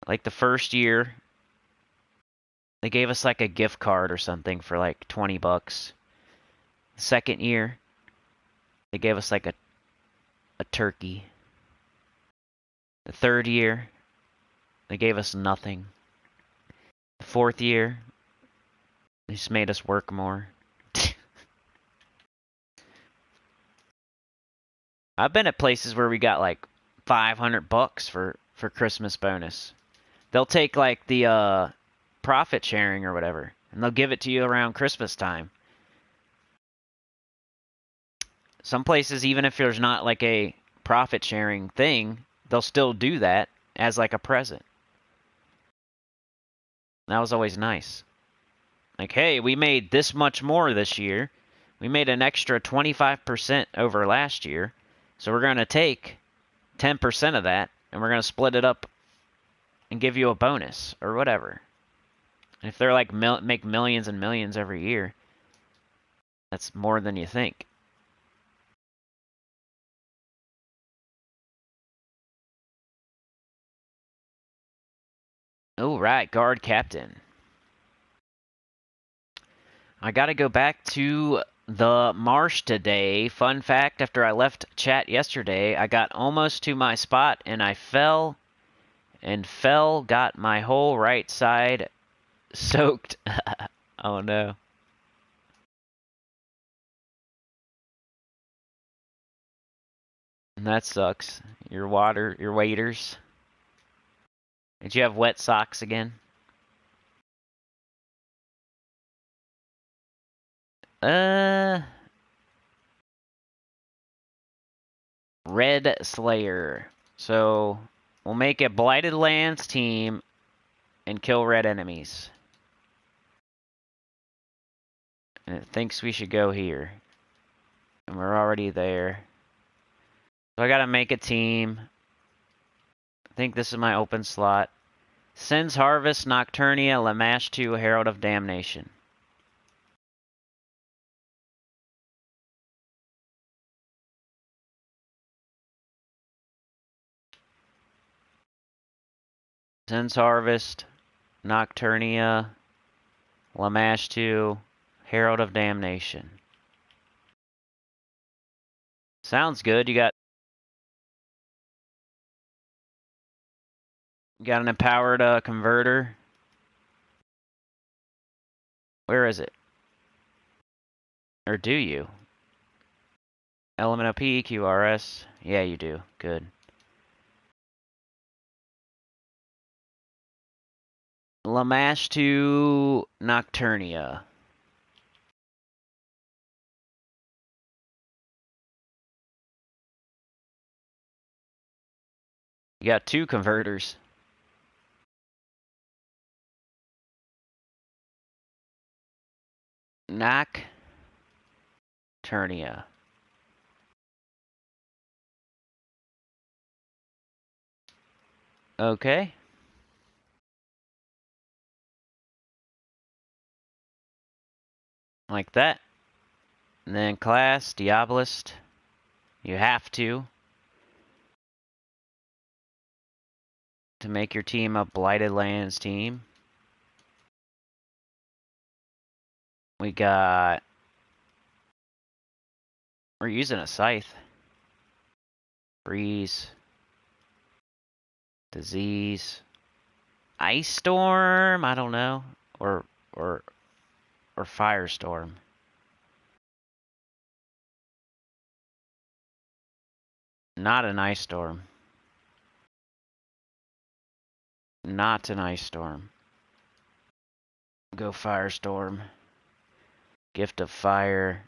S1: Like the first year, they gave us like a gift card or something for like 20 bucks. The second year, they gave us like a turkey. The third year, they gave us nothing. The fourth year, they just made us work more. I've been at places where we got like 500 bucks for Christmas bonus. They'll take like the profit sharing or whatever, and they'll give it to you around Christmas time. Some places, even if there's not like a profit sharing thing, they'll still do that as like a present. That was always nice. Like, hey, we made this much more this year. We made an extra 25% over last year. So we're going to take 10% of that and we're going to split it up and give you a bonus or whatever. And if they're like make millions and millions every year, that's more than you think. Oh, right, guard captain. I gotta go back to the marsh today. Fun fact, after I left chat yesterday, I got almost to my spot and I fell, got my whole right side soaked. Oh no. That sucks. Your waders. Did you have wet socks again? Red Slayer. So, we'll make a Blighted Lands team and kill red enemies. And it thinks we should go here. And we're already there. So I gotta make a team. I think this is my open slot. Sin's Harvest, Nocturnia, Lamash 2, Herald of Damnation. Sense Harvest, Nocturnia, Lamash 2, Herald of Damnation. Sounds good. You got an empowered converter. Where is it? Or do you? Element OP, QRS. Yeah, you do. Good. Lamash to Nocturnia. You got 2 converters. Nocturnia. Okay. Like that. And then class, Diabolist. You have to make your team a Blighted Lands team. We got... We're using a Scythe. Freeze. Disease. Ice Storm? I don't know. Or Firestorm. Not an Ice Storm. Not an Ice Storm. Go Firestorm. Gift of Fire.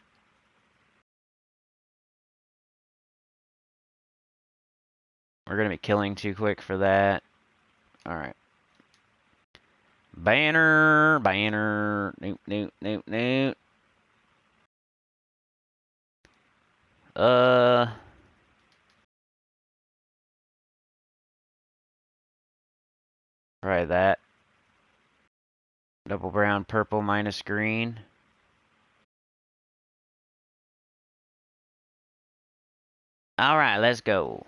S1: We're gonna be killing too quick for that. Alright. Banner. Nope. Try that. Double brown, purple, minus green. Alright, let's go.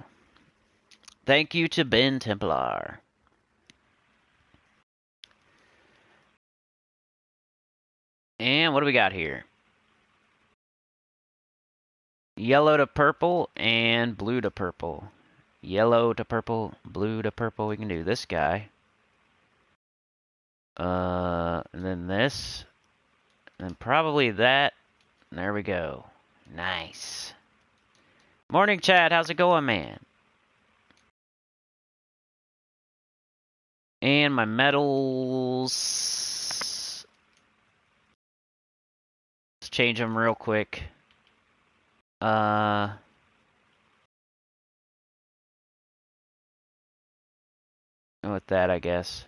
S1: Thank you to Ben Templar. And what do we got here? Yellow to purple and blue to purple. Yellow to purple, blue to purple. We can do this guy. And then this. And then probably that. And there we go. Nice. Morning, Chad. How's it going, man? And my medals. Let's change them real quick. With that, I guess.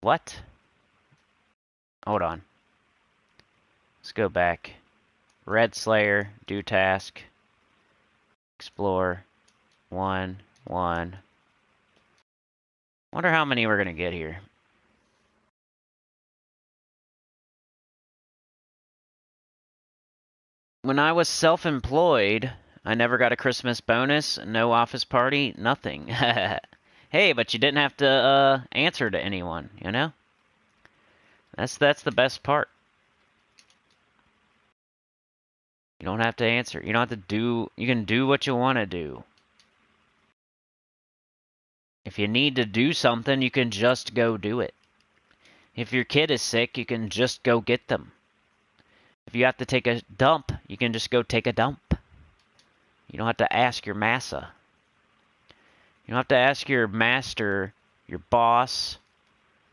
S1: What? Hold on. Let's go back. Red Slayer, do task. Explore. 1, 1. Wonder how many we're gonna get here. When I was self-employed, I never got a Christmas bonus, no office party, nothing. Hey, but you didn't have to answer to anyone, you know? That's the best part. You don't have to answer. You don't have to do... You can do what you want to do. If you need to do something, you can just go do it. If your kid is sick, you can just go get them. If you have to take a dump, you can just go take a dump. You don't have to ask your massa. You don't have to ask your master, your boss,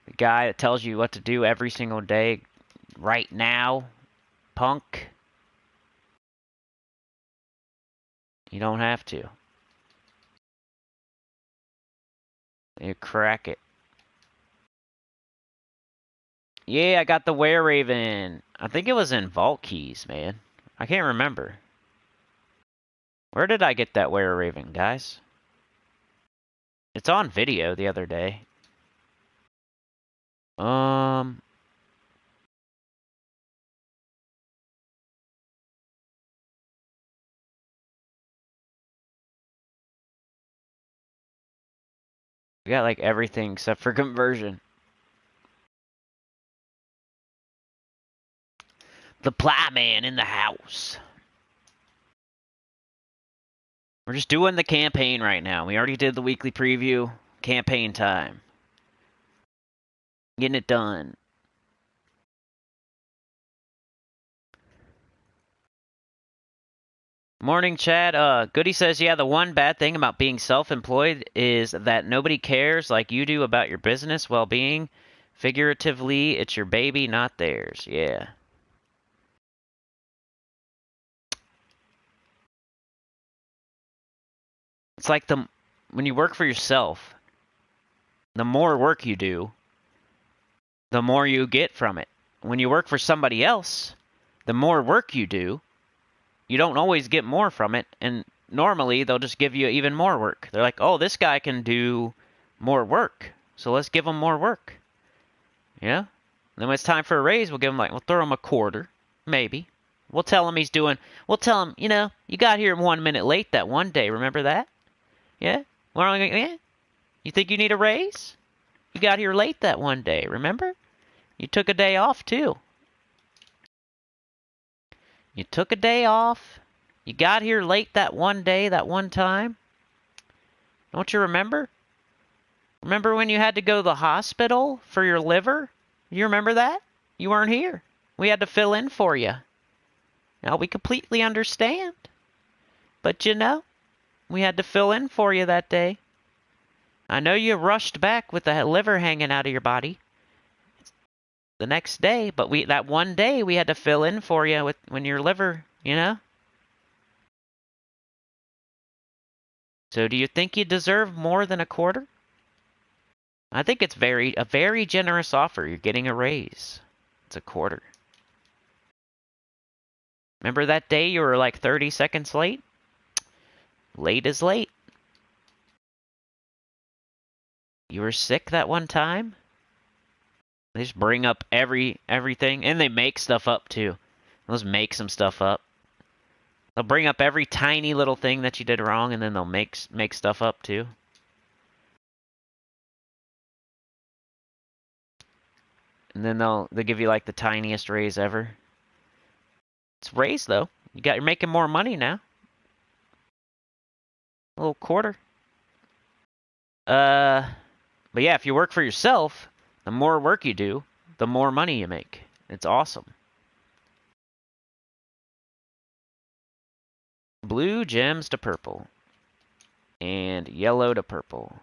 S1: the guy that tells you what to do every single day, right now, punk. You don't have to. You crack it. Yeah, I got the Were Raven. I think it was in Vault Keys, man. I can't remember. Where did I get that Were Raven, guys? It's on video the other day. We got like everything except for conversion. The Plyman in the house. We're just doing the campaign right now. We already did the weekly preview. Campaign time. Getting it done. Morning, Chad. Goody says, yeah, the one bad thing about being self-employed is that nobody cares like you do about your business well-being. Figuratively, it's your baby, not theirs. Yeah. It's like when you work for yourself, the more work you do, the more you get from it. When you work for somebody else, the more work you do, you don't always get more from it, and normally they'll just give you even more work. They're like, oh, this guy can do more work, so let's give him more work. Yeah? And then when it's time for a raise, we'll throw him a quarter, maybe. We'll tell him you got here 1 minute late that one day, remember that? Yeah? Yeah? You think you need a raise? You got here late that one day, remember? You took a day off, too. You took a day off. You got here late that one day, that one time. Don't you remember? Remember when you had to go to the hospital for your liver? You remember that? You weren't here. We had to fill in for you. Now, we completely understand. But we had to fill in for you that day. I know you rushed back with the liver hanging out of your body the next day, but that one day we had to fill in for you when your liver, So do you think you deserve more than a quarter? I think it's a very generous offer. You're getting a raise. It's a quarter. Remember that day you were like 30 seconds late? Late is late. You were sick that one time? They just bring up everything, and they make stuff up too. They'll just make some stuff up. They'll bring up every tiny little thing that you did wrong, and then they'll make stuff up too. And then they'll give you like the tiniest raise ever. It's raise though. You're making more money now. A little quarter. But yeah, if you work for yourself, the more work you do, the more money you make. It's awesome. Blue gems to purple. And yellow to purple.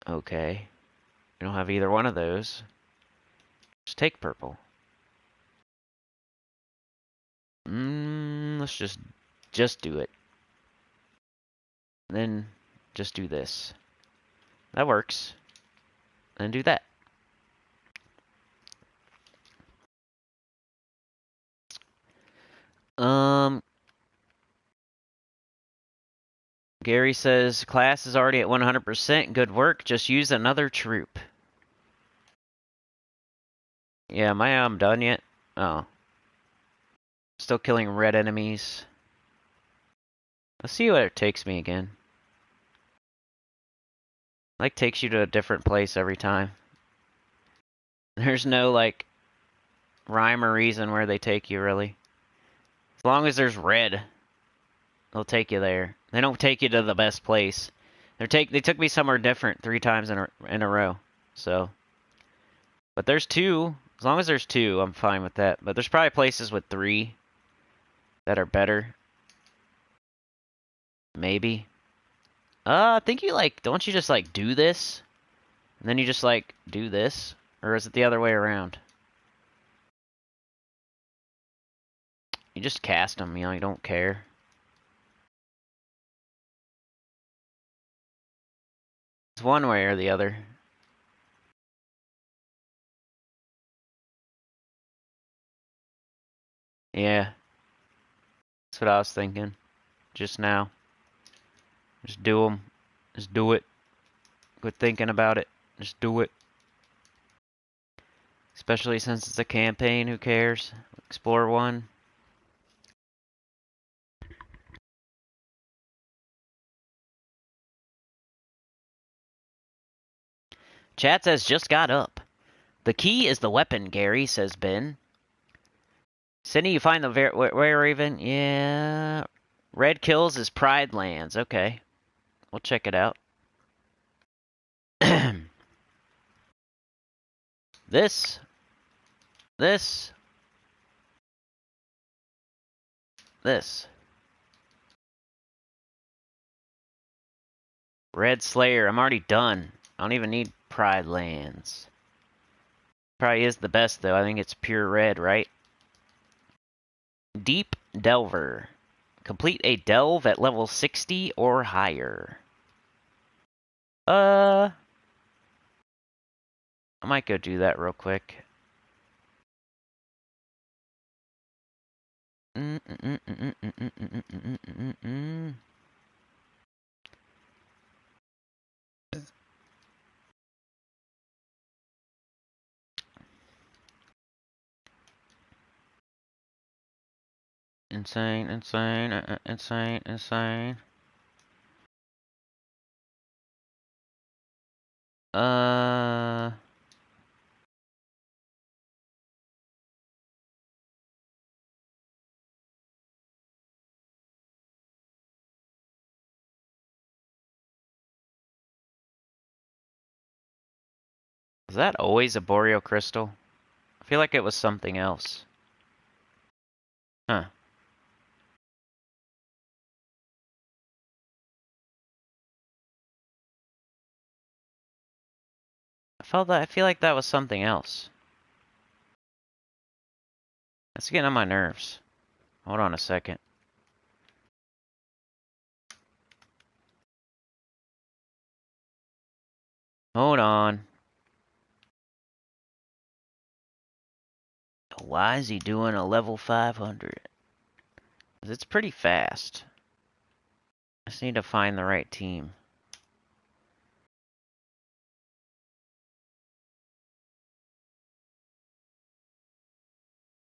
S1: Okay. You don't have either one of those. Just take purple. Let's just do it. And then just do this. That works. And do that. Gary says, class is already at 100%. Good work. Just use another troop. Yeah, am I done yet? Oh. Still killing red enemies. Let's see where it takes me again. Like, takes you to a different place every time. There's no, like, rhyme or reason where they take you, really. As long as there's red, they'll take you there. They don't take you to the best place. They took me somewhere different 3 times in a row. So, but there's 2. As long as there's 2, I'm fine with that. But there's probably places with 3 that are better. Maybe. I think don't you just like do this? And then you just like do this? Or is it the other way around? You just cast them, you don't care. It's one way or the other. Yeah. That's what I was thinking. Just now. Just do them. Just do it. Quit thinking about it. Just do it. Especially since it's a campaign, who cares? Explore 1. Chat says just got up. The key is the weapon, Gary, says Ben. Cindy, you find the where Raven? Yeah. Red kills is Pride Lands. Okay. We'll check it out. This. This. This. Red Slayer. I'm already done. I don't even need Pride Lands. Probably is the best, though. I think it's pure red, right? Deep Delver. Complete a delve at level 60 or higher. I might go do that real quick. Insane, insane, insane, insane. Is that always a Boreal Crystal? I feel like it was something else. Huh. I feel like that was something else. That's getting on my nerves. Hold on a second. Hold on. Why is he doing a level 500? It's pretty fast. I just need to find the right team.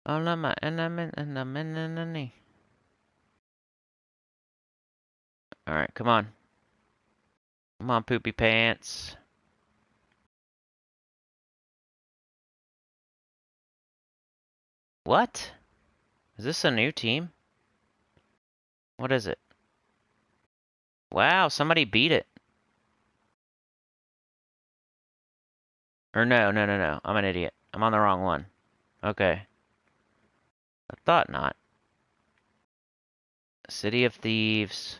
S1: Oh, no, my enemy. Alright, come on. Come on, poopy pants. What? Is this a new team? What is it? Wow, somebody beat it. Or no. I'm an idiot. I'm on the wrong one. Okay. I thought not. City of Thieves.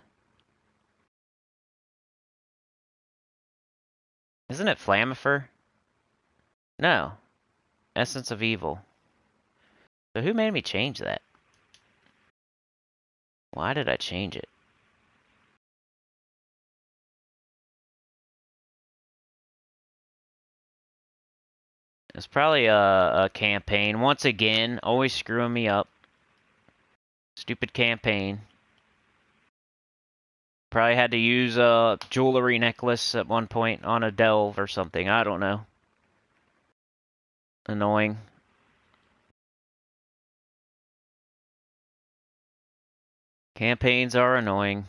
S1: Isn't it Flamifer? No. Essence of Evil. So who made me change that? Why did I change it? It's probably a campaign. Once again, always screwing me up. Stupid campaign. Probably had to use a jewelry necklace at one point on a delve or something. I don't know. Annoying. Campaigns are annoying.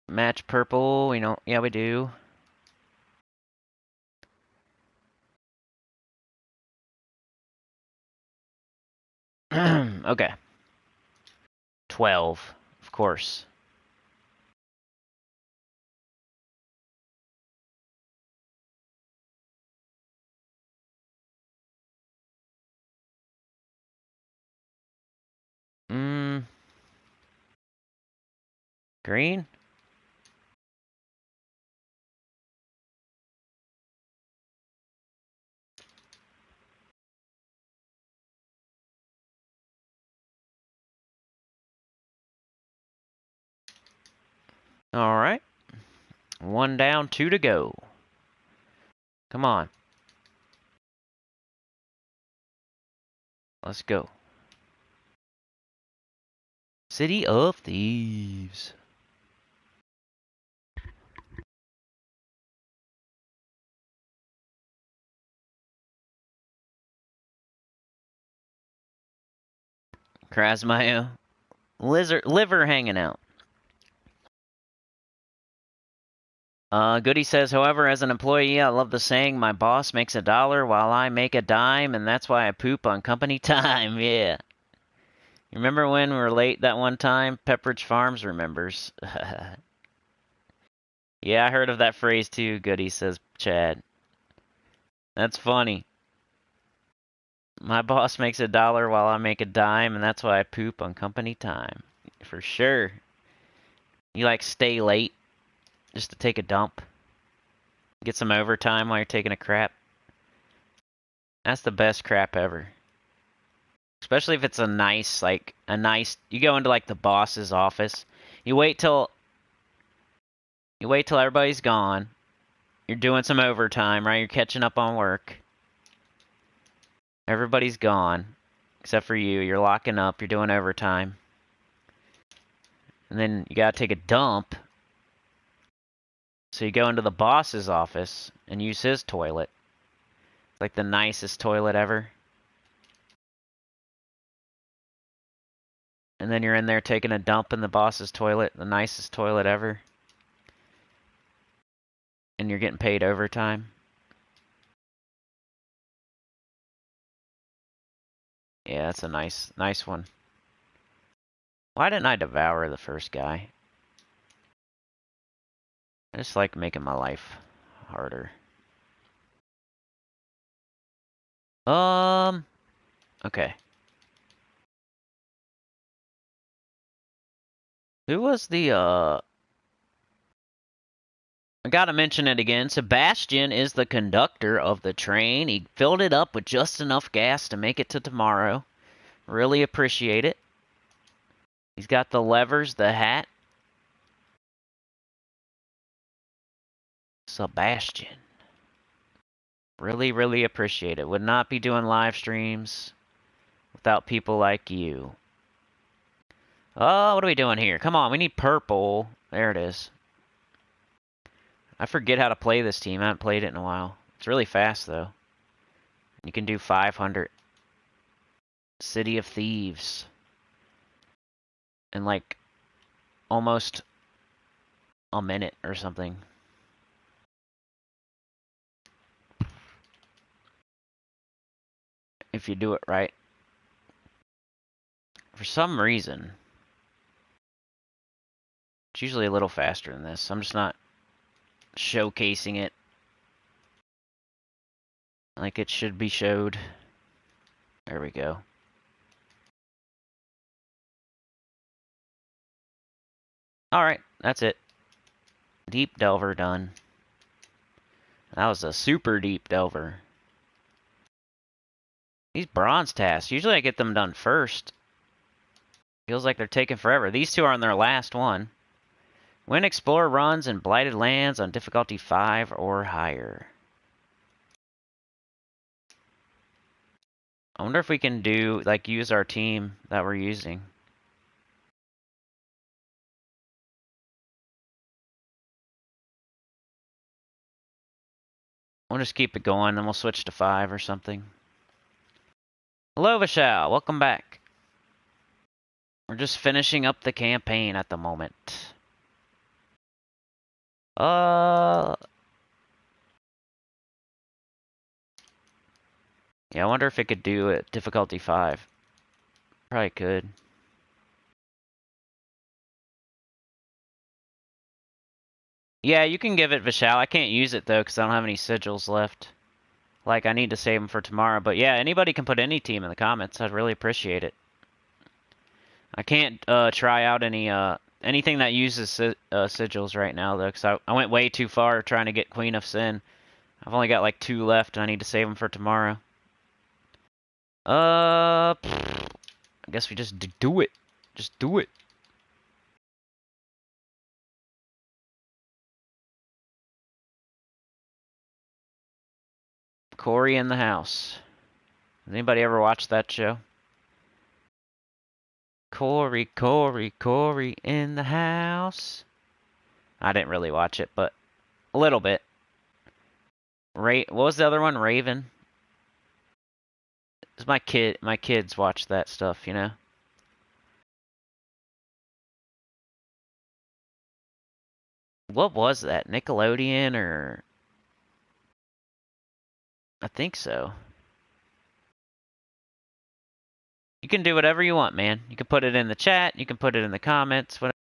S1: Match purple, we don't. Yeah, we do. Okay. 12, of course. Green? Alright. 1 down, 2 to go. Come on. Let's go. City of Thieves. Krasmayo. Liver hanging out. Goody says, however, as an employee, I love the saying, my boss makes $1 while I make a dime, and that's why I poop on company time. Yeah. You remember when we were late that one time? Pepperidge Farms remembers. Yeah, I heard of that phrase too, Goody, says Chad. That's funny. My boss makes $1 while I make a dime, and that's why I poop on company time. For sure. You like stay late just to take a dump? Get some overtime while you're taking a crap? That's the best crap ever. Especially if it's a nice, you go into like the boss's office. You wait till everybody's gone. You're doing some overtime, right? You're catching up on work. Everybody's gone, except for you. You're locking up. You're doing overtime. And then you gotta take a dump. So you go into the boss's office and use his toilet. Like the nicest toilet ever. And then you're in there taking a dump in the boss's toilet, the nicest toilet ever. And you're getting paid overtime. Yeah, that's a nice one. Why didn't I devour the first guy? I just like making my life harder. Okay. Who was the, I gotta mention it again. Sebastian is the conductor of the train. He filled it up with just enough gas to make it to tomorrow. Really appreciate it. He's got the levers, the hat. Sebastian. Really, really appreciate it. Would not be doing live streams without people like you. Oh, what are we doing here? Come on, we need purple. There it is. I forget how to play this team. I haven't played it in a while. It's really fast, though. You can do 500. City of Thieves. In like almost a minute or something. If you do it right. For some reason, it's usually a little faster than this. I'm just not showcasing it like it should be showed. There we go. Alright, that's it. Deep Delver done. That was a super deep Delver. These bronze tasks, usually I get them done first. Feels like they're taking forever. These two are on their last one. Win Explorer runs in Blighted Lands on difficulty 5 or higher. I wonder if we can do, like, use our team that we're using. We'll just keep it going, then we'll switch to 5 or something. Hello, Vishal. Welcome back. We're just finishing up the campaign at the moment. Yeah, I wonder if it could do it difficulty 5. Probably could. Yeah, you can give it Vishal. I can't use it, though, because I don't have any sigils left. Like, I need to save them for tomorrow. But yeah, anybody can put any team in the comments. I'd really appreciate it. I can't try out anything that uses sigils right now, though, because I went way too far trying to get Queen of Sin. I've only got like 2 left, and I need to save them for tomorrow. I guess we just do it. Just do it. Corey in the House. Has anybody ever watched that show? Corey, Corey, Corey in the house. I didn't really watch it, but a little bit. What was the other one? Raven? It's my kids watch that stuff, you know? What was that? Nickelodeon or... I think so. You can do whatever you want, man. You can put it in the chat. You can put it in the comments. Whatever.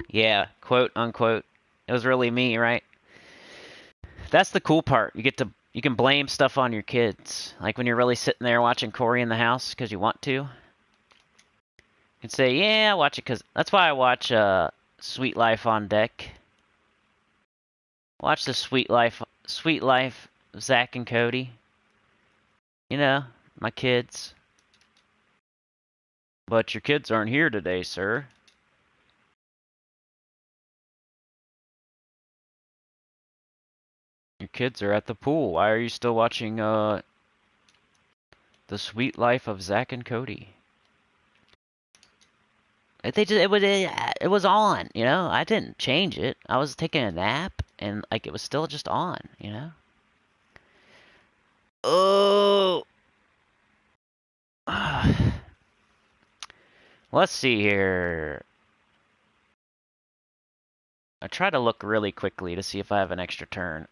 S1: Yeah, quote unquote. It was really me, right? That's the cool part. You can blame stuff on your kids. Like when you're really sitting there watching Corey in the house because you want to. You can say, yeah, I watch it because... That's why I watch Sweet Life on Deck. Watch the Sweet Life of Zach and Cody. You know, my kids. But your kids aren't here today, sir. Your kids are at the pool. Why are you still watching The Sweet Life of Zach and Cody? It was on, you know? I didn't change it. I was taking a nap and like it was still just on, you know? Oh. Let's see here. I try to look really quickly to see if I have an extra turn.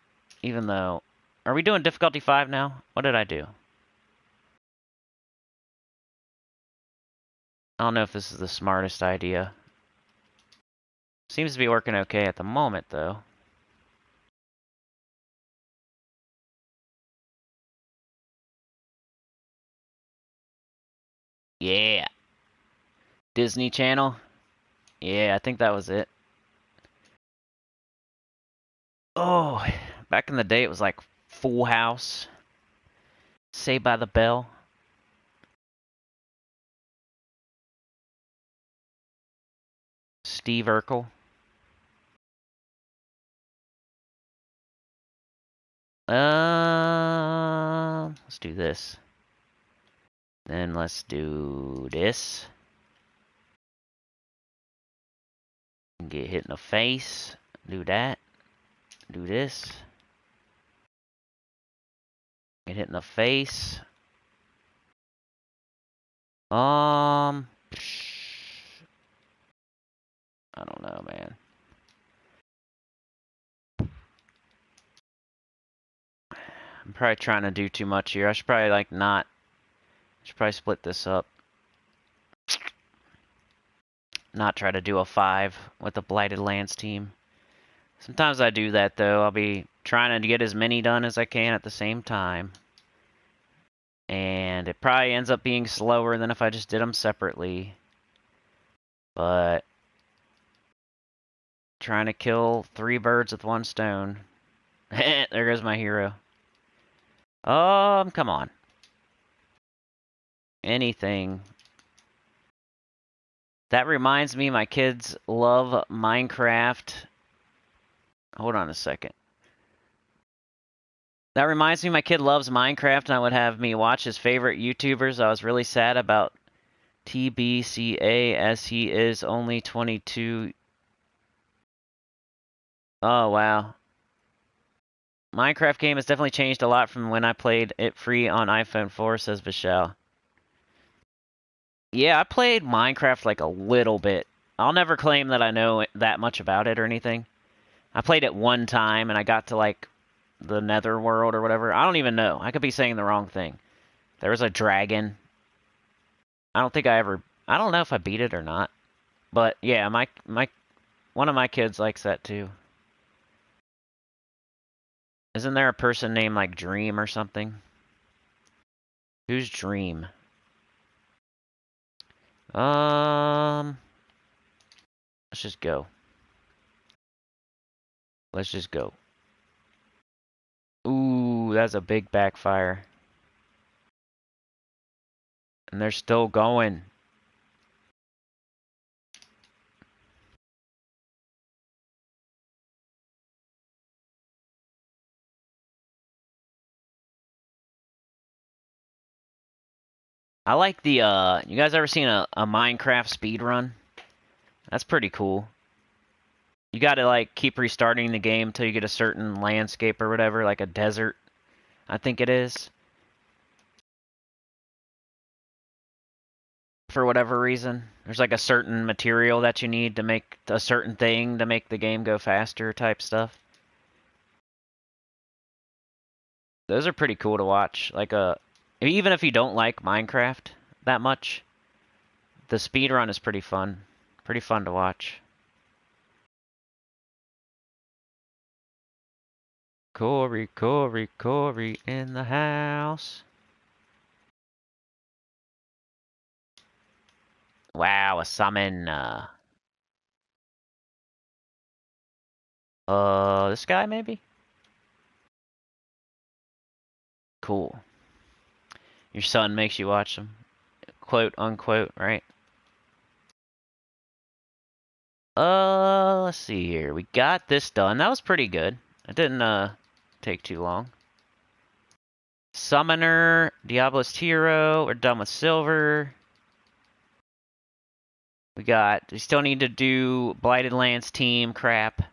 S1: Even though... Are we doing difficulty 5 now? What did I do? I don't know if this is the smartest idea. Seems to be working okay at the moment, though. Yeah. Disney Channel? Yeah, I think that was it. Oh, back in the day it was like Full House. Saved by the Bell. Steve Urkel. Let's do this. Then let's do this. Get hit in the face. Do that. Do this. Get hit in the face. I don't know, man. I'm probably trying to do too much here. I should probably like not. I should probably split this up. Not try to do a 5 with the Blighted Lands team. Sometimes I do that though. I'll be trying to get as many done as I can at the same time. And it probably ends up being slower than if I just did them separately. But trying to kill 3 birds with 1 stone. There goes my hero. Come on. Anything. That reminds me, my kids love Minecraft. Hold on a second. That reminds me, my kid loves Minecraft, and I would have me watch his favorite YouTubers. I was really sad about TBCA, as he is only 22. Oh, wow. Minecraft game has definitely changed a lot from when I played it free on iPhone 4, says Vishal. Yeah, I played Minecraft like a little bit. I'll never claim that I know that much about it or anything. I played it one time, and I got to like the Nether World or whatever. I don't even know. I could be saying the wrong thing. There was a dragon. I don't think I ever... I don't know if I beat it or not. But yeah, one of my kids likes that too. Isn't there a person named like Dream or something? Who's Dream? Let's just go. Let's just go. Ooh, that's a big backfire. And they're still going. I like the, you guys ever seen a Minecraft speedrun? That's pretty cool. You gotta, like, keep restarting the game until you get a certain landscape or whatever, like a desert. I think it is. For whatever reason. There's like a certain material that you need to make a certain thing to make the game go faster type stuff. Those are pretty cool to watch. Like even if you don't like Minecraft that much, the speedrun is pretty fun. Pretty fun to watch. Corey in the house. Wow, a summon. This guy maybe? Cool. Your son makes you watch them. Quote, unquote, right? Let's see here. We got this done. That was pretty good. It didn't, take too long. Summoner, Diabolist Hero, we're done with Silver. We still need to do Blighted Lands team crap.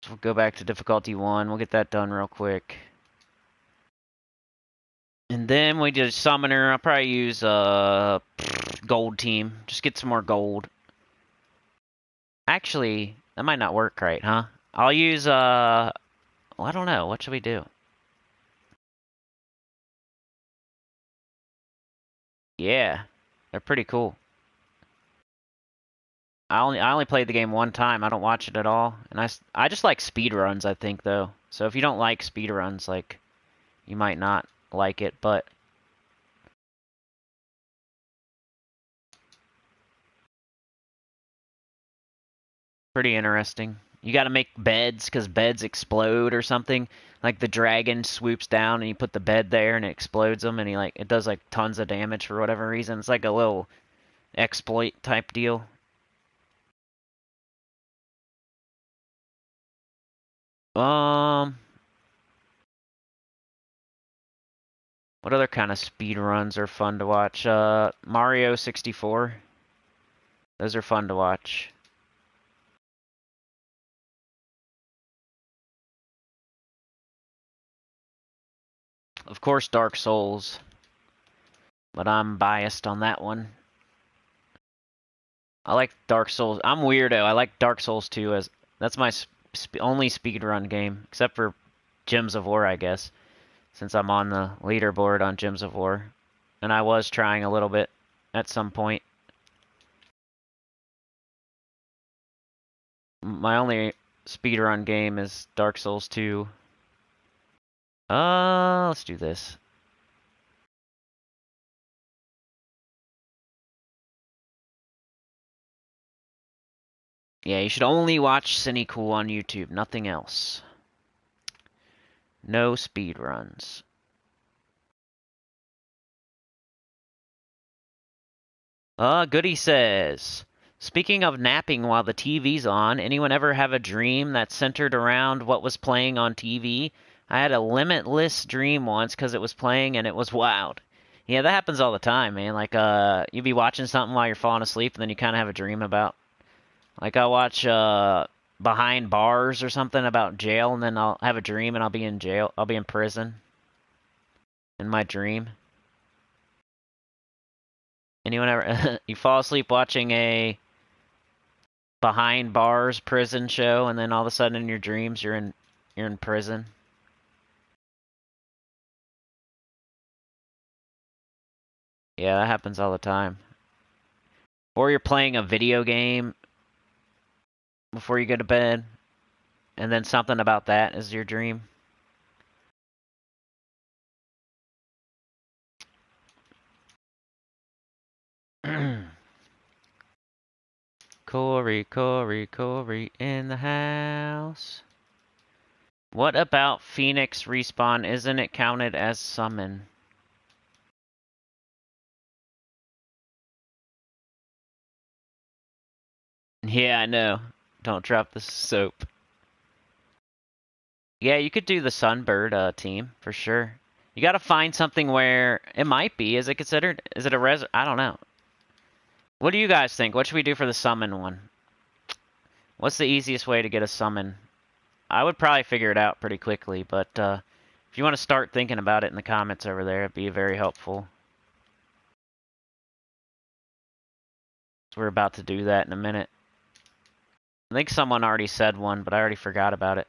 S1: So we'll go back to difficulty 1. We'll get that done real quick. And then we did Summoner. I'll probably use gold team. Just get some more gold. Actually, that might not work right, huh? I'll use well, I don't know. What should we do? Yeah, they're pretty cool. I only played the game one time. I don't watch it at all, and I just like speed runs. I think though, so if you don't like speed runs, like you might not like it, but pretty interesting. You got to make beds because beds explode or something. Like the dragon swoops down and you put the bed there and it explodes them, and it does like tons of damage for whatever reason. It's like a little exploit type deal. Um, what other kind of speed runs are fun to watch? Mario 64. Those are fun to watch. Of course, Dark Souls, but I'm biased on that one. I like Dark Souls. I'm weirdo. I like Dark Souls 2 as that's my only speedrun game, except for Gems of War, I guess, since I'm on the leaderboard on Gems of War, and I was trying a little bit at some point. My only speedrun game is Dark Souls 2. Let's do this. Yeah, you should only watch Sinnycool on YouTube, nothing else. No speedruns. Goody says, speaking of napping while the TV's on, anyone ever have a dream that centered around what was playing on TV? I had a limitless dream once because it was playing and it was wild. Yeah, that happens all the time, man. Like, you'd be watching something while you're falling asleep and then you kind of have a dream about. Like, I'll watch, Behind Bars or something about jail, and then I'll have a dream and I'll be in jail. I'll be in prison in my dream. Anyone ever you fall asleep watching a Behind Bars prison show, and then all of a sudden in your dreams you're in prison? Yeah, that happens all the time. Or you're playing a video game before you go to bed, and then something about that is your dream. Corey in the house. What about Phoenix Respawn? Isn't it counted as summon? Yeah, I know. Don't drop the soap. Yeah, you could do the Sunbird team for sure. You got to find something where it might be. Is it considered? Is it a res? I don't know. What do you guys think? What should we do for the summon one? What's the easiest way to get a summon? I would probably figure it out pretty quickly, but if you want to start thinking about it in the comments over there, it'd be very helpful. So we're about to do that in a minute. I think someone already said one, but I already forgot about it.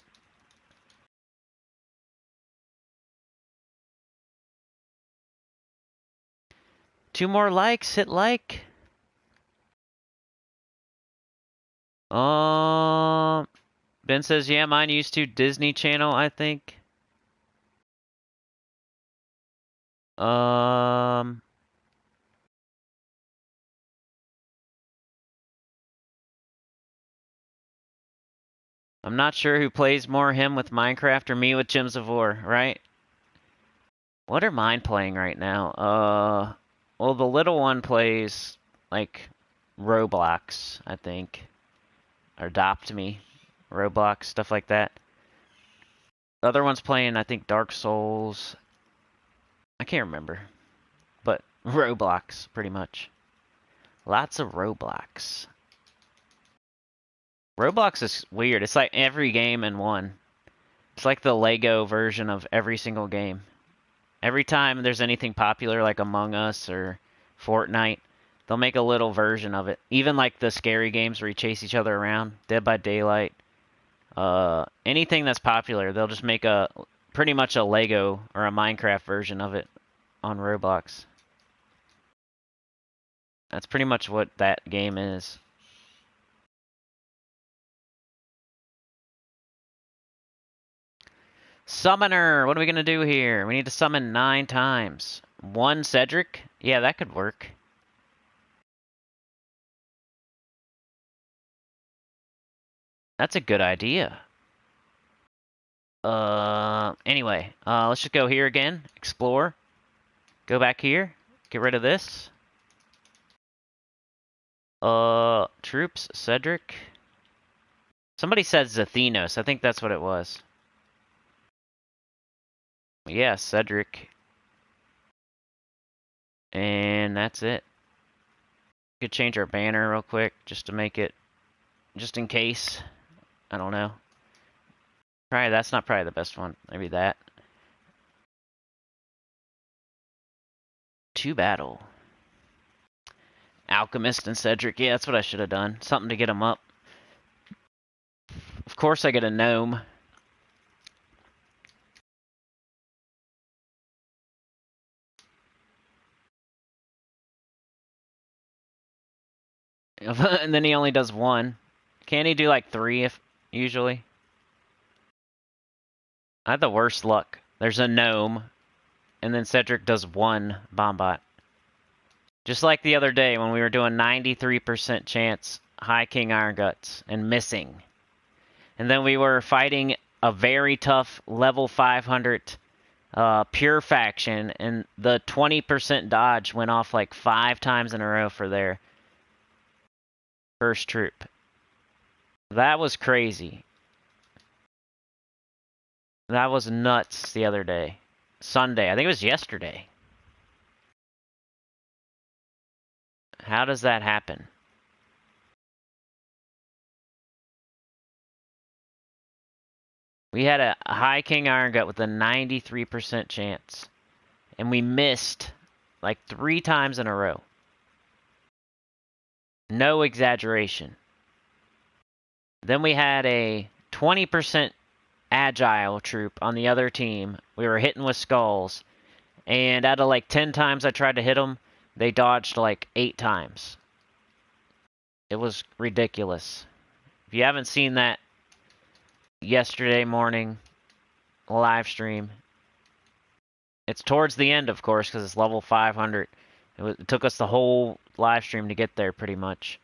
S1: Two more likes, hit like. Ben says, yeah, mine used to Disney Channel, I think. I'm not sure who plays more, him with Minecraft or me with Gems of War, right? What are mine playing right now? Well, the little one plays, like, Roblox, I think. Or Adopt Me, Roblox, stuff like that. The other one's playing, I think, Dark Souls. I can't remember. But Roblox, pretty much. Lots of Roblox. Roblox is weird. It's like every game in one. It's like the Lego version of every single game. Every time there's anything popular like Among Us or Fortnite, they'll make a little version of it. Even like the scary games where you chase each other around, Dead by Daylight. Anything that's popular, they'll just make a pretty much a Lego or a Minecraft version of it on Roblox. That's pretty much what that game is. Summoner! What are we gonna do here? We need to summon 9 times. 1 Cedric? Yeah, that could work. That's a good idea. Anyway, let's just go here again. Explore. Go back here. Get rid of this. Troops, Cedric. Somebody said Zathenos. I think that's what it was. Yeah, Cedric. And that's it. We could change our banner real quick just to make it, just in case. I don't know. Probably that's not probably the best one. Maybe that. To battle. Alchemist and Cedric. Yeah, that's what I should have done. Something to get them up. Of course I get a gnome. And then he only does 1. Can't he do like 3 if usually? I had the worst luck. There's a gnome, and then Cedric does 1 Bombot. Just like the other day when we were doing 93% chance High King Iron Guts and missing. And then we were fighting a very tough level 500 pure faction, and the 20% dodge went off like 5 times in a row for their first troop. That was crazy. That was nuts the other day. Sunday. I think it was yesterday. How does that happen? We had a High King Iron Gut with a 93% chance. And we missed like 3 times in a row. No exaggeration. Then we had a 20% agile troop on the other team. We were hitting with skulls. And out of like 10 times I tried to hit them, they dodged like 8 times. It was ridiculous. If you haven't seen that yesterday morning live stream, it's towards the end, of course, because it's level 500. It took us the whole live stream to get there, pretty much.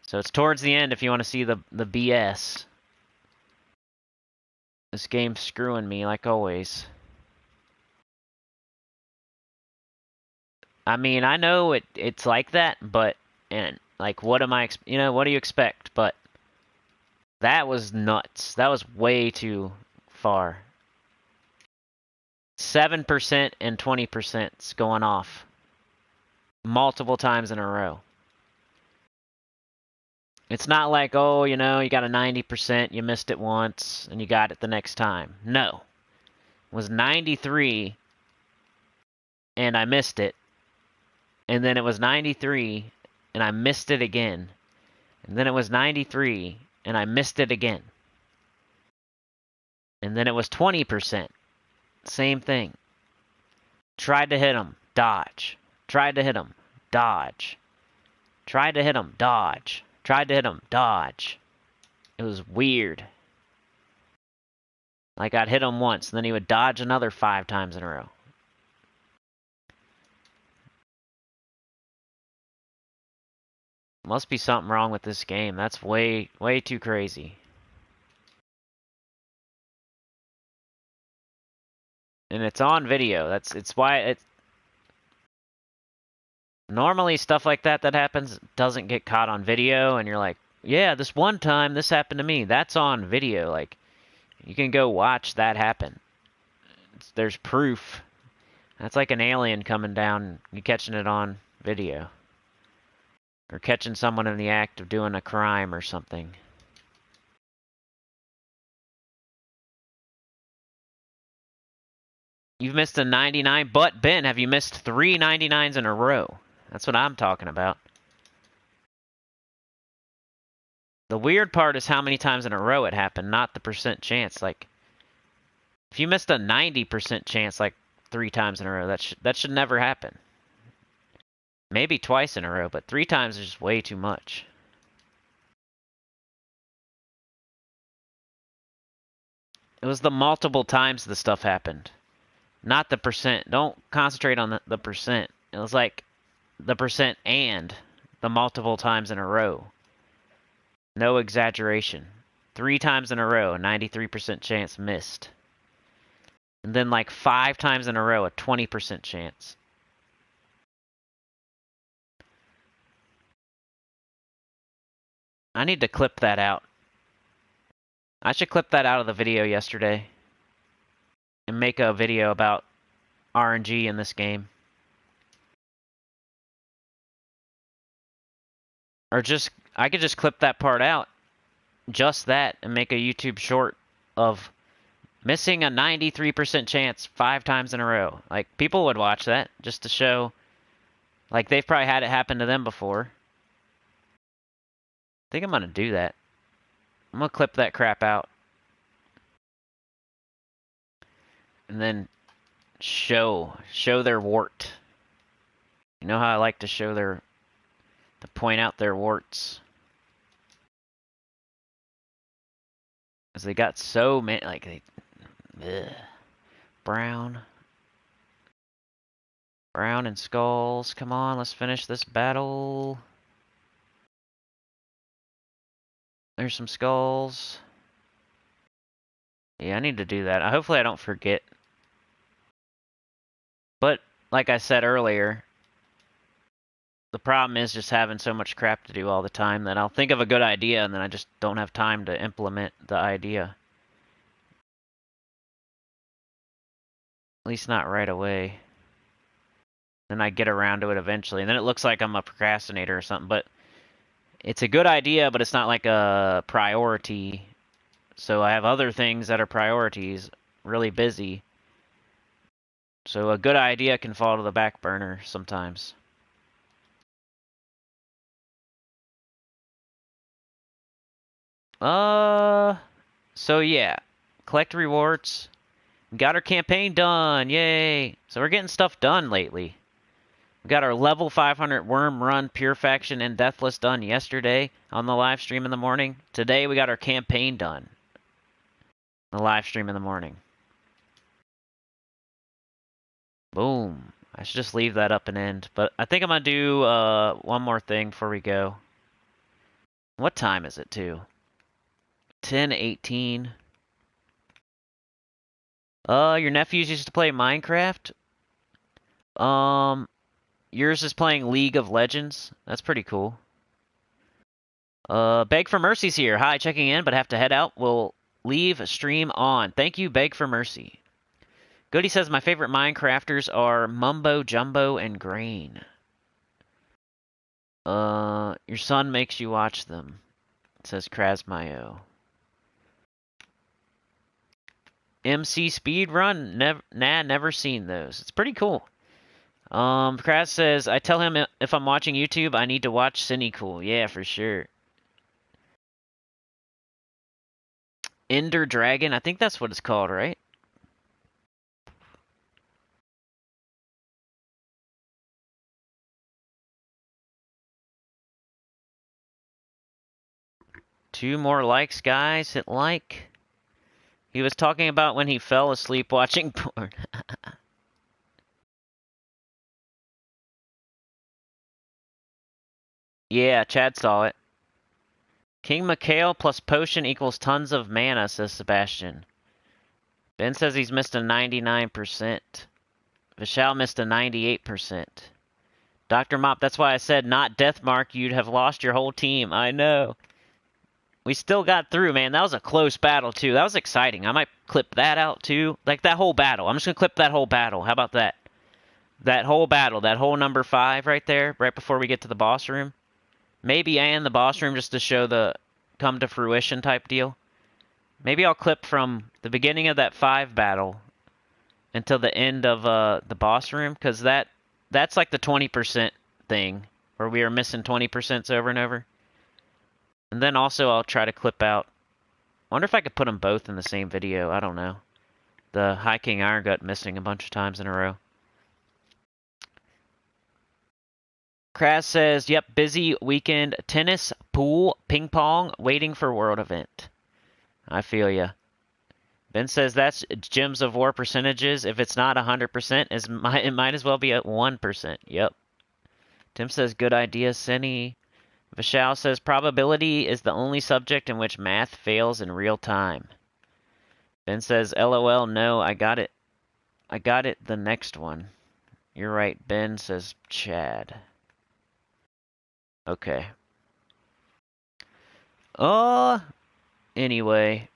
S1: So it's towards the end if you want to see the BS. This game's screwing me, like always. I mean, I know it's like that, but, and, like, what am I, what do you expect? But that was nuts. That was way too far. 7% and 20% going off multiple times in a row. It's not like, oh, you know, you got a 90%, you missed it once, and you got it the next time. No. It was 93, and I missed it. And then it was 93, and I missed it again. And then it was 93, and I missed it again. And then it was 20%. Same thing. Tried to hit him, dodge. Tried to hit him, dodge. Tried to hit him, dodge. Tried to hit him, dodge. It was weird. Like, I'd hit him once, and then he would dodge another 5 times in a row. Must be something wrong with this game. That's way too crazy. And it's on video. It's why it's normally stuff like that happens doesn't get caught on video, and you're like, yeah, this one time this happened to me. That's on video. Like, you can go watch that happen. There's proof. That's like an alien coming down, you catching it on video. Or catching someone in the act of doing a crime or something. You've missed a 99, but Ben, have you missed 3 99s in a row? That's what I'm talking about. The weird part is how many times in a row it happened, not the percent chance. Like, if you missed a 90% chance like 3 times in a row, that should never happen. Maybe twice in a row, but 3 times is just way too much. It was the multiple times the stuff happened. Not the percent. Don't concentrate on the percent. It was like the percent and the multiple times in a row. No exaggeration. 3 times in a row, a 93% chance missed. And then like 5 times in a row, a 20% chance. I need to clip that out. I should clip that out of the video yesterday. And make a video about RNG in this game. Or I could just clip that part out. Just that, and make a YouTube short of missing a 93% chance 5 times in a row. Like, people would watch that just to show, like, they've probably had it happen to them before. I think I'm gonna do that. I'm gonna clip that crap out. And then show their wart. You know how I like to to point out their warts. Because they got so many, like, Brown and skulls. Come on, let's finish this battle. There's some skulls. Yeah, I need to do that. Hopefully I don't forget. But, like I said earlier, the problem is just having so much crap to do all the time that I'll think of a good idea and then I just don't have time to implement the idea. At least not right away. Then I get around to it eventually. And then it looks like I'm a procrastinator or something. But it's a good idea, but it's not like a priority. So I have other things that are priorities. Really busy. So a good idea can fall to the back burner sometimes. So yeah. Collect rewards. Got our campaign done. Yay. So we're getting stuff done lately. We got our level 500 Worm Run Pure Faction and Deathless done yesterday on the live stream in the morning. Today we got our campaign done. The live stream in the morning. Boom. I should just leave that up and end. But I think I'm going to do one more thing before we go. What time is it, too? 10:18. Your nephews used to play Minecraft? Yours is playing League of Legends. That's pretty cool. Beg for Mercy's here. Hi, checking in, but have to head out. We'll leave stream on. Thank you, Beg for Mercy. Goody says, my favorite Minecrafters are Mumbo, Jumbo, and Grain. Your son makes you watch them. It says Krasmayo. MC Speedrun? Never seen those. It's pretty cool. Kraz says, I tell him if I'm watching YouTube, I need to watch Sinnycool. Yeah, for sure. Ender Dragon? I think that's what it's called, right? Two more likes, guys. Hit like. He was talking about when he fell asleep watching porn. Yeah, Chad saw it. King Mikhail plus potion equals tons of mana, says Sebastian. Ben says he's missed a 99%. Vishal missed a 98%. Dr. Mop, that's why I said not Deathmark, you'd have lost your whole team. I know. We still got through, man. That was a close battle, too. That was exciting. I might clip that out, too. Like, that whole battle. I'm just going to clip that whole battle. How about that? That whole battle. That whole number 5 right there, right before we get to the boss room. Maybe and the boss room just to show the come to fruition type deal. Maybe I'll clip from the beginning of that 5 battle until the end of the boss room, because that's like the 20% thing, where we are missing 20% over and over. And then also I'll try to clip out. I wonder if I could put them both in the same video. I don't know. The High King Iron Gut missing a bunch of times in a row. Kraz says, yep, busy weekend. Tennis, pool, ping pong, waiting for world event. I feel ya. Ben says that's Gems of War percentages. If it's not 100%, it might as well be at 1%. Yep. Tim says, good idea, Senny. Vishal says, probability is the only subject in which math fails in real time. Ben says, LOL, no, I got it. I got it the next one. You're right, Ben, says Chad. Okay. Anyway.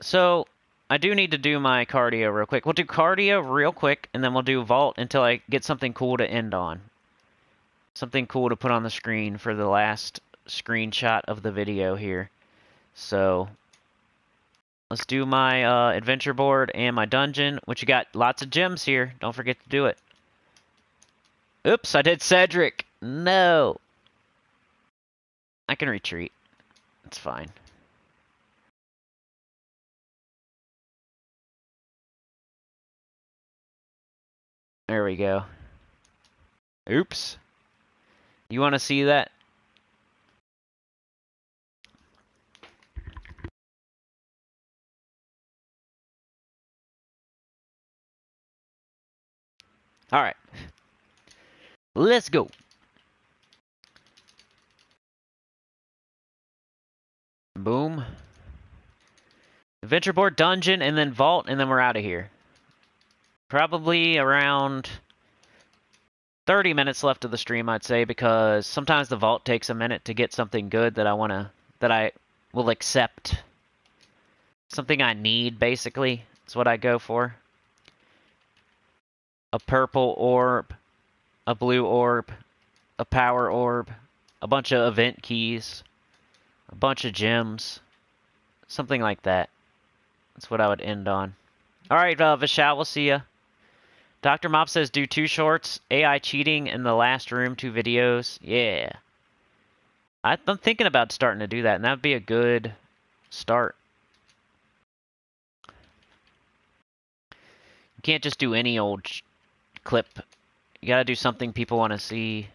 S1: So, I do need to do my cardio real quick. We'll do cardio real quick, and then we'll do vault until I get something cool to end on. Something cool to put on the screen for the last screenshot of the video here. So, let's do my adventure board and my dungeon, which you got lots of gems here. Don't forget to do it. Oops, I did Cedric. No. I can retreat. It's fine. There we go. Oops. You want to see that? Alright. Let's go. Boom. Adventure board, dungeon, and then vault, and then we're out of here. Probably around 30 minutes left of the stream, I'd say, because sometimes the vault takes a minute to get something good that I will accept. Something I need, basically, is what I go for. A purple orb, a blue orb, a power orb, a bunch of event keys, a bunch of gems, something like that. That's what I would end on. Alright, Vishal, we'll see ya. Dr. Mop says do 2 shorts, AI cheating in the last room, 2 videos. Yeah. I'm thinking about starting to do that, and that would be a good start. You can't just do any old clip. You gotta do something people want to see.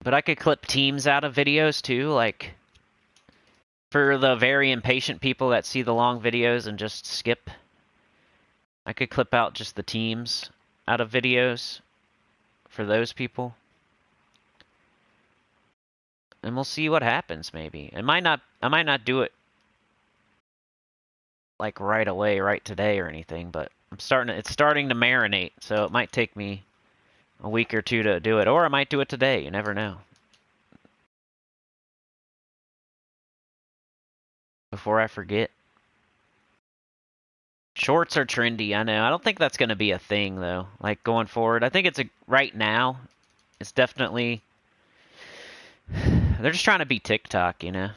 S1: But I could clip teams out of videos too, like for the very impatient people that see the long videos and just skip. I could clip out just the teams out of videos for those people. And we'll see what happens, maybe. I might not do it like right away, right today or anything, but it's starting to marinate, so it might take me a week or 2 to do it, or I might do it today. You never know. Before I forget. Shorts are trendy, I know. I don't think that's going to be a thing, though, like going forward. I think right now, it's definitely They're just trying to be TikTok, you know?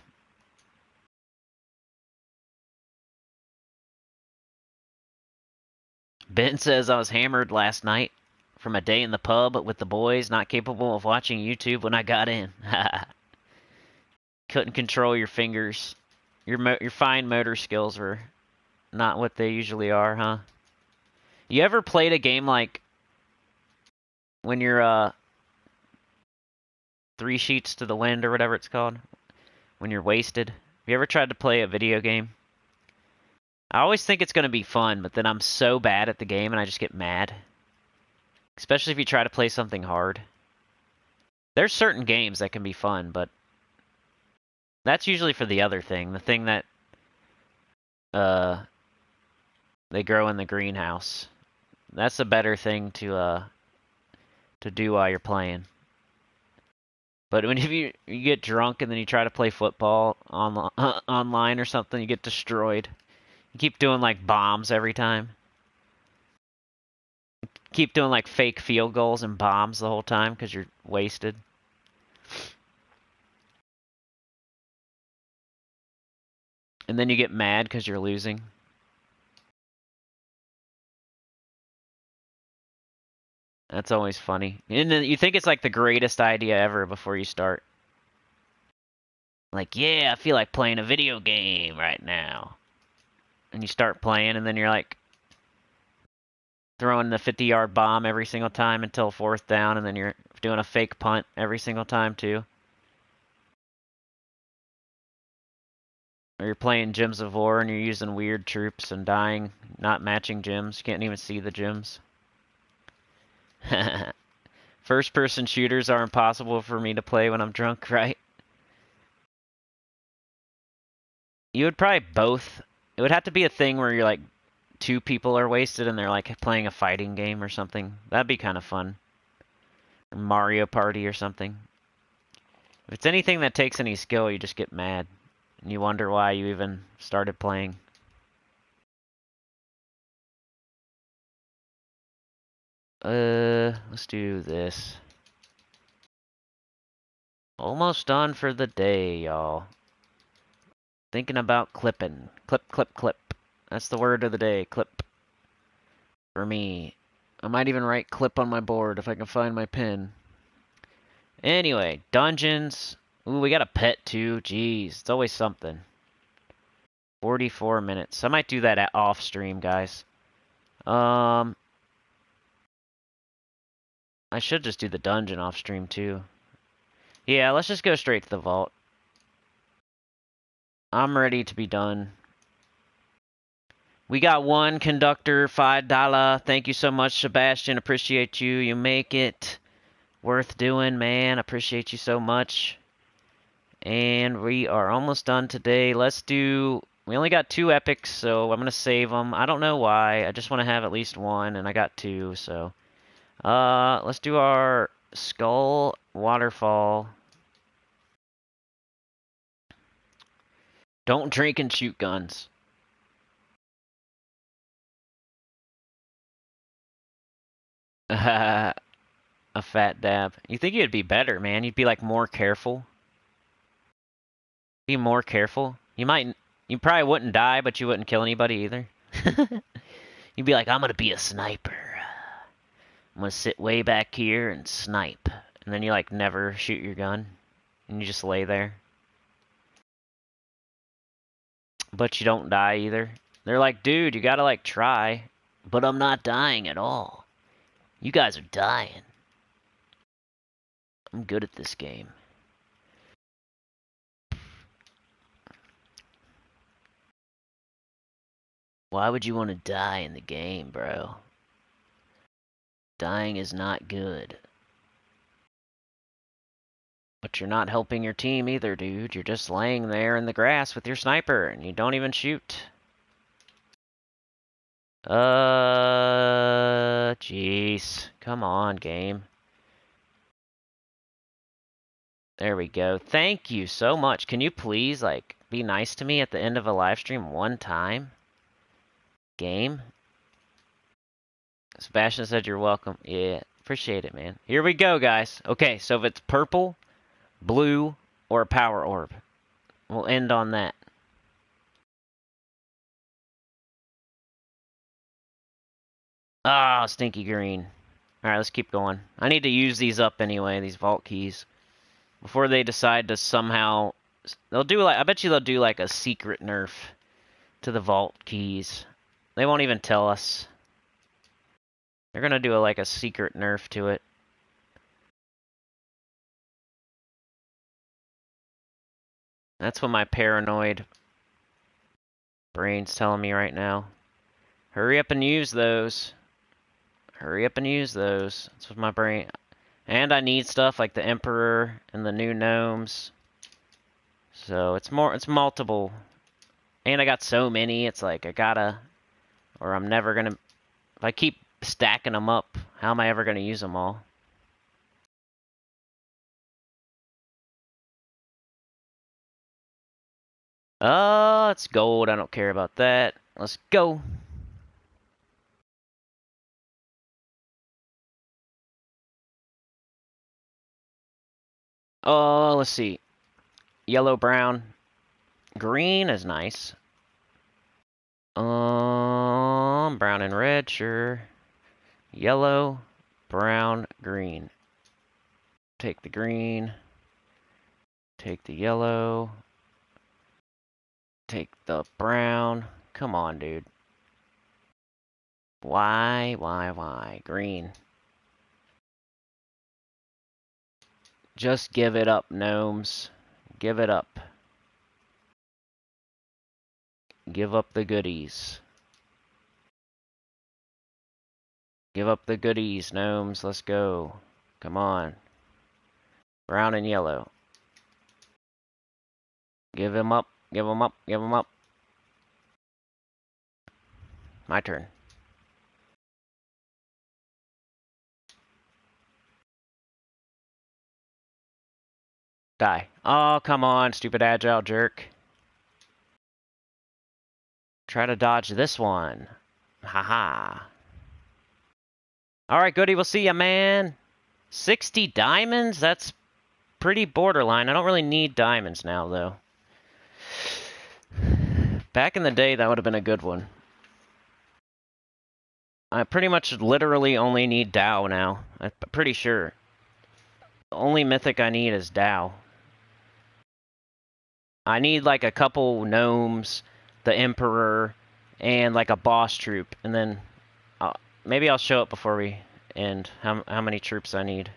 S1: Ben says I was hammered last night from a day in the pub with the boys, not capable of watching YouTube when I got in. Couldn't control your fingers. Your fine motor skills were not what they usually are, huh? You ever played a game like when you're 3 sheets to the wind or whatever it's called? When you're wasted? Have you ever tried to play a video game? I always think it's going to be fun, but then I'm so bad at the game and I just get mad. Especially if you try to play something hard. There's certain games that can be fun, but that's usually for the other thing. The thing that they grow in the greenhouse. That's a better thing to do while you're playing. But when you get drunk and then you try to play football online or something, you get destroyed. You keep doing like bombs every time. Keep doing like fake field goals and bombs the whole time because you're wasted. And then you get mad because you're losing. That's always funny. And then you think it's like the greatest idea ever before you start. Like, yeah, I feel like playing a video game right now. And you start playing, and then you're like throwing the 50-yard bomb every single time until 4th down, and then you're doing a fake punt every single time, too. Or you're playing Gyms of War, and you're using weird troops and dying, not matching gyms. You can't even see the gyms. First-person shooters are impossible for me to play when I'm drunk, right? You would probably both. It would have to be a thing where you're like 2 people are wasted and they're like playing a fighting game or something. That'd be kind of fun. Or Mario Party or something. If it's anything that takes any skill, you just get mad. And you wonder why you even started playing. Let's do this. Almost done for the day, y'all. Thinking about clipping. Clip, clip, clip. That's the word of the day, clip. For me. I might even write clip on my board if I can find my pen. Anyway, dungeons. Ooh, we got a pet too. Jeez, it's always something. 44 minutes. I might do that off stream, guys. I should just do the dungeon off stream too. Yeah, let's just go straight to the vault. I'm ready to be done. We got one conductor, $5. Thank you so much, Sebastian. Appreciate you. You make it worth doing, man. Appreciate you so much. And we are almost done today. Let's do... We only got 2 epics, so I'm going to save them. I don't know why. I just want to have at least 1, and I got 2, so... let's do our Skull Waterfall. Don't drink and shoot guns. A fat dab. You think you'd be better, man. You'd be, like, more careful. Be more careful. You probably wouldn't die, but you wouldn't kill anybody either. You'd be like, I'm gonna be a sniper. I'm gonna sit way back here and snipe. And then you, like, never shoot your gun. And you just lay there. But you don't die either. They're like, dude, you gotta, like, try. But I'm not dying at all. You guys are dying. I'm good at this game. Why would you want to die in the game, bro? Dying is not good. But you're not helping your team either, dude. You're just laying there in the grass with your sniper, and you don't even shoot. Jeez. Come on, game. There we go. Thank you so much. Can you please, like, be nice to me at the end of a live stream one time? Game? Sebastian said you're welcome. Yeah, appreciate it, man. Here we go, guys. Okay, so if it's purple, blue, or a power orb. We'll end on that. Ah, stinky green. Alright, let's keep going. I need to use these up anyway, these vault keys. Before they decide to somehow... They'll do like... I bet you they'll do like a secret nerf to the vault keys. They won't even tell us. They're gonna do like a secret nerf to it. That's what my paranoid brain's telling me right now. Hurry up and use those. Hurry up and use those. That's what my brain... And I need stuff like the Emperor and the new gnomes. So it's multiple. And I got so many, it's like I gotta... Or I'm never gonna... If I keep stacking them up, how am I ever gonna use them all? Oh, it's gold. I don't care about that. Let's go. Oh, let's see. Yellow, brown, green is nice. Brown and red, sure. Yellow, brown, green. Take the green. Take the yellow. Take the brown. Come on, dude. Why? Green. Just give it up, gnomes. Give it up. Give up the goodies. Give up the goodies, gnomes. Let's go. Come on. Brown and yellow. Give him up. Give him up. Give him up. My turn. Die. Oh, come on, stupid agile jerk. Try to dodge this one. Haha. Alright, goody, we'll see ya, man. 60 diamonds? That's pretty borderline. I don't really need diamonds now, though. Back in the day, that would have been a good one. I pretty much literally only need Dow now. I'm pretty sure. The only mythic I need is Dow. I need like a couple gnomes, the Emperor, and like a boss troop. And then maybe I'll show it before we end how many troops I need.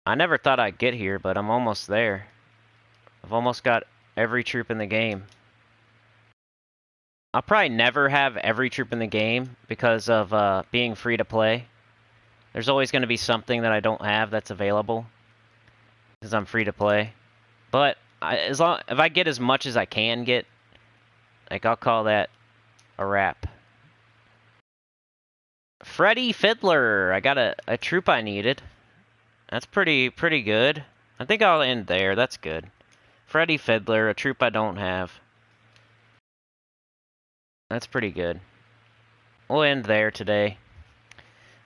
S1: I never thought I'd get here, but I'm almost there. I've almost got every troop in the game. I'll probably never have every troop in the game because of being free to play. There's always going to be something that I don't have that's available because I'm free to play. But if I get as much as I can get, like I'll call that a wrap. Freddy Fiddler. I got a troop I needed. That's pretty good. I think I'll end there. That's good. Freddy Fiddler, a troop I don't have. That's pretty good. We'll end there today.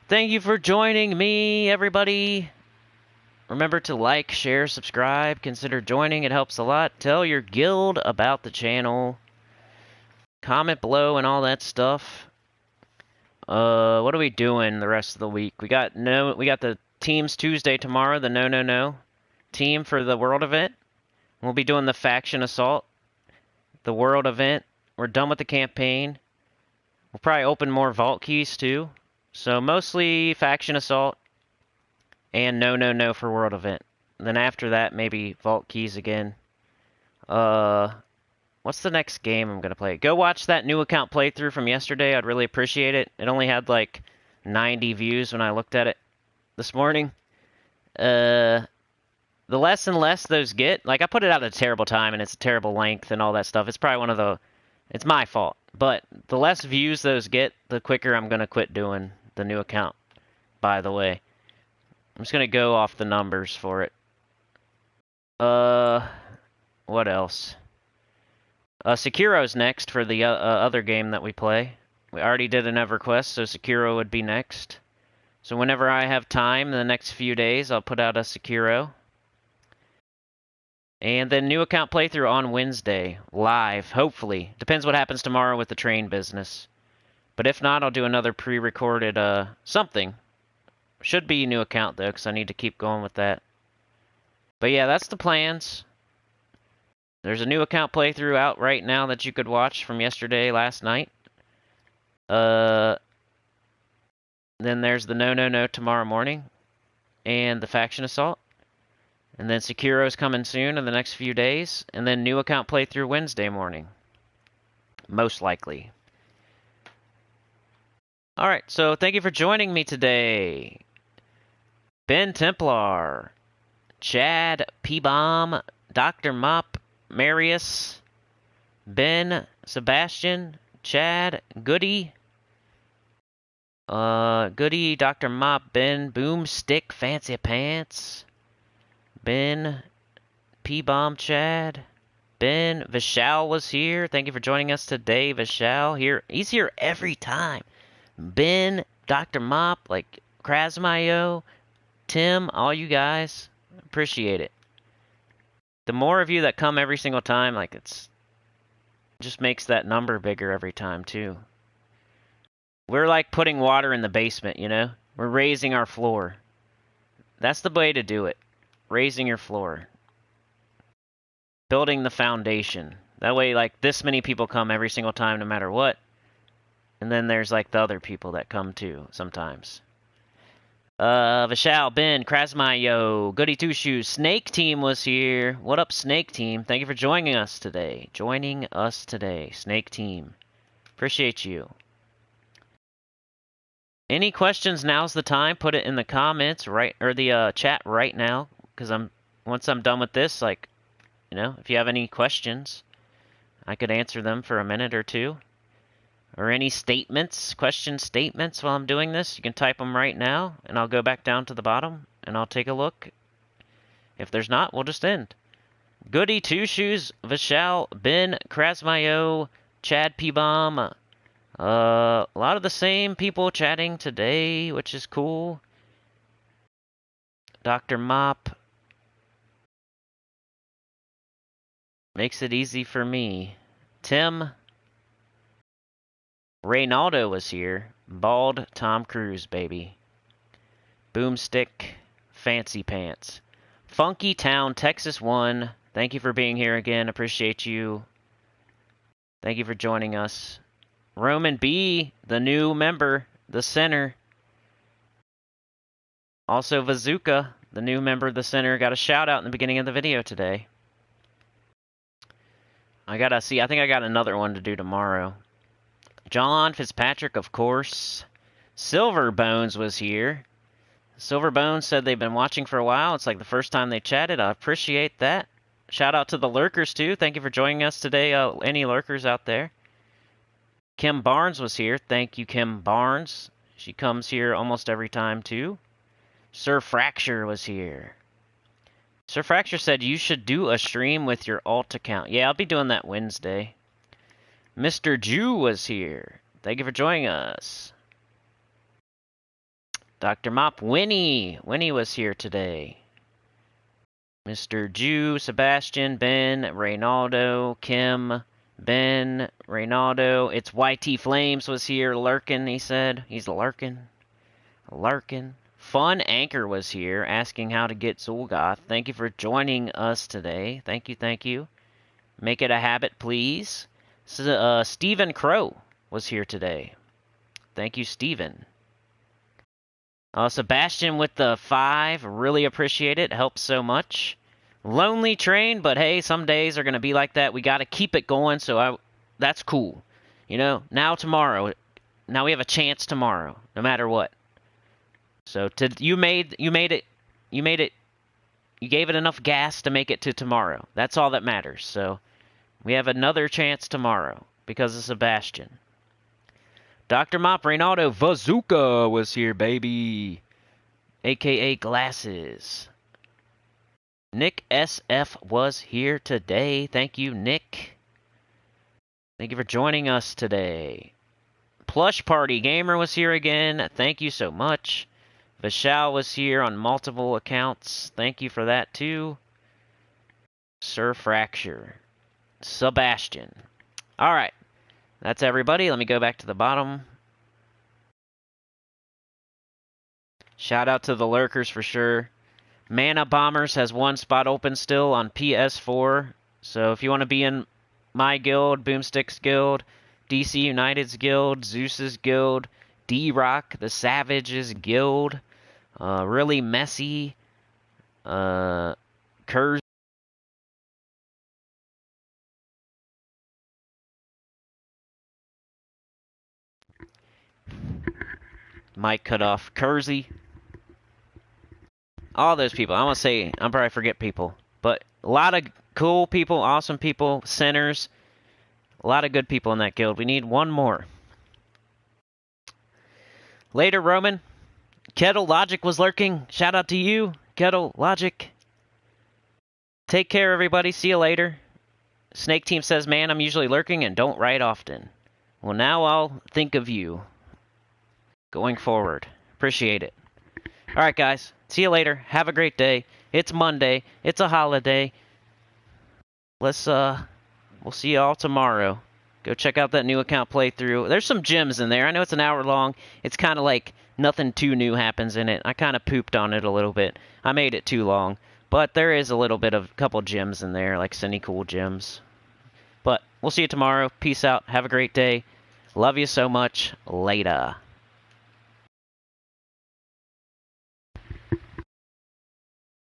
S1: Thank you for joining me, everybody. Remember to like, share, subscribe. Consider joining. It helps a lot. Tell your guild about the channel. Comment below and all that stuff. What are we doing the rest of the week? We got the Teams Tuesday tomorrow, the No team for the World event. We'll be doing the Faction Assault, the World event. We're done with the campaign. We'll probably open more Vault Keys too. So mostly Faction Assault and No for World event. And then after that, maybe Vault Keys again. What's the next game I'm going to play? Go watch that new account playthrough from yesterday. I'd really appreciate it. It only had like 90 views when I looked at it this morning. The less and less those get, like I put it out at a terrible time and it's a terrible length and all that stuff. It's probably it's my fault. But the less views those get, the quicker I'm going to quit doing the new account, by the way. I'm just going to go off the numbers for it. What else? Sekiro's next for the other game that we play. We already did an EverQuest, so Sekiro would be next. So whenever I have time in the next few days, I'll put out a Sekiro. And then new account playthrough on Wednesday, live, hopefully. Depends what happens tomorrow with the train business. But if not, I'll do another pre-recorded something. Should be a new account, though, because I need to keep going with that. But yeah, that's the plans. There's a new account playthrough out right now that you could watch from yesterday, last night. Then there's the No tomorrow morning. And the Faction Assault. And then Securo's coming soon in the next few days. And then new account playthrough Wednesday morning. Most likely. Alright, so thank you for joining me today. Ben Templar, Chad P-Bomb, Dr. Mop, Marius, Ben, Sebastian, Chad, Goody, Goody, Dr. Mop, Ben, Boomstick, Fancy Pants, Ben, P-Bomb, Chad, Ben, Vishal was here. Thank you for joining us today, Vishal. He's here every time. Ben, Dr. Mop, like Krasmayo, Tim, all you guys, appreciate it. The more of you that come every single time, like just makes that number bigger every time too. We're like putting water in the basement, you know? We're raising our floor. That's the way to do it. Raising your floor. Building the foundation. That way, like, this many people come every single time no matter what. And then there's like the other people that come too sometimes. Vishal, Ben, Krasmayo, Goody Two Shoes, Snake Team was here. What up, Snake Team? Thank you for joining us today. Snake Team. Appreciate you. Any questions? Now's the time. Put it in the comments or the chat right now, because once I'm done with this, like, you know, if you have any questions, I could answer them for a minute or two. Or any question statements while I'm doing this, you can type them right now, and I'll go back down to the bottom, and I'll take a look. If there's not, we'll just end. Goody Two Shoes, Vishal, Ben, Krasmayo, Chad P-Bomb. A lot of the same people chatting today, which is cool. Dr. Mop. Makes it easy for me. Tim. Reynaldo was here. Bald Tom Cruise, baby. Boomstick, Fancy Pants. Funky Town, Texas 1. Thank you for being here again. Appreciate you. Thank you for joining us. Roman B, the new member, the center. Also Bazooka, the new member of the center. Got a shout out in the beginning of the video today. I think I got another one to do tomorrow. John Fitzpatrick, of course. Silver Bones was here. Silver Bones said they've been watching for a while. It's like the first time they chatted. I appreciate that. Shout out to the lurkers, too. Thank you for joining us today, any lurkers out there. Kim Barnes was here. Thank you, Kim Barnes. She comes here almost every time, too. Sir Fracture was here. Sir Fracture said you should do a stream with your alt account. Yeah, I'll be doing that Wednesday. Mr. Jew was here. Thank you for joining us. Dr. Mop, Winnie was here today. Mr. Jew, Sebastian, Ben, Reynaldo, Kim, Ben, Reynaldo. It's YT Flames was here, lurking, he said. He's lurking. Fun Anchor was here, asking how to get Zulgoth. Thank you for joining us today. Thank you. Make it a habit, please. Stephen Crow was here today. Thank you, Stephen. Sebastian with the 5. Really appreciate it. Helps so much. Lonely Train, but hey, some days are going to be like that. We got to keep it going, so that's cool. You know, now we have a chance tomorrow, no matter what. So you made it. You gave it enough gas to make it to tomorrow. That's all that matters. So we have another chance tomorrow because of Sebastian. Dr. Mop, Reynaldo, Bazooka was here, baby. AKA Glasses. Nick SF was here today. Thank you, Nick. Thank you for joining us today. Plush Party Gamer was here again. Thank you so much. Vishal was here on multiple accounts. Thank you for that, too. Sir Fracture. Sebastian. Alright. That's everybody. Let me go back to the bottom. Shout out to the lurkers for sure. Mana Bombers has one spot open still on PS4. So if you want to be in my guild, Boomstick's guild, DC United's guild, Zeus's guild, D-Rock, the Savage's guild, really messy, Curse. Mic cut off. Kersey. All those people. I want to say, I'm probably forget people. But a lot of cool people, awesome people, sinners. A lot of good people in that guild. We need one more. Later, Roman. Kettle Logic was lurking. Shout out to you, Kettle Logic. Take care, everybody. See you later. Snake Team says, man, I'm usually lurking and don't write often. Well, now I'll think of you going forward. Appreciate it. All right, guys. See you later. Have a great day. It's Monday. It's a holiday. We'll see you all tomorrow. Go check out that new account playthrough. There's some gems in there. I know it's an hour long. It's kind of like nothing too new happens in it. I kind of pooped on it a little bit. I made it too long. But there is a little bit of a couple gems in there, like Sinnycool gems. But we'll see you tomorrow. Peace out. Have a great day. Love you so much. Later.